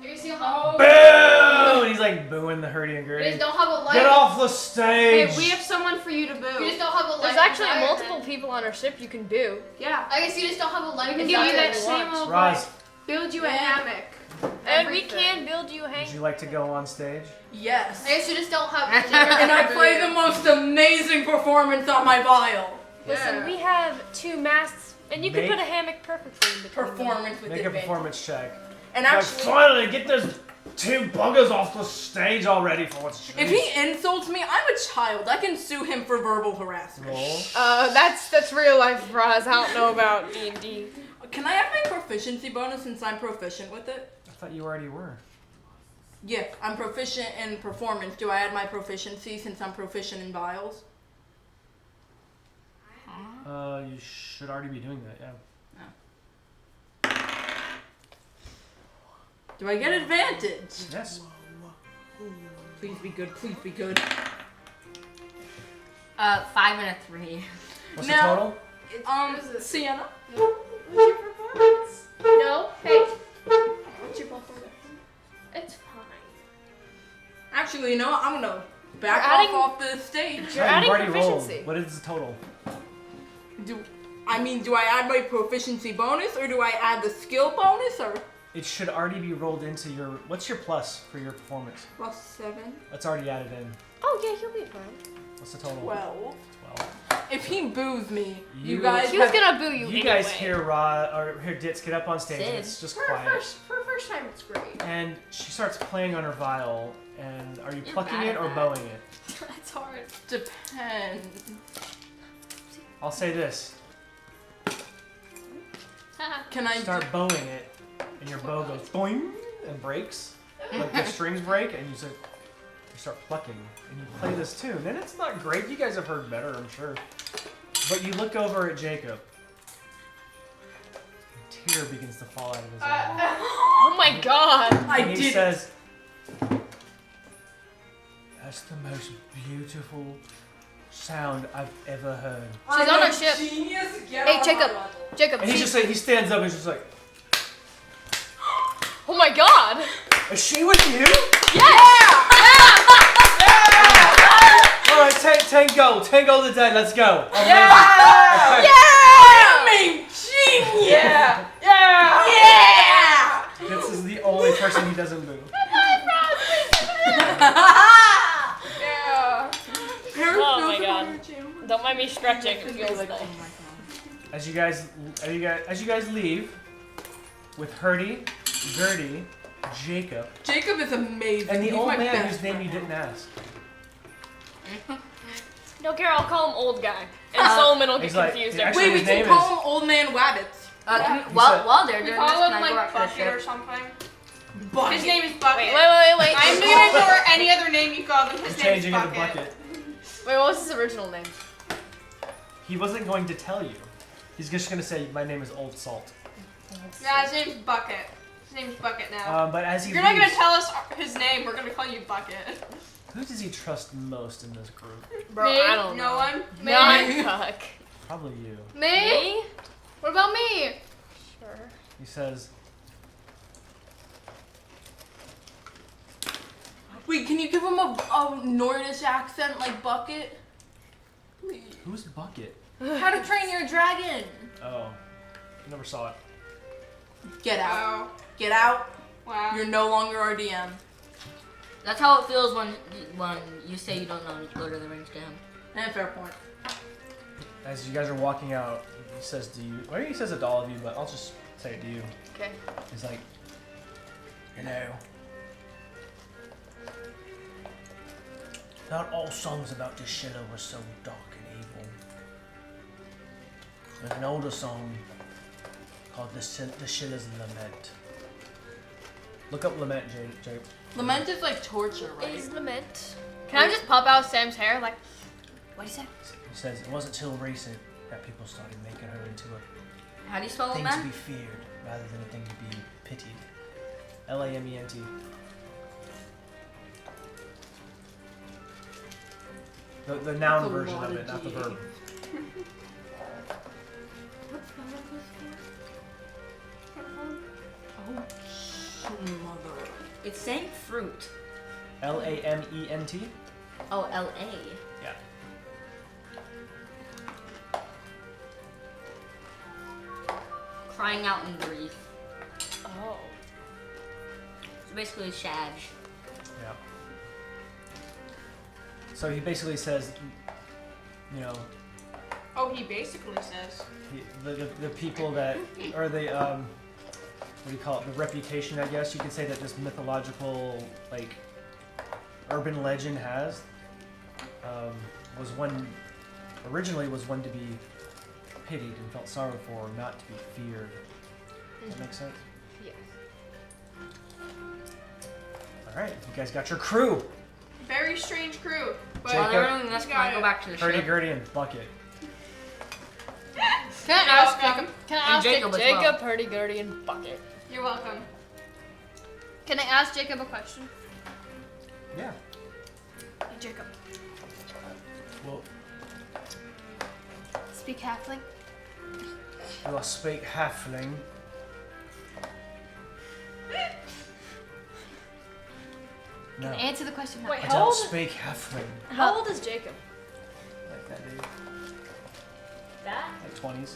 You see how? Boo! And he's like booing the hurdy and You gurdy. just don't have a light. Get off the stage! Hey, we have someone for you to You boo. just don't have a light. There's actually desire, multiple then. people on our ship you can boo. Yeah. I guess you just don't have a light. We can give you desire. that same old Roz, like, build you a hammock. And we Everything. can build you a would hang. you like to go on stage? Yes. I guess you just don't have. And I play the most amazing performance on my vial. Listen, Yeah. we have 2 masts, and you can Make- put a hammock perfectly in between. them. Performance with Make a advantage. performance check. And Like, actually, finally, get those 2 buggers off the stage already for what's if he insults me, I'm a child. I can sue him for verbal harassment. Roll. That's real life, Roz. I don't know about D&D. Can I have my proficiency bonus since I'm proficient with it? I thought you already were. Yeah, I'm proficient in performance. Do I add my proficiency since I'm proficient in vials? You should already be doing that, yeah. Do I get advantage? Yes. Please be good. Please be good. 5 and a 3. What's Now- the total? Sienna. What's your performance? No. Hey. What's your performance? It's fine. Actually, you know what? I'm gonna back You're adding- off the stage. You're You've adding already proficiency. rolled. What is the total? Do I add my proficiency bonus or do I add the skill bonus or It should already be rolled into your. What's your plus for your performance? +7? That's already added in. Oh, yeah, he'll be fine. What's the total? 12. 12. If he boos me, You- you guys He was have- gonna boo you You guys anyway. hear Ditz get up on stage and Sid. it's just quiet. For first time it's great. And she starts playing on her viol. And are you You're plucking bad it at or that. bowing it? That's hard. Depends. I'll say this. Can I Start bowing it, and your bow goes boing and breaks. Like the strings break, and you start plucking, and you play this tune. And it's not great. You guys have heard better, I'm sure. But you look over at Jacob. A tear begins to fall out of his eye. Oh my god. And he says, "That's the most beautiful sound I've ever heard." She's on our ship. Genius. Get Hey, on Jacob. my level. Jacob, And he stands up and he's just like, oh my god. "Is she with you?" Yes! All right, 10 gold. 10 gold a day. Let's go. Yeah! Yeah! Genius! Yeah. Yeah! This is the only person he doesn't move. Yeah. Oh my god. Don't mind me stretching. It feels Like, nice. oh my god. As you guys leave, with Hurdy, Gertie, Jacob, Jacob is amazing. and the He's old my man best whose name friend. you didn't ask. Don't care, I'll call him old guy. And Solomon will get he's like- confused. he every actually- Wait, we his can name call is- him Old Man Wabbits. Can we, said- while they're We doing call this, him can I go like back to the Bucket or ship? something. Bucket. His name is Bucket. Wait. I'm gonna ignore any other name you call him. His He's name is changing it to Bucket. Bucket. Wait, what was his original name? He wasn't going to tell you. He's just going to say, "My name is Old Salt." Yeah, his name's Bucket. His name's Bucket now. But as he You're not gonna leaves, tell us his name. We're gonna call you Bucket. who does he trust most in this group? Bro, Me? I don't No know. one. Me? Not Pucc. Probably you. Me? What about me? Sure. He says, Wait, can you give him a Nordish accent like Bucket? Please. "Who's Bucket?" How to Train Your Dragon. Oh, never saw it. Get out. Wow. Get out. Wow. You're no longer our DM. That's how it feels when you say you don't know Lord of the Rings to him. And fair point. As you guys are walking out, he says to you, or he says it to all of you, but I'll just say it to you. Okay. He's like, "You know, not all songs about the Shiller were so dark and evil. There's an older song called the Shiller's Lament." Look up Lament, Jake. Lament is like torture, right? Is lament. Can I just pop out Sam's hair? Like, What do you say? He says, "It wasn't till recent that people started making her into a How do you spell thing it, to man? be feared rather than a thing to be pitied." Lament. The noun That's a version lot of of it, not the G. verb. Oh, mother. It's saying fruit. Lament. Oh, L-A. Yeah. Crying out in grief. Oh. So basically, Shag. Yeah. So he basically says, you know, Oh, he basically says. the people that, or the, what do you call it, the reputation, I guess you could say, that this mythological, like, urban legend has, was one, originally was one to be pitied and felt sorrow for, not to be feared. Does that make sense? Yeah. Alright, you guys got your crew. Very strange crew. But Jacob. While they're doing this, You can I got go it. back to the Hurdy, ship? Gurdy, and Bucket. can I You're ask welcome. Can I And ask Jacob as Jacob, well. Hurdy-Gurdy, and Bucket. You're welcome. Can I ask Jacob a question? Yeah. Hey, Jacob, Well, speak halfling. do I speak halfling? No, Answer the question now. Wait, I how don't old? speak halfling. How old is Jacob? Like that age. That? Like 20s.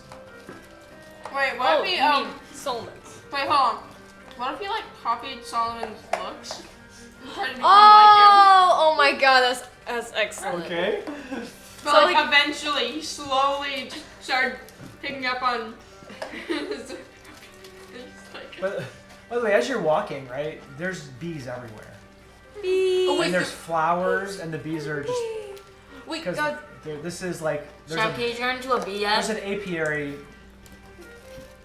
Wait, what if he you mean Solomons. Wait, hold on. What if he like copied Solomon's looks? And tried to become Oh my god, that's excellent. Okay. like him? But So, like, like- eventually he slowly just started picking up on his like, But By the way, as you're walking, right, there's bees everywhere. Bees. And there's flowers, and the bees are just Wait, because God. this is like there's Sam, can you turn into a bee yet? there's an apiary.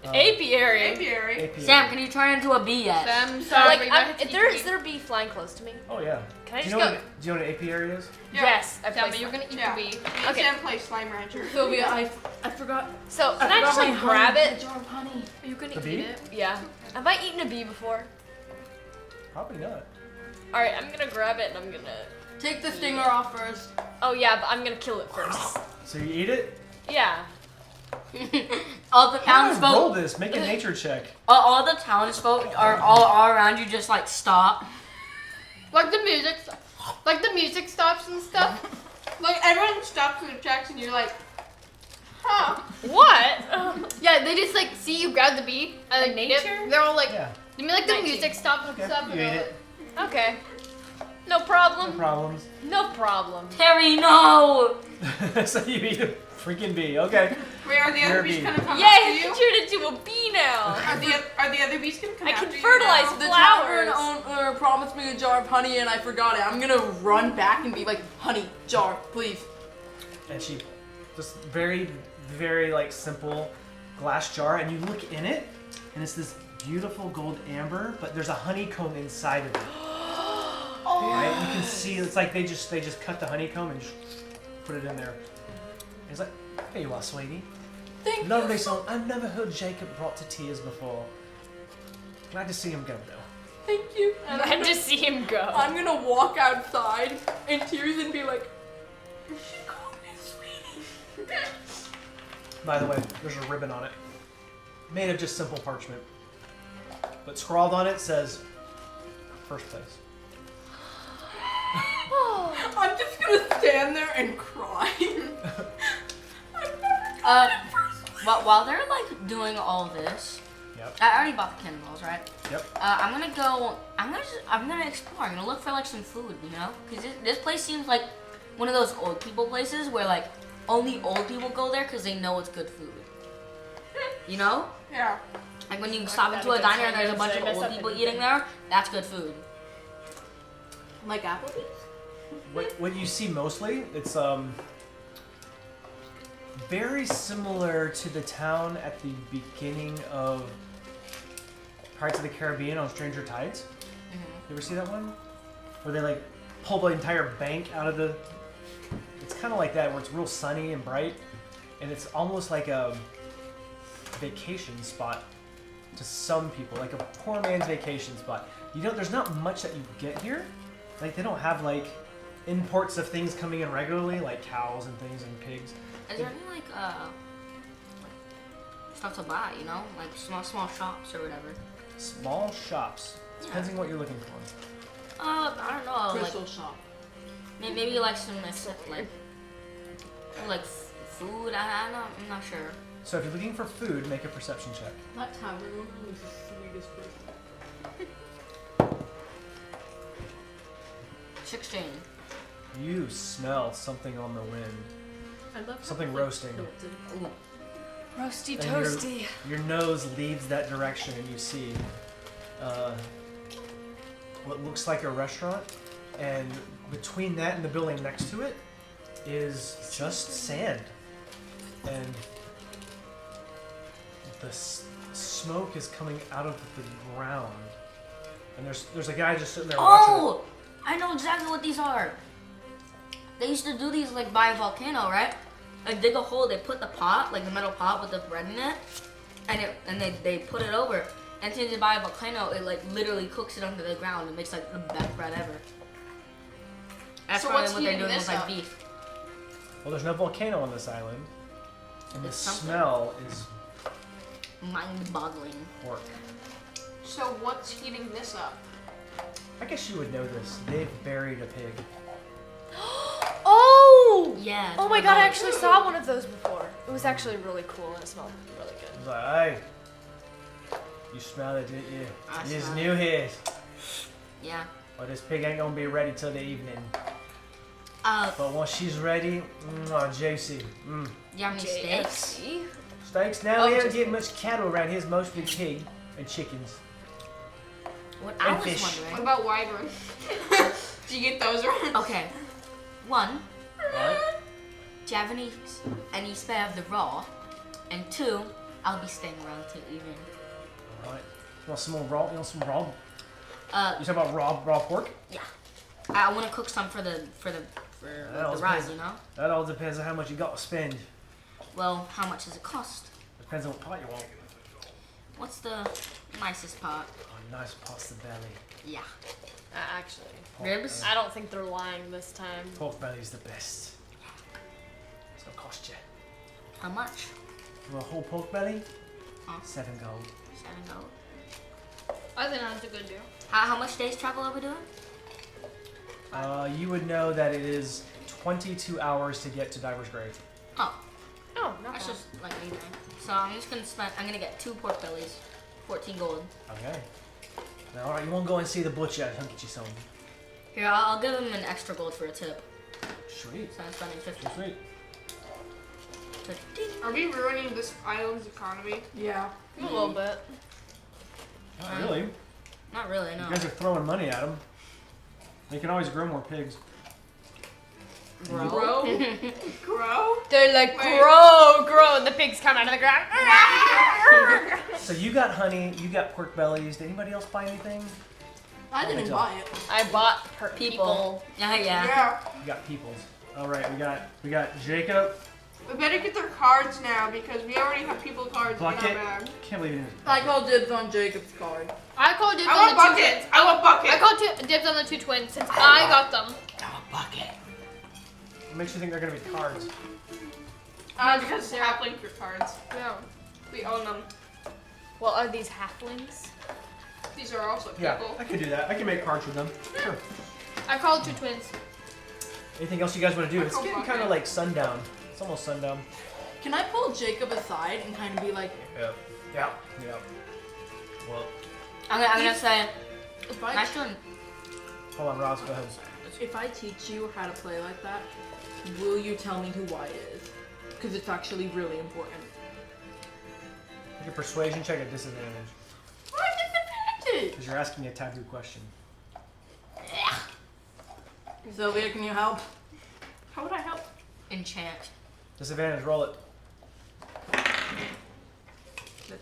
Apiary. Apiary. Sam, can you turn into a bee yet? Sam, So, sorry, like, but you might have to is eat there a bee flying close to me? Oh yeah. Can I Do just you know go? what? Do you know what an apiary is? Yeah. Yes, I Sam, play but you're gonna eat Yeah. the bee. Me and Okay. Sam play Slime Rancher. Sylvia, I forgot. So, can I just like grab it? Jar of honey. Are you gonna The eat bee? it? Yeah. Have I eaten a bee before? Probably not. Alright, I'm gonna grab it and I'm gonna. Take the stinger off first. Oh, yeah, but I'm gonna kill it first. So you eat it? Yeah. All the How do I roll townsfolk, this? Make a nature check. all the townsfolk are all around you, just like stop. Like the music, like the music stops and stuff. Like everyone stops and checks, and you're like, huh? What? Yeah, they just like see you grab the bee and like nature? They're all like, Yeah. I mean, like the 19. music stops and Okay. stuff. You And ate they're it. Okay. No No problem. problems. No problem. Terry, no. So you eat a freaking bee. Okay. Wait, are the You're other a bees bee. gonna come Yay, after I you? turned into a bee now. Are the other bees gonna come I after can you fertilize now? The flowers. tavern owner promised me a jar of honey, and I forgot it. I'm gonna run back and be like, honey, jar, please. And she just very, very like simple glass jar, and you look in it, and it's this beautiful gold amber, but there's a honeycomb inside of it. Right? You can see it's like they just cut the honeycomb and just put it in there. And it's like, here you are, sweetie. Thank Lovely you. song. I've never heard Jacob brought to tears before. Glad to see him go though. Thank you. And I just see him go. I'm gonna walk outside in tears and be like, she called me sweetie. By the way, there's a ribbon on it, made of just simple parchment, but scrawled on it says first place. I'm just gonna stand there and cry. While they're like doing all this, Yep. I already bought the cannonballs, right? Yep. I'm gonna go. I'm gonna explore. I'm gonna look for like some food, you know, because this place seems like one of those old people places where like only old people go there because they know it's good food. You know, Yeah. like when you stop into a diner and there's a bunch of old people eating there, that's good food. Like Applebee's? What you see mostly, it's very similar to the town at the beginning of Pirates of the Caribbean on Stranger Tides. You ever see that one? Where they like pull the entire bank out of the. It's kind of like that, where it's real sunny and bright, and it's almost like a vacation spot to some people, like a poor man's vacation spot. You know, there's not much that you get here. Like they don't have like imports of things coming in regularly, like cows and things and pigs. Is there any like stuff to buy? You know, like small shops or whatever. Small shops. Depends on what you're looking for. I don't know. Crystal shop. Maybe like some like food. I'm not sure. So if you're looking for food, make a perception check. That tavern owner was the sweetest person. 16. You smell something on the wind. I love Something roasting. Ooh. Roasty And toasty. Your nose leads that direction and you see what looks like a restaurant, and between that and the building next to it is just sand. And the smoke is coming out of the ground. And there's a guy just sitting there watching it. Oh! I know exactly what these are. They used to do these like by a volcano, right? Like dig a hole, they put the pot, like the metal pot with the bread in it, and they put it over. And since it's by a volcano, it like literally cooks it under the ground and makes like the best bread ever. That's So probably what's what they're heating doing this with like up? beef. Well, there's no volcano on this island. And the It's something. smell is Mind-boggling. pork. So what's heating this up? I guess you would know this. They've buried a pig. Oh! Yeah. Oh my god, I actually saw one of those before. It was actually really cool and it smelled really good. He's like, hey, you smell it, didn't you? I It's smell new here. Yeah. Well, this pig ain't gonna be ready till the evening. Uh, But once she's ready, juicy. you have any steaks? JFC? Steaks now, Oh, we don't just- get much cattle around here. It's mostly pig and chickens. What I And was fish. What wondering. about wyvern? Do you get those around? Okay. One, Alright. do you have any spare of the raw? And two, I'll be staying around till evening. Alright. You want some more raw? You want some raw? Uh, You talking about raw pork? yeah. I want to cook some for the was ride, busy. you know? That all depends on how much you got to spend. Well, how much does it cost? Depends on what pot you want. What's the nicest part? Oh, nice pot's the belly. Yeah. Actually, Pork Ribs? belly. I don't think they're lying this time. Pork belly's the best. It's gonna cost you. How much? For a whole pork belly? Huh? 7 gold. $7. I think that's a good deal. How much days travel are we doing? You would know that it is 22 hours to get to Diver's Grave. Oh, Oh, no. that's just like anything. So I'm gonna get 2 pork bellies, 14 gold. Okay. Now, alright, you won't go and see the butcher. He'll get you some. Here, I'll give him an extra gold for a tip. Sweet. So I'm spending 50. Sweet. 50. Are we ruining this island's economy? Yeah. A little bit. Not really. Not really, no. You guys are throwing money at them. They can always grow more pigs. Bro. Grow? Grow? They're like, Wait. grow, and the pigs come out of the ground. So you got honey, you got pork bellies. Did anybody else buy anything? I didn't buy it. I bought People. Yeah. Yeah. You got peoples. All right, we got Jacob, We better get their cards now because we already have people cards in our Bucket. bag. Can't believe it. I called dibs on Jacob's card. I called dibs I on want the 2 bucket. twins. I want bucket. I called dibs on the 2 twins since I got them. What makes you think they're gonna be cards? Because they're halfling fruit cards. Yeah. We own them. Well, are these halflings? These are also people. Yeah, I could do that. I can make cards with them. Sure. I called 2 twins. Anything else you guys want to do? I It's call getting bucket. kind of like sundown. It's almost sundown. Can I pull Jacob aside and kind of be like, Yeah. Well, I'm gonna say, if I nice one. hold on, Ross. Go ahead. if I teach you how to play like that, will you tell me who Wyatt is? Because it's actually really important. Make a persuasion check at disadvantage Why disadvantage? because you're asking a taboo question. Sylvia, can you help? How would I help? Enchant. Disadvantage. Roll it.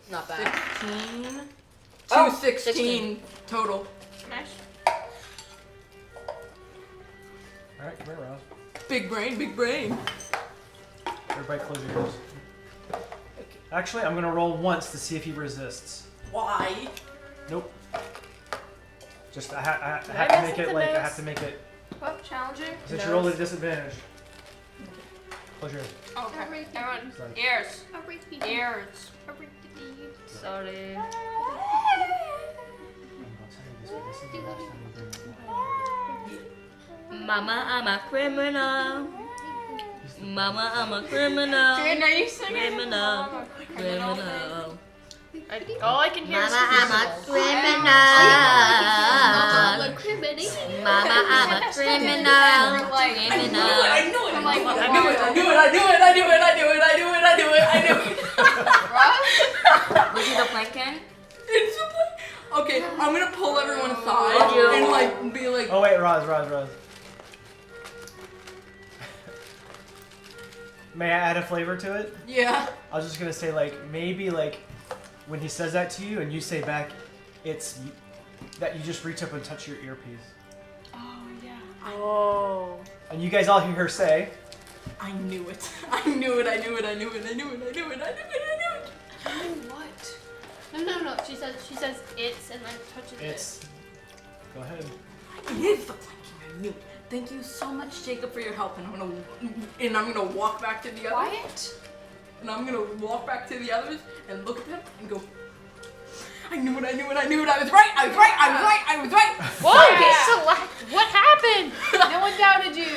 Not bad. 16. Oh, 216 total. Nice. All right, come here, Ross. Big brain, big brain. Everybody, close your ears. Actually, I'm gonna roll once to see if he resists. Why? Nope. Just I have I to miss make it the like I nose? have to make it. What? Challenging? Since you rolled at a disadvantage. Close your ears. Oh, okay. Alright. Everyone, Sorry. ears. Alright. Ears. Sorry. Mama, I'm a criminal. Mama, I'm a criminal. Jen, are you singing? Criminal. Criminal. Criminal. All I can hear is Mama, I'm a criminal. criminal. Mama, I'm a criminal. Criminal. I knew it. Was he the planking? It's okay, I'm gonna pull everyone aside Thank you. and like be like, Oh wait, Roz. May I add a flavor to it? yeah. I was just gonna say like maybe like when he says that to you and you say back, it's that you just reach up and touch your earpiece, Oh. and you guys all hear her say, I knew it. I knew it. What? No. She says it's and then touches "It's." Go ahead. It is the planking. I knew it. Thank you so much, Jacob, for your help. And I'm gonna walk back to the others. Wyatt? And I'm gonna walk back to the others and look at them and go, I knew it. I was right. Whoa, what happened? No one doubted you.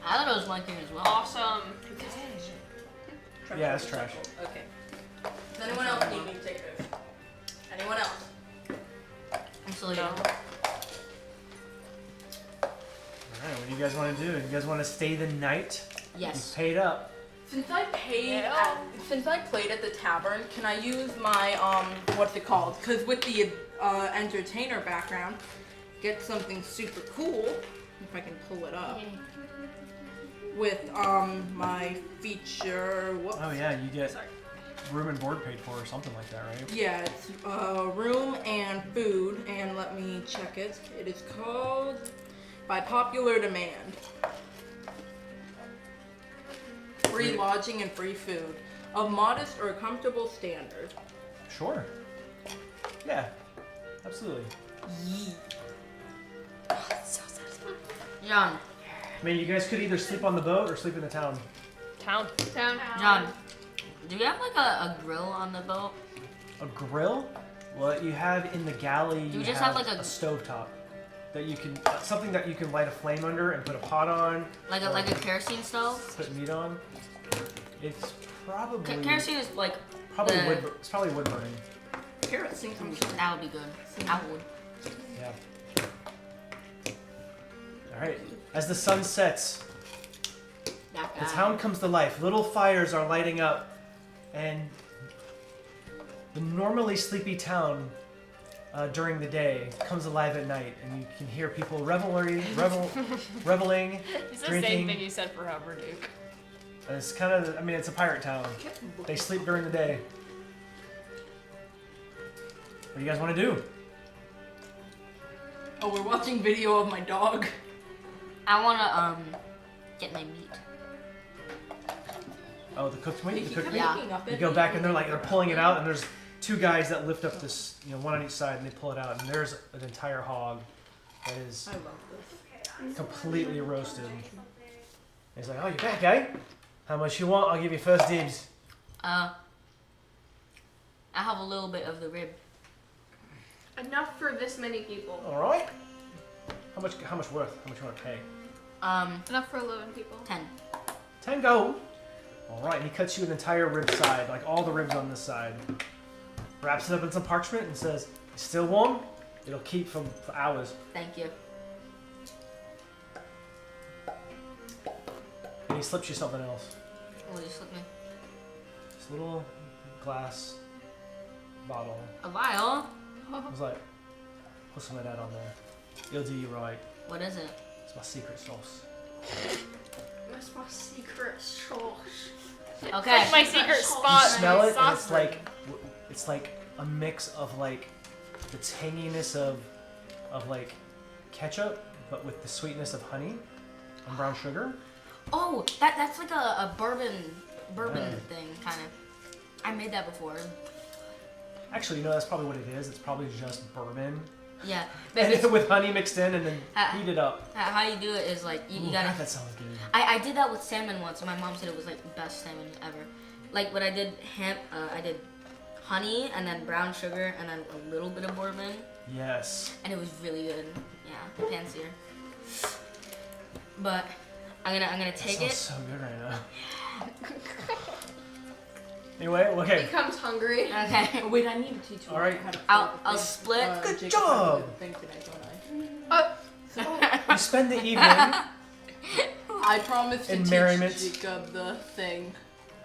I thought it was planking as well. Awesome. Yeah, it's trash. Okay. Does anyone else need me to take this? Anyone else? I'm still here. All right, what do you guys want to do? You guys want to stay the night? Yes. You paid up. Since I played at the tavern, can I use my what's it called? Because with the entertainer background, get something super cool if I can pull it up. With my feature. Whoops. Oh yeah, you get room and board paid for or something like that, right? Yeah, it's room and food, and let me check it. It is called by popular demand. Free lodging and free food of modest or comfortable standard. Sure. Yeah, absolutely. Oh, that's so satisfying. John, I mean, you guys could either sleep on the boat or sleep in the town. Town. John, do you have like a grill on the boat? A grill? What you have in the galley, Do you we just have have, like, a a- stovetop that you can something that you can light a flame under and put a pot on, Like a kerosene stove? put meat on. It's probably Kerosene is like probably the- wood. It's probably wood burning. Kerosene. that would be good. I would. Yeah. All right. As the sun sets, That the guy. town comes to life. Little fires are lighting up, and the normally sleepy town during the day comes alive at night, and you can hear people reveling, It's the drinking. same thing you said for Hubbarduk. And it's kind of, I mean, it's a pirate town. They sleep during the day. What do you guys want to do? Oh, we're watching video of my dog. I wanna get my meat. Oh, the cooked meat. The cooked meat. Yeah. You go back and they're pulling it out, and there's two guys that lift up this, one on each side, and they pull it out, and there's an entire hog that is I love this. completely roasted. And he's like, "Oh, you're back, eh? How much you want? I'll give you first dibs." I have a little bit of the rib. Enough for this many people. All right. How much worth? How much you want to pay? Enough for 11 people. 10. 10 gold. All right. And he cuts you an entire rib side, like all the ribs on this side. Wraps it up in some parchment and says, "It's still warm. It'll keep for hours." Thank you. And he slips you something else. Will you slip me? This little glass bottle. A vial? I was like, put some of that on there. It'll do you right. What is it? It's my secret sauce. That's my secret sauce. Okay. Like my secret spot. You smell it, and sauce it's like a mix of like the tanginess of like ketchup, but with the sweetness of honey and brown sugar. Oh, that's like a bourbon Yeah. thing, kind of. I made that before. Actually, that's probably what it is. It's probably just bourbon Yeah. with honey mixed in, and then heat it up. How you do it is like you Ooh, gotta. God, that sounds good. I did that with salmon once, and my mom said it was like the best salmon ever. Like when I did I did honey and then brown sugar and then a little bit of bourbon, Yes. and it was really good. Yeah, fancier. But I'm gonna take That it. sounds so good right now. Anyway, okay. Becomes hungry. Okay. Oh, wait, I need to teach you All right. how to I'll split. Good Jacob job. did the thing today, don't I? You spend the evening. I promised to In teach merriment. Jacob the thing.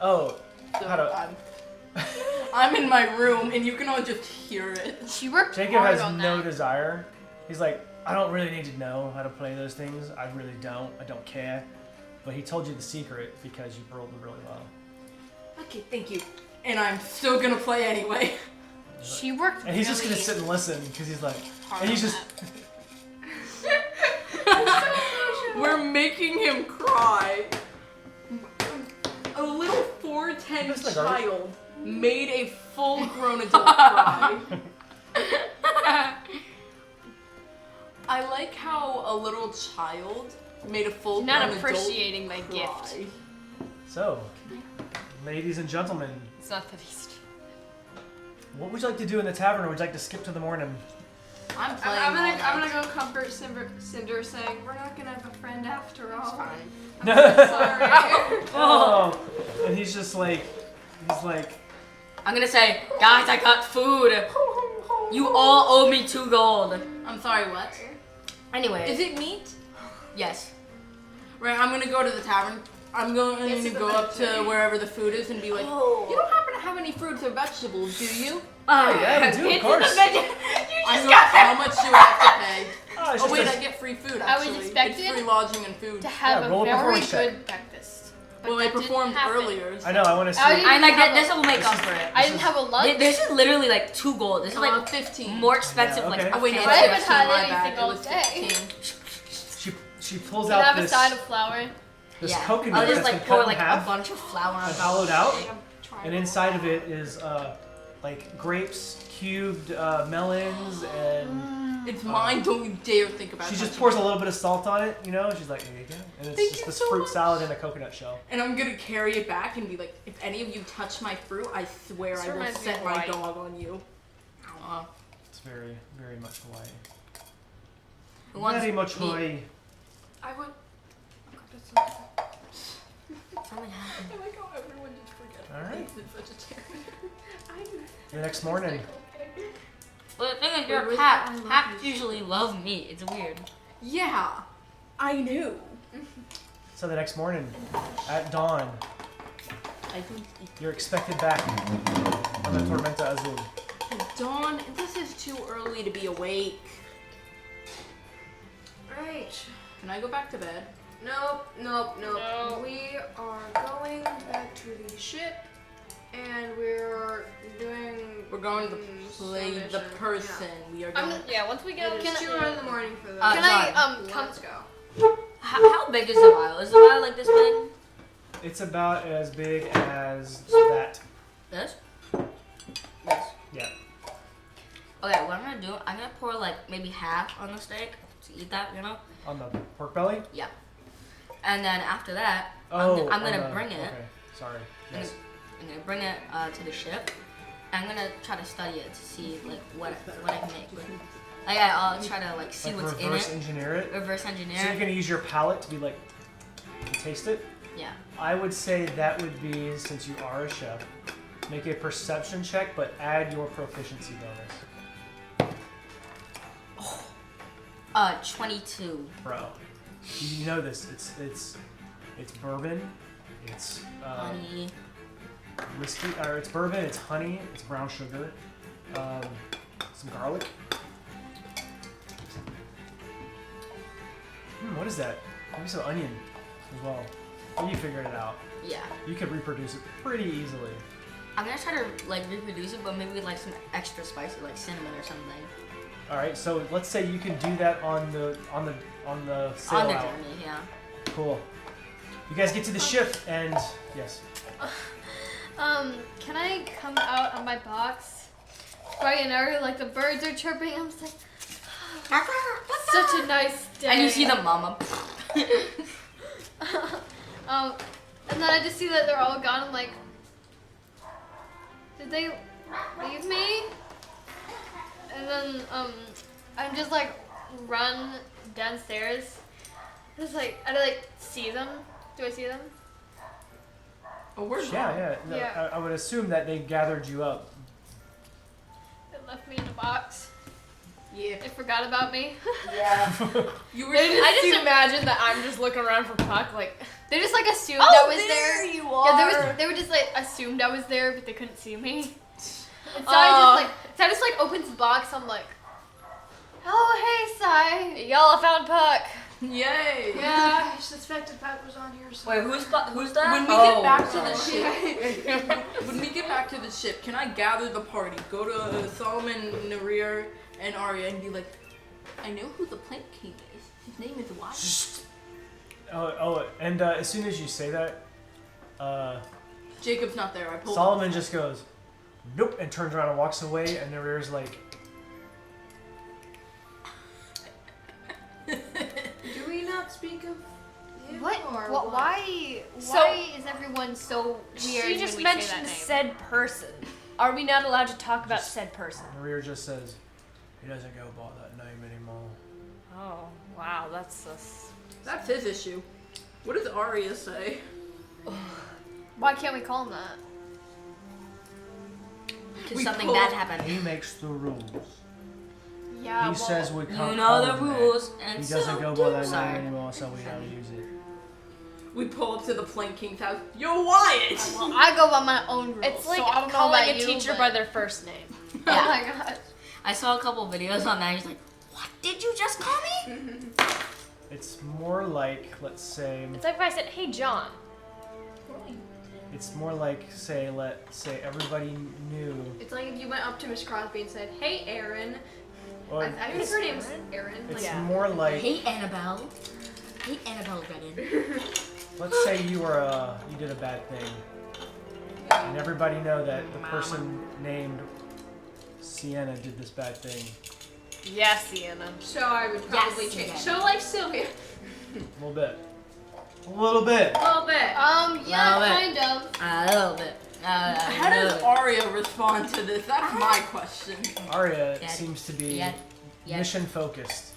Oh, So how to? I'm in my room and you can all just hear it. She worked Jacob hard has on no that. desire. He's like, I don't really need to know how to play those things. I really don't. I don't care. But he told you the secret because you rolled really well. Okay, thank you. And I'm still gonna play anyway. She worked And he's just really gonna sit and listen because he's like, hard and he's on just. We're making him cry. A little 4'10" That's like garbage. child made a full-grown adult cry. I like how a little child made a full-grown Not adult appreciating my cry. gift. So, ladies and gentlemen, It's not the least. what would you like to do in the tavern, or would you like to skip to the morning? I'm playing I'm all night. gonna go comfort Cinder, saying we're not gonna have a friend after all. Fine. Sorry. Oh, and he's just like, I'm gonna say, guys, I got food. You all owe me 2 gold. I'm sorry, what? Anyway. Is it meat? Yes. Right, I'm gonna go to the tavern. I'm going Yes, to it's go a up to wherever the food is and be like, Oh. you don't happen to have any fruits or vegetables, do you? Yeah, we do, of course. I'm going, how much do I have to pay? Oh, it's Oh just wait, a- I get free food I was actually. expected It's free lodging and food. To have Yeah, a roll a very performance check. good breakfast. But Well, I that didn't performed happen. earlier. I know, I want to see. I didn't I like have that. This a- will make up for it. I didn't have a lunch. This is literally like 2 gold. This is like 15. more expensive. Yeah, okay. Like Oh wait, no, I it's haven't 15, had my anything bad. It all was day. 15. She pulls Can I out have a this, side of flour? this yeah. coconut I'll just that's like been pour cut like in a half bunch of flour on and top. hollowed out, Try and inside of it is like grapes, cubed melons, and It's mine. Don't you dare think about it. she just pours a little bit of salt on it. You know, she's like, "Here you go," and it's Thank just you this so fruit much. salad in a coconut shell. And I'm gonna carry it back and be like, if any of you touch my fruit, I swear This I will reminds me set of my Hawaii. dog on you. It's very, very much Hawaii. Who wants Very much meat? Hawaii. I would. Something happened. I like how everyone just forgets. All right. It's such a terrible. The next morning, But the thing is, Wait, you're a where's cat. the I love Cats you? usually love meat. It's weird. Yeah, I knew. so the next morning, at dawn, I think you're expected back on the Tormenta Azul. Dawn, this is too early to be awake. Right. Can I go back to bed? Nope, nope, nope. No. We are going back to the ship, and we're doing. We're going to play some the mission. person. We are going. Yeah, once we get Yeah. up It is to 2 in the morning for the. Can I come? come? Let's go. How big is the vial? Is the vial like this big? It's about as big as that. This? This. Yeah. Okay, what I'm gonna do, I'm gonna pour like maybe half on the steak to eat that, you know? On the pork belly? Yeah. And then after that, Oh, I'm gonna on the- bring it. Okay, sorry. Yes. I'm gonna bring it to the ship. I'm gonna try to study it to see like what I can make. Like I'll try to like see Like what's in reverse it. engineer it. Reverse So engineer. you're gonna use your palate to be like, to taste it? Yeah. I would say that would be, since you are a chef, make a perception check, but add your proficiency bonus. 22. Bro, you know this. It's bourbon. It's Honey. whiskey, or it's bourbon. It's honey. It's brown sugar. Some garlic. What is that? Maybe some onion as well. You figured it out. Yeah. You could reproduce it pretty easily. I'm gonna try to like reproduce it, but maybe with like some extra spicy, like cinnamon or something. All right, so let's say you can do that on the sail On the out. journey, yeah. Cool. You guys get to the ship, and yes, Can I come out on my box? Bright and early, like the birds are chirping. I'm just like, such a nice day. And you see the mama. And then I just see that they're all gone. I'm like, did they leave me? And then I'm just like run downstairs. Just like I like see them. Do I see them? Oh, we're yeah. No, Yeah. I would assume that they gathered you up. They left me in a box. Yeah. They forgot about me. Yeah. You were. I just imagine that I'm just looking around for Pucc, like, They just like assumed oh, I was there. you Yeah, they were just like assumed I was there, but they couldn't see me. And I just like opens the box. I'm like, oh hey, Sai. y'all found Pucc. Yay. Yeah, I suspected Pat was on here. So. Wait, who's that? When we get back to the ship, when we get back to the ship, can I gather the party? Go to Solomon, Narir, and Arya, and be like, I know who the Plank King is. His name is Wyatt. And as soon as you say that, Jacob's not there. I pulled. Solomon just goes, nope, and turns around and walks away, and the rear's like, Do we not speak of him? What? Or What? Why? So- Why is everyone so weird? She just when we say mentioned that name? said person. Are we not allowed to talk about said person? the rear just says, he doesn't go by that name anymore. Oh, wow, that's That's his issue. What does Arya say? Why can't we call him that? Because We something pulled- bad happened. He makes the rules. Yeah. He says we can't You know call the him that. rules, and He so doesn't go by do. that Sorry. name anymore, so we gotta use it. We pull up to the Plank King's house. Yo, Wyatt! Well, I go by my own rules. It's like so I don't know calling about a you, teacher but- by their first name. Oh my gosh. I saw a couple videos on that. He's like, "What did you just call me?" It's more like, let's say, It's like if I said, "Hey, John." it's more like, let's say everybody knew. It's like if you went up to Miss Crosby and said, "Hey, Aaron." Or I think her name's Aaron. it's Yeah. more like, Hey, Annabelle. Hey, Annabelle Brennan. let's say you did a bad thing, and everybody know that the person named Sienna did this bad thing. Yeah, Sienna. So I would probably Yes, change. yes. So like Sylvia. A little bit. A little bit. A little bit. Yeah, Well, kind of. A little bit. How does Arya respond to this? That's my question. Arya Yeah. seems to be Yeah. mission focused.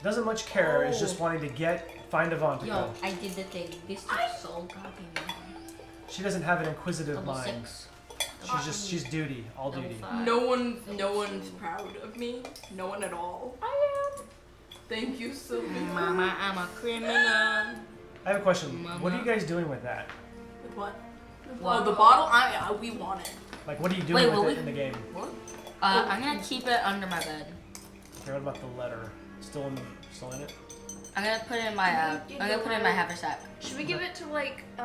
Doesn't much care. Is just wanting to find Avantico. Yo, I did the thing. This took so goddamn long. She doesn't have an inquisitive Double mind. 6. She's duty, all Double duty. 5. No one's proud of me. No one at all. I am. Thank you, Sylvia. Mama, I'm a criminal. I have a question. Mama. What are you guys doing with that? What? What? Oh, the bottle? we want it. Like, what are you doing Wait, with will it we- in the game? I'm gonna keep it under my bed. Okay, what about the letter? Still in it? I'm gonna put it in my haversack. Should we give it to like Do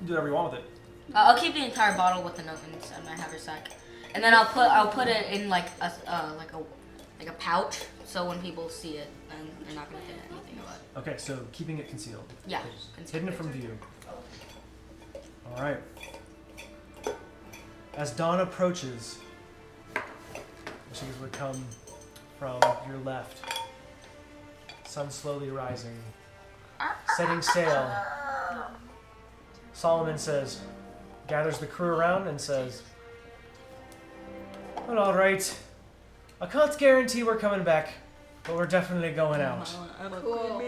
whatever you want with it. I'll keep the entire bottle with the note inside my haversack, and then I'll put it in like a pouch, so when people see it, then they're not gonna get anything about it. Okay, so keeping it concealed. Yeah, Hidden from view. All right. As dawn approaches, which would come from your left, sun slowly rising, setting sail. Solomon gathers the crew around and says, "Well, all right. I can't guarantee we're coming back, but we're definitely going out. cool.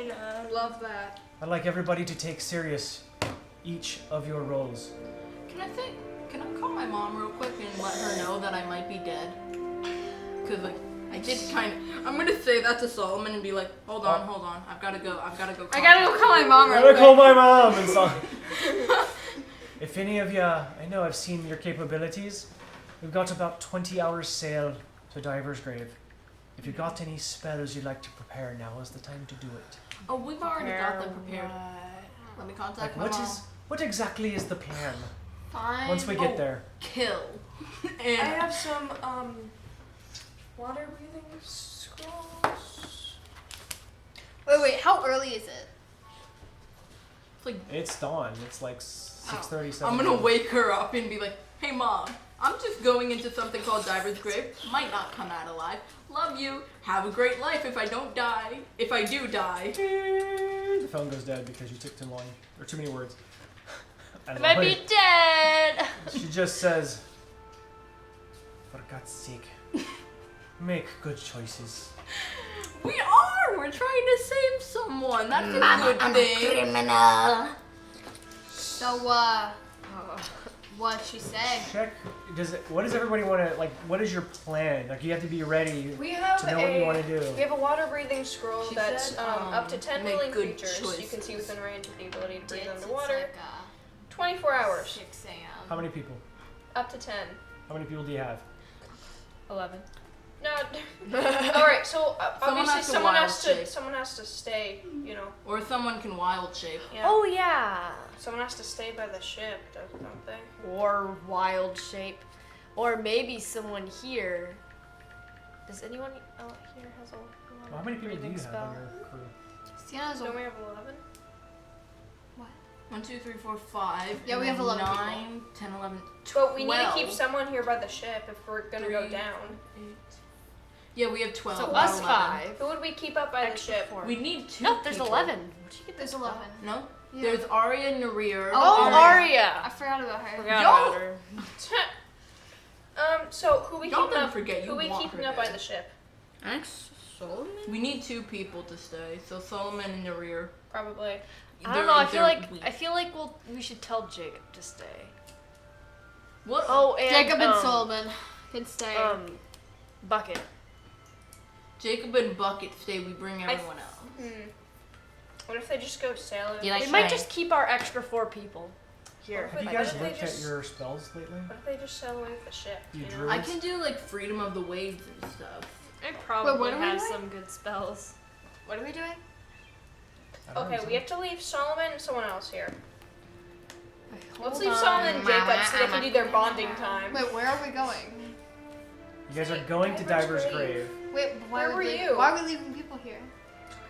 Love that. I'd like everybody to take serious each of your roles." Can I call my mom real quick and let her know that I might be dead? Cause like I did I'm gonna say that to Solomon and be like, hold on, I've gotta go. I gotta go call my mom I'm right gonna call away. my mom and if any of you, I know I've seen your capabilities. We've got about 20 hours sail to Diver's Grave. If you got any spells you'd like to prepare, now is the time to do it. Oh, we've already got them prepared. Let me contact my mom. What exactly is the plan Fine. once we get there? Kill. I And have some water breathing scrolls. Wait, how early is it? it's like It's dawn. It's like 6:37. I'm gonna wake her up and be like, hey mom, I'm just going into something called Diver's Grave. Might not come out alive. Love you. Have a great life if I don't die. If I do die. The phone goes dead because you took too long or too many words. I I might love be it. dead. She just says, "For God's sake, make good choices." We are! We're trying to save someone. That's a good thing. criminal. So, what'd she say? Check. What does everybody want to like? What is your plan? Like, you have to be ready We have to know what you want to do. We have a water breathing scroll She that's said, up to 10 make willing good creatures. You choices. can see within range with the ability to breathe Ditz, underwater. It's 24 hours. 6 a.m. How many people? Up to 10. How many people do you have? 11. No. All right. So Someone obviously has to someone wild has to shape. someone has to stay. You know. Or someone can wild shape. Yeah. Oh yeah. Someone has to stay by the ship, don't they? Or wild shape. Or maybe someone here. Does anyone out here has a Well, how many people do you breathing have spell? on your crew? Sienna's Don't we a... have 11? 1, 2, 3, 4, 5. Yeah, we and have 11 people. 9, 10, 11, But we need to keep 12. someone here by the ship if we're gonna go 3, down. 8. Yeah, we have 12. So not us 11. 5. Who would we keep up by the Extra ship? 4. We need 2 No, there's people. 11. Where'd you get There's this 11. No? Yeah. There's Arya Narir. Oh, Arya. I forgot about her. Forgot Yo! about her. So who we Y'all keeping don't up? forget you Who we want keeping her up by dead. the ship? Solomon? We need 2 people to stay. So Solomon and Narir. Probably. I don't know. I feel like we should tell Jacob to stay. What? Oh, and Jacob and Solomon can stay. Bucket. Jacob and Bucket stay. We bring everyone else. What if they just go sailing? Do you like We might Shearing? just keep our extra 4 people here. Have you What guys if they looked at just- your spells lately? What if they just sail away with the ship? You know? druids? I can do like freedom of the waves and stuff. I probably what are we have doing? some good spells. What are we doing? I don't Okay, know. we have to leave Solomon and someone else here. Let's Hold leave on. Solomon and Jacob so they can do their bonding time. Wait, where are we going? You guys are going to Diver's Diver's Grave. Wait, why Where are were we you? Why are we leaving people here?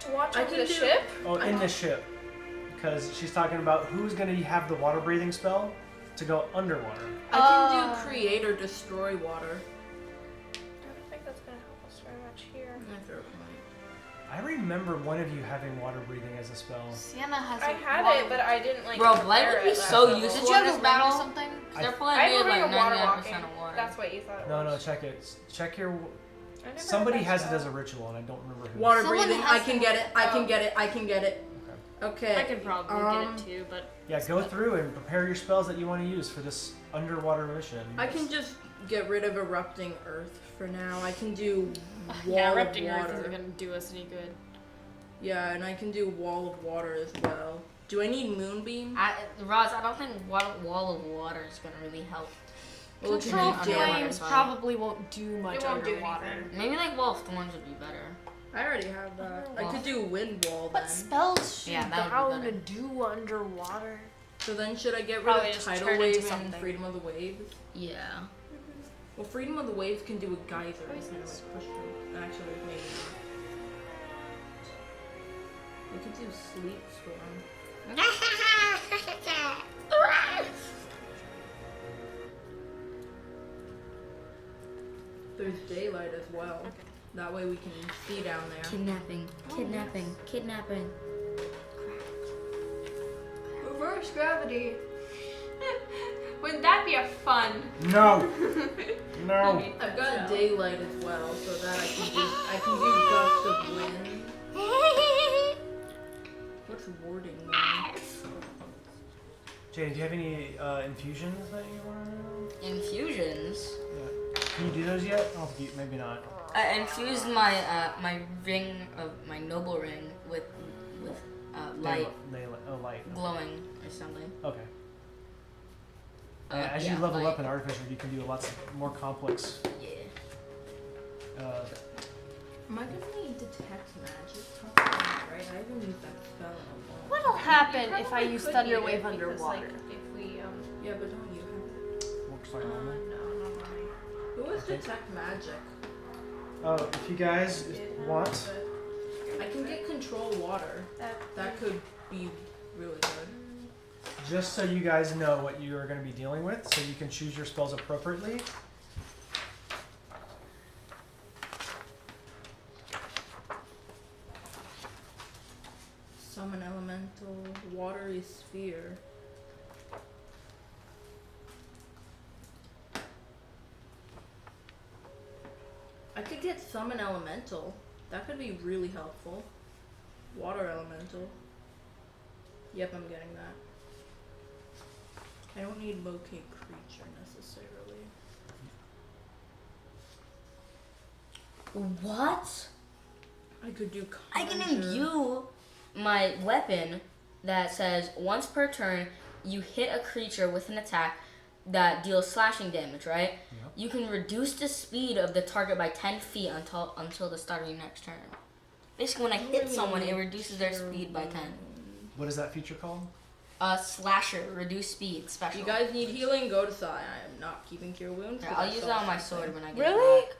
To watch I over can the do- ship? Oh, in the ship. Because she's talking about who's going to have the water breathing spell to go underwater. I can do create or destroy water. I don't think that's gonna help us very much here. I remember one of you having water breathing as a spell. Sienna has I a had water- it, but I didn't like. Bro, prepare Blight would be it last so level. useful. Did you have in a this ring or battle. something? They're I pulling I me have a ring like of water 99% walking. of water. That's what you thought it No, was. check it. Check your. I never Somebody had has that it as a spell. ritual, and I don't remember who. Water Someone breathing. has I can to- get it. I oh. can get it. I can get it. Okay. I can probably get it too, but Yeah, go through and prepare your spells that you want to use for this underwater mission. I can just get rid of erupting earth for now. I can do wall yeah, of erupting earth water. isn't gonna do us any good. Yeah, and I can do wall of water as well. Do I need moonbeam? Roz, I don't think wall of water is gonna really help. Well, it Control can be underwater flames spell. probably won't do much It won't do underwater. anything. Maybe like wall of thorns would be better. I already have that. I Well. could do wind wall What then. spells should Yeah, that would be bound to better. do underwater? So then should I get rid Probably of just tidal turn into wave and something. freedom of the waves? Yeah. Well, freedom of the waves can do a geyser and kind of like push them. Actually, maybe. We could do sleep storm. There's daylight as well. That way we can see down there. Kidnapping. Kidnapping. Kidnapping. Reverse gravity. Wouldn't that be a fun? No! No! I've got daylight as well, so that I can do gusts of wind. What's warding mean? Jane, do you have any infusions that you want to know? Infusions. Yeah. Can you do those yet? I don't think you, maybe not. I infused my my ring of my noble ring with light Light. glowing or something. Okay. As you level up in Artificer, you can do lots more complex. Yeah. Am I gonna need detect magic? Right? I haven't used that spell in a while. What'll happen You if I probably use could Thunder need Wave it because, underwater? Like, if we Yeah, but don't you have it? Looks like normal. no, not mine. Who has Okay. detect magic? If you guys want, I can get control water. That could be really good. just so you guys know what you are going to be dealing with, so you can choose your spells appropriately. Summon elemental, watery sphere. I could get summon elemental. That could be really helpful. Water elemental. Yep, I'm getting that. I don't need locate creature necessarily. What? I could do I can conjure. imbue my weapon that says once per turn you hit a creature with an attack that deals slashing damage, right? Yep. You can reduce the speed of the target by 10 feet until the start of your next turn. Basically, when I hit someone, it reduces their speed by 10. What is that feature called? Slasher, reduce speed, If special. you guys need healing, go to Sai. I am not keeping cure wounds. Here, 'cause I'll I use saw that on my something. sword when I get Really? it back.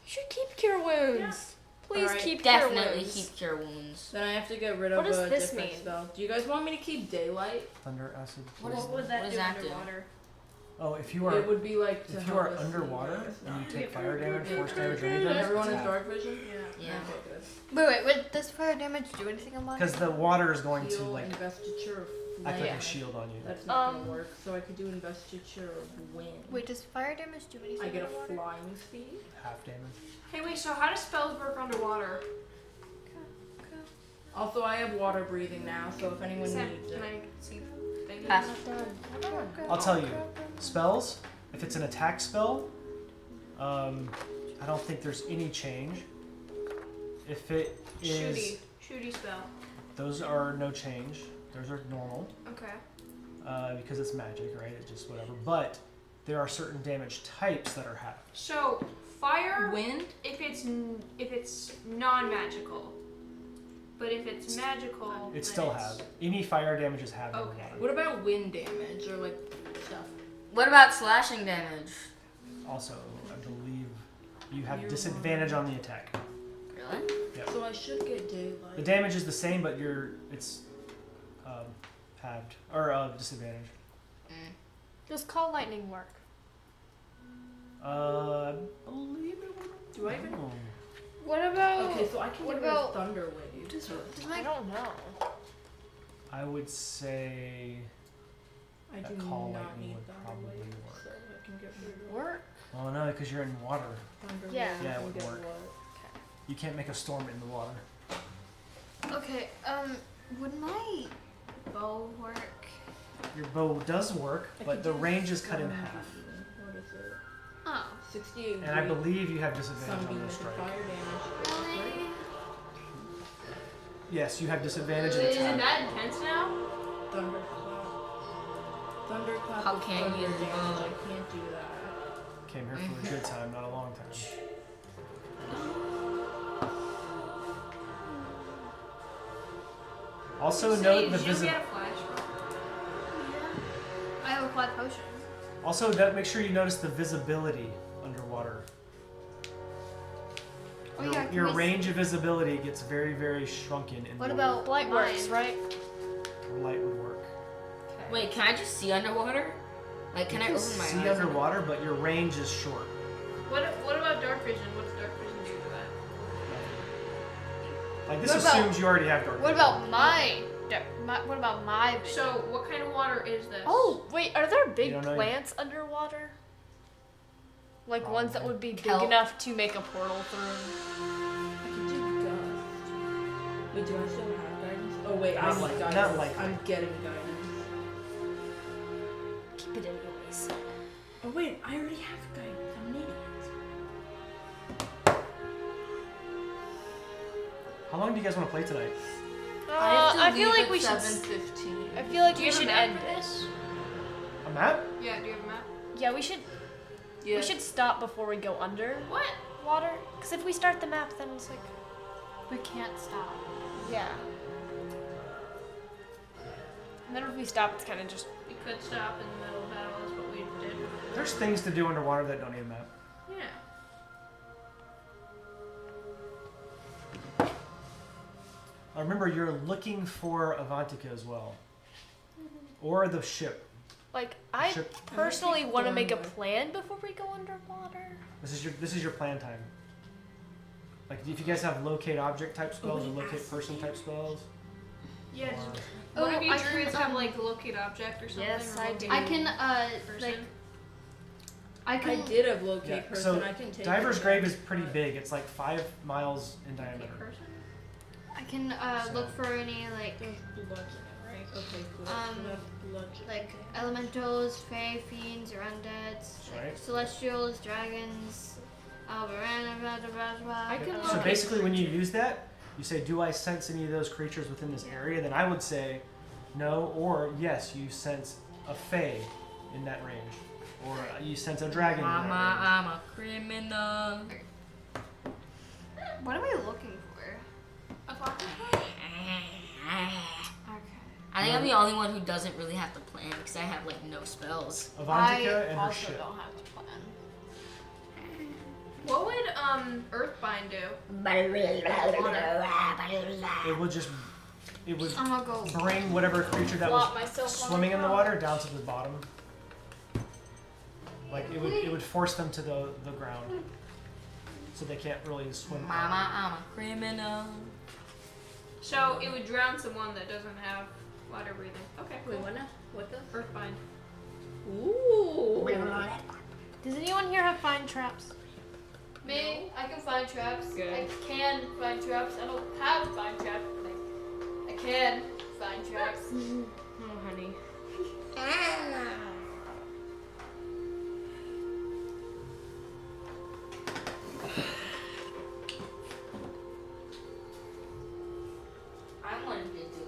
You should keep Cure Wounds. Please Alright. keep Definitely Cure Wounds. keep cure wounds. Then I have to get rid What of does a this different mean? spell. Do you guys want me to keep daylight? Thunder, acid. What poison. What would that What do does that do? underwater? Oh, if you are It would be like to if you help are us see underwater when it's and you not. take fire damage, force damage, or And anything, everyone it's has half. dark vision? Yeah. Okay, Wait, does fire damage do anything on mine? Because the water is going good. to Heal, like investiture of act like flame. a shield on you. That's not gonna work. So I could do investiture of wind. Wait, does fire damage do anything? I get a underwater? flying speed. Half damage. Hey, wait. So how do spells work underwater? Also, I have water breathing now, so if anyone needs Can it. I see things? Pass. I'll tell you. Spells, if it's an attack spell, I don't think there's any change. If it is Shooty spell. Those are no change. Those are normal Okay. because it's magic, right? It's just whatever. But there are certain damage types that are half. So fire, Wind? if it's non-magical, but if it's magical, It then still it's- has. Any fire damage is half. Okay. What about wind damage or like stuff? What about slashing damage? Also, I believe you have disadvantage on the attack. Really? So I should get daylight. The damage is the same, but it's halved or disadvantage. Does call lightning work? I believe it would. Do I even? Oh. What about? Okay, so I can what get rid of about- thunder wave. Does I my don't know. I would say I that do call not lightning need would thunder probably wave, work. so I can get rid of work? Oh no, because you're in water. thunder Yeah. wave. Yeah, it and would get work. what? You can't make a storm in the water. Okay. Would my bow work? Your bow does work, I but could the do range is cut in 1D. half. What is it? Oh. 68. And I believe you have disadvantage on Sunbeam this with strike. fire damage. Really? Yes, you have disadvantage and Is it's it half. that intense now? Thunderclap. Thunderclap. How with can thunder you, damage. I can't do that. Came here for a good time, not a long time. Also note the Did you visibility. get a flash roll? I have a quad potion. Also, make sure you notice the visibility underwater. Oh Your, yeah. can your we s- range of visibility gets very, very shrunken in What the about Light works, mine? right? light would work. Wait, can I just see underwater? Like, can I You open my see eyes? underwater, but your range is short. What about dark vision? What does dark vision do to that? Like this What about- assumes you already have dark What vision. about what about my vision? So what kind of water is this? Oh, wait, are there big don't know yet. plants underwater? Like ones that Probably. would be big Kelp. enough to make a portal through? I can do dust. Wait, do I still have guidance? Oh wait, Not I need like- not guidance. like- I'm getting guidance. Keep it anyways. Oh wait, I already have guidance. I'm an idiot. How long do you guys want to play tonight? I feel like we should. 7:15. I feel like Do we you have a should map end for this. A map? Yeah, do you have a map? Yeah, we should. Yeah. We should stop before we go under What? water. Because if we start the map, then it's like, We can't stop. yeah. And then if we stop, it's kind of just. We could stop in the middle of battle. That's what we did. There's things to do underwater that don't need a map. Yeah. Remember, you're looking for Avantika as well, or the ship. Like, I Ship. personally want to make a plan before we go underwater. This is your plan time. Like if you guys have locate object type spells or locate person type spells. Yeah. or- One of you I can, druids have like locate object or something? Yes, or I locate do. I can person? like I I can did have locate Yeah, person. so I can take Diver's it. Grave is pretty big. It's like 5 miles in Locate diameter. person? I can So- look for any like There's blood in it, right? Okay, cool. So that's bludgeoning. like elementals, fae, fiends, or undeads, like Right. celestials, dragons, I can So locate basically, when you use that, you say, "Do I sense any of those creatures within this area?" Then I would say, "No," or "Yes, you sense a fae in that range," or "You sense a dragon in that Mama, range." I'm a criminal. What am I looking for? I think I'm the only one who doesn't really have to plan because I have like no spells. Avantika I and her also ship. don't have to plan. What would Earthbind do? It would just, it would I'm gonna go. bring whatever creature that was Flop myself on swimming the in the ground. water down to the bottom. Like it would force them to the ground, so they can't really swim. Mama, I'm a criminal. So it would drown someone that doesn't have water breathing. Okay, Wait, cool. what now? What the? Earthbind. Ooh. Does anyone here have fine traps? Me, I can find traps. Good. I can find traps. I don't have find traps, but I can find traps. Oh, honey. I wanted to do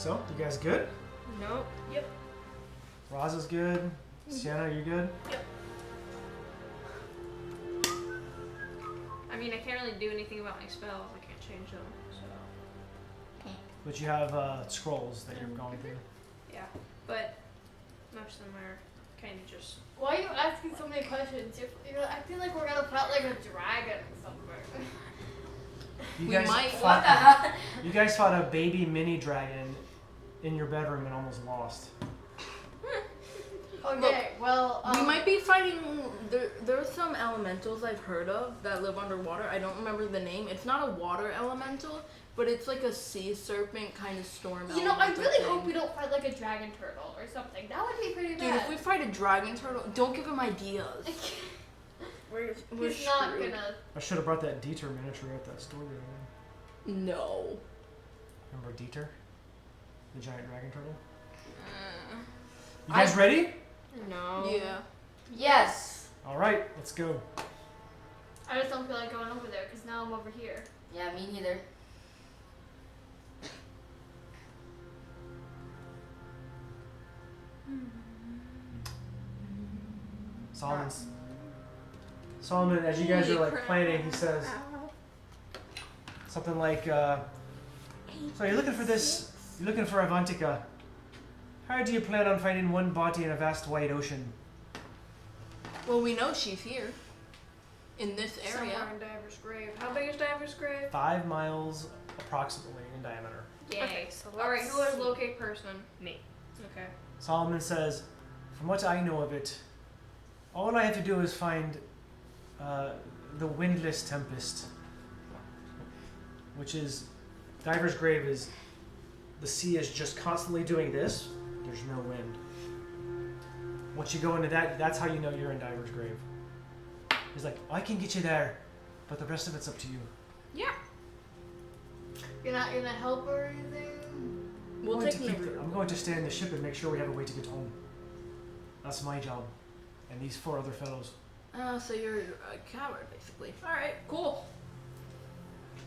So, you guys good? Nope. Roz is good. Sienna, you good? I mean, I can't really do anything about my spells. I can't change them, so. But you have scrolls that you're going through. Yeah, but most of them are kind of just. Why are you asking so many questions? You're acting like we're gonna fight like a dragon or something. You We guys might. fought, What the hell? You guys fought a baby mini dragon in your bedroom and almost lost. Okay, well, We might be fighting. There's some elementals I've heard of that live underwater. I don't remember the name. It's not a water elemental, but it's like a sea serpent kind of storm you know, I elemental really thing. hope we don't fight like a dragon turtle or something. That would be pretty Dude, bad. if we fight a dragon turtle, don't give him ideas. We're He's not screwed. gonna. I should have brought that Dieter miniature at that store the other day. No. Remember Dieter? The giant dragon turtle? Uh, You guys ready? No. Yeah. Yes. Alright, let's go. I just don't feel like going over there because now I'm over here. Yeah, me neither. Solomon, as you guys are like planning, he says something like, so you're looking for this, you're looking for Avantika. How do you plan on finding one body in a vast wide ocean? Well, we know she's here. In this area. Somewhere in Diver's Grave. How big is Diver's Grave? 5 miles approximately in diameter. Yay. Okay. So Alright, let's who has see. locate person? Me. Okay. Solomon says, from what I know of it, all I have to do is find the Windless Tempest, which is, Diver's Grave is, the sea is just constantly doing this, there's no wind. Once you go into that, that's how you know you're in Diver's Grave. He's like, I can get you there, but the rest of it's up to you. Yeah. You're not gonna help or anything? We'll I'm going take to keep notes. it- I'm going to stay in the ship and make sure we have a way to get home. That's my job. And these 4 other fellows. So you're a coward, basically. Alright, cool.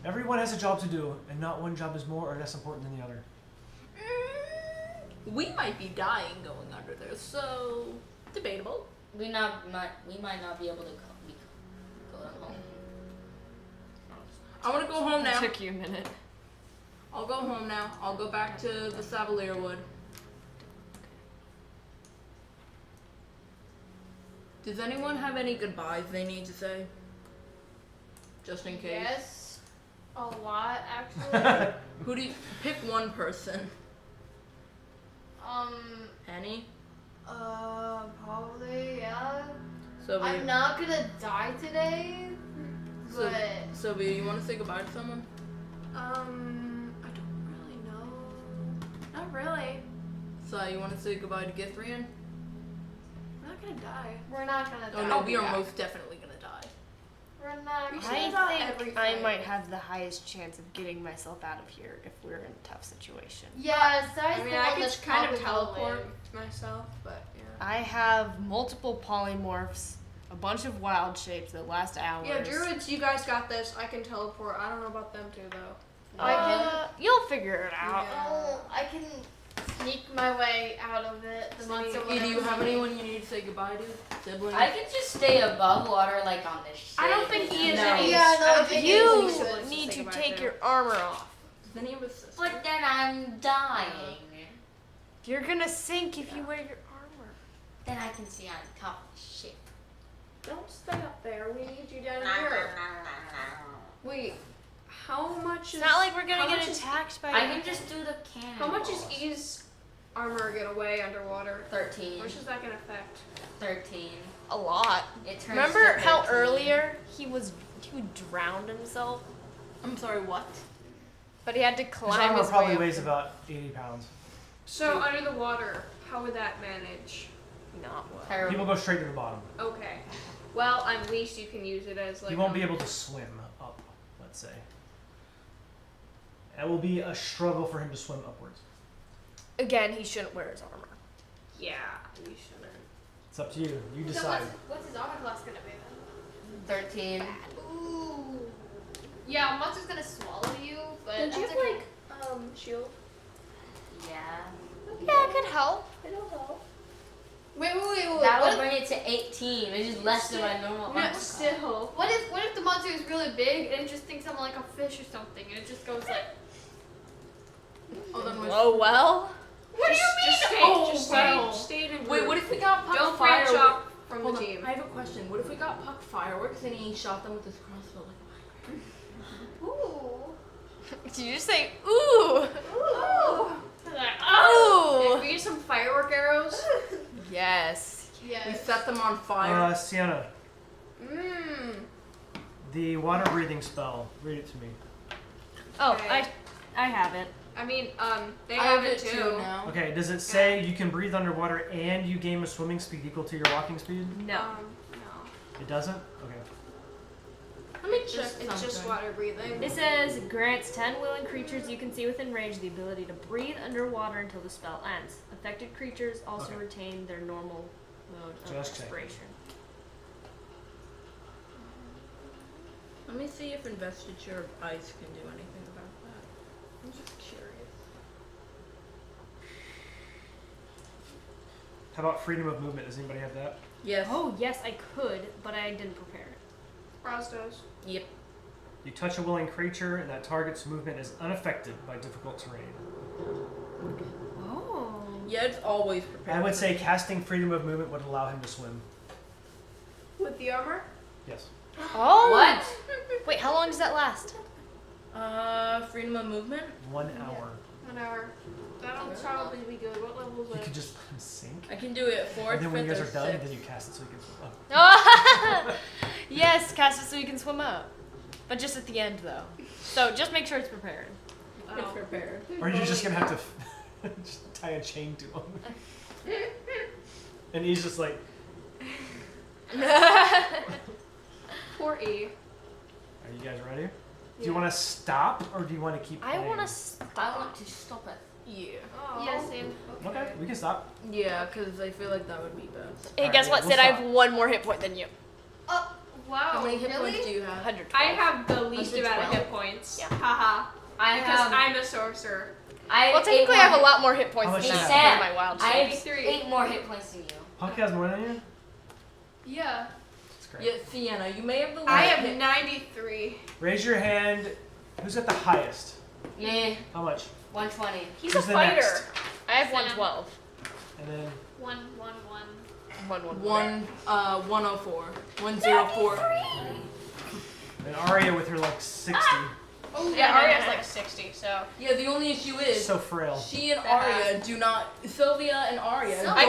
Everyone has a job to do, and not one job is more or less important than the other. We might be dying going under there, so debatable. We might not be able to go home. I want to go home now. Took you a minute. I'll go home now. I'll go back to the Savalier Wood. Does anyone have any goodbyes they need to say? Just in case. Yes. A lot, actually. Who do you pick? One person. Penny. Probably, yeah. Sylvia. I'm not gonna die today, but Sylvia, you want to say goodbye to someone? I don't really know. Not really. So you want to say goodbye to Githrian? We're not gonna die. we're not gonna die. Oh no, we are most definitely gonna die. We're not We gonna should I about think everything. I might have the highest chance of getting myself out of here if we're in a tough situation. Yes, that's I mean, the I one could that's kind of probably gonna teleport live. myself, but yeah. I have multiple polymorphs, a bunch of wild shapes that last hours. Yeah, druids, you guys got this. I can teleport. I don't know about them too, though. You'll figure it out. Yeah. Oh, I can sneak my way out of it. The months or Do whatever. you have anyone you need to say goodbye to? Siblings? I can just stay above water, like on this ship. I don't think he is No. any. Yeah, no, I don't think he You is any siblings need say to goodbye take to. your armor off. Does any of us sisters? But then I'm dying. You're gonna sink if you wear your armor. Then I can see on top of the ship. Don't stay up there. We need you down here. Wait, how much It's is? not like we're how gonna much get is- attacked by. I can just do the cannon. How much is E's armor get away underwater? 13. Which is that gonna affect? 13. a lot? It turns Remember to how 13. earlier he drowned himself, I'm sorry, what? but he had to His climb armor his probably way up. weighs about 80 pounds. So under the water, how would that manage? Not well. Terrible. People go straight to the bottom. Okay. Well, at least you can use it as like. He won't be able to swim up, let's say. It will be a struggle for him to swim upwards. Again, he shouldn't wear his armor. Yeah, you shouldn't. It's up to you. You So decide. what's his armor class gonna be then? 13. Ooh. Yeah, monster's gonna swallow you, but Don't you that's have okay. like shield? Yeah. Yeah, it could help. It'll help. Wait. That What would bring it to 18, which is less than my normal No, armor class. still. if the monster is really big and it just thinks I'm like a fish or something and it just goes like. Oh, then we- Oh well. What do you mean? Just stay, Oh, just well. stay in a Wait, group. what if we got Pucc Don't branch fireworks? off from Hold the on, team. I have a question. What if we got Pucc fireworks and he shot them with his crossbow? Ooh. Did you just say ooh? Ooh. Oh. We get some firework arrows. Yes. We Yes. set them on fire. Sienna, Mmm. the water breathing spell. Read it to me. Oh, Okay. I have it. I mean, they I have it too. now. Okay, does it say you can breathe underwater and you gain a swimming speed equal to your walking speed? No. No. It doesn't? Okay. Let me It's check just, it's just something. water breathing. It says grants 10 willing creatures you can see within range the ability to breathe underwater until the spell ends. Affected creatures also Okay. retain their normal mode of Just checking. respiration. Let me see if investiture of ice can do anything about that. I'm just curious. How about freedom of movement? Does anybody have that? Yes. Oh yes, I could, but I didn't prepare it. Rouse does. Yep. You touch a willing creature and that target's movement is unaffected by difficult terrain. Oh. Yeah, it's always prepared. I would say casting freedom of movement would allow him to swim. With the armor? Yes. Oh. What? Wait, how long does that last? Freedom of movement? 1 hour. 1 hour. That'll probably be good. What level is You it? could just let him sink. I can do it 4th, And then when you 5th, guys or are done, 6th. then you cast it so he can swim up. Oh. Yes, cast it so you can swim up. But just at the end though. So just make sure it's prepared. It's prepared. Or you're just gonna have to just tie a chain to him. And he's just like, Poor E. are you guys ready? Do you want to stop or do you want to keep I playing? want to I stop. want to stop it. Yeah. Oh. Yes, and Okay, we can stop. Yeah, because I feel like that would be best. Hey, Alright, guess yeah, what, we'll Sid? I stop. have one more hit point than you. oh wow. How many hit really? points do you have? 112. I have the least amount of 112? hit points. Yeah. Haha. I Because have. I'm a sorcerer. I Well, technically, I have a lot more hit points How than much you do you have have? for my wild I shape. have 83. 8 more hit points than you. Pucc has more than you? Yeah. That's great. Yeah, Sienna, you may have the I least have hit- 93. Raise your hand. Who's at the highest? Me, How much? 120. He's Who's a the fighter. next? I have Sam. 112. And then 111. 104. 104. and Arya with her like 60. Oh Yeah, Arya's like 60, so. Yeah, the only issue is So frail. she and Arya do not. Sylvia and Arya. So- don't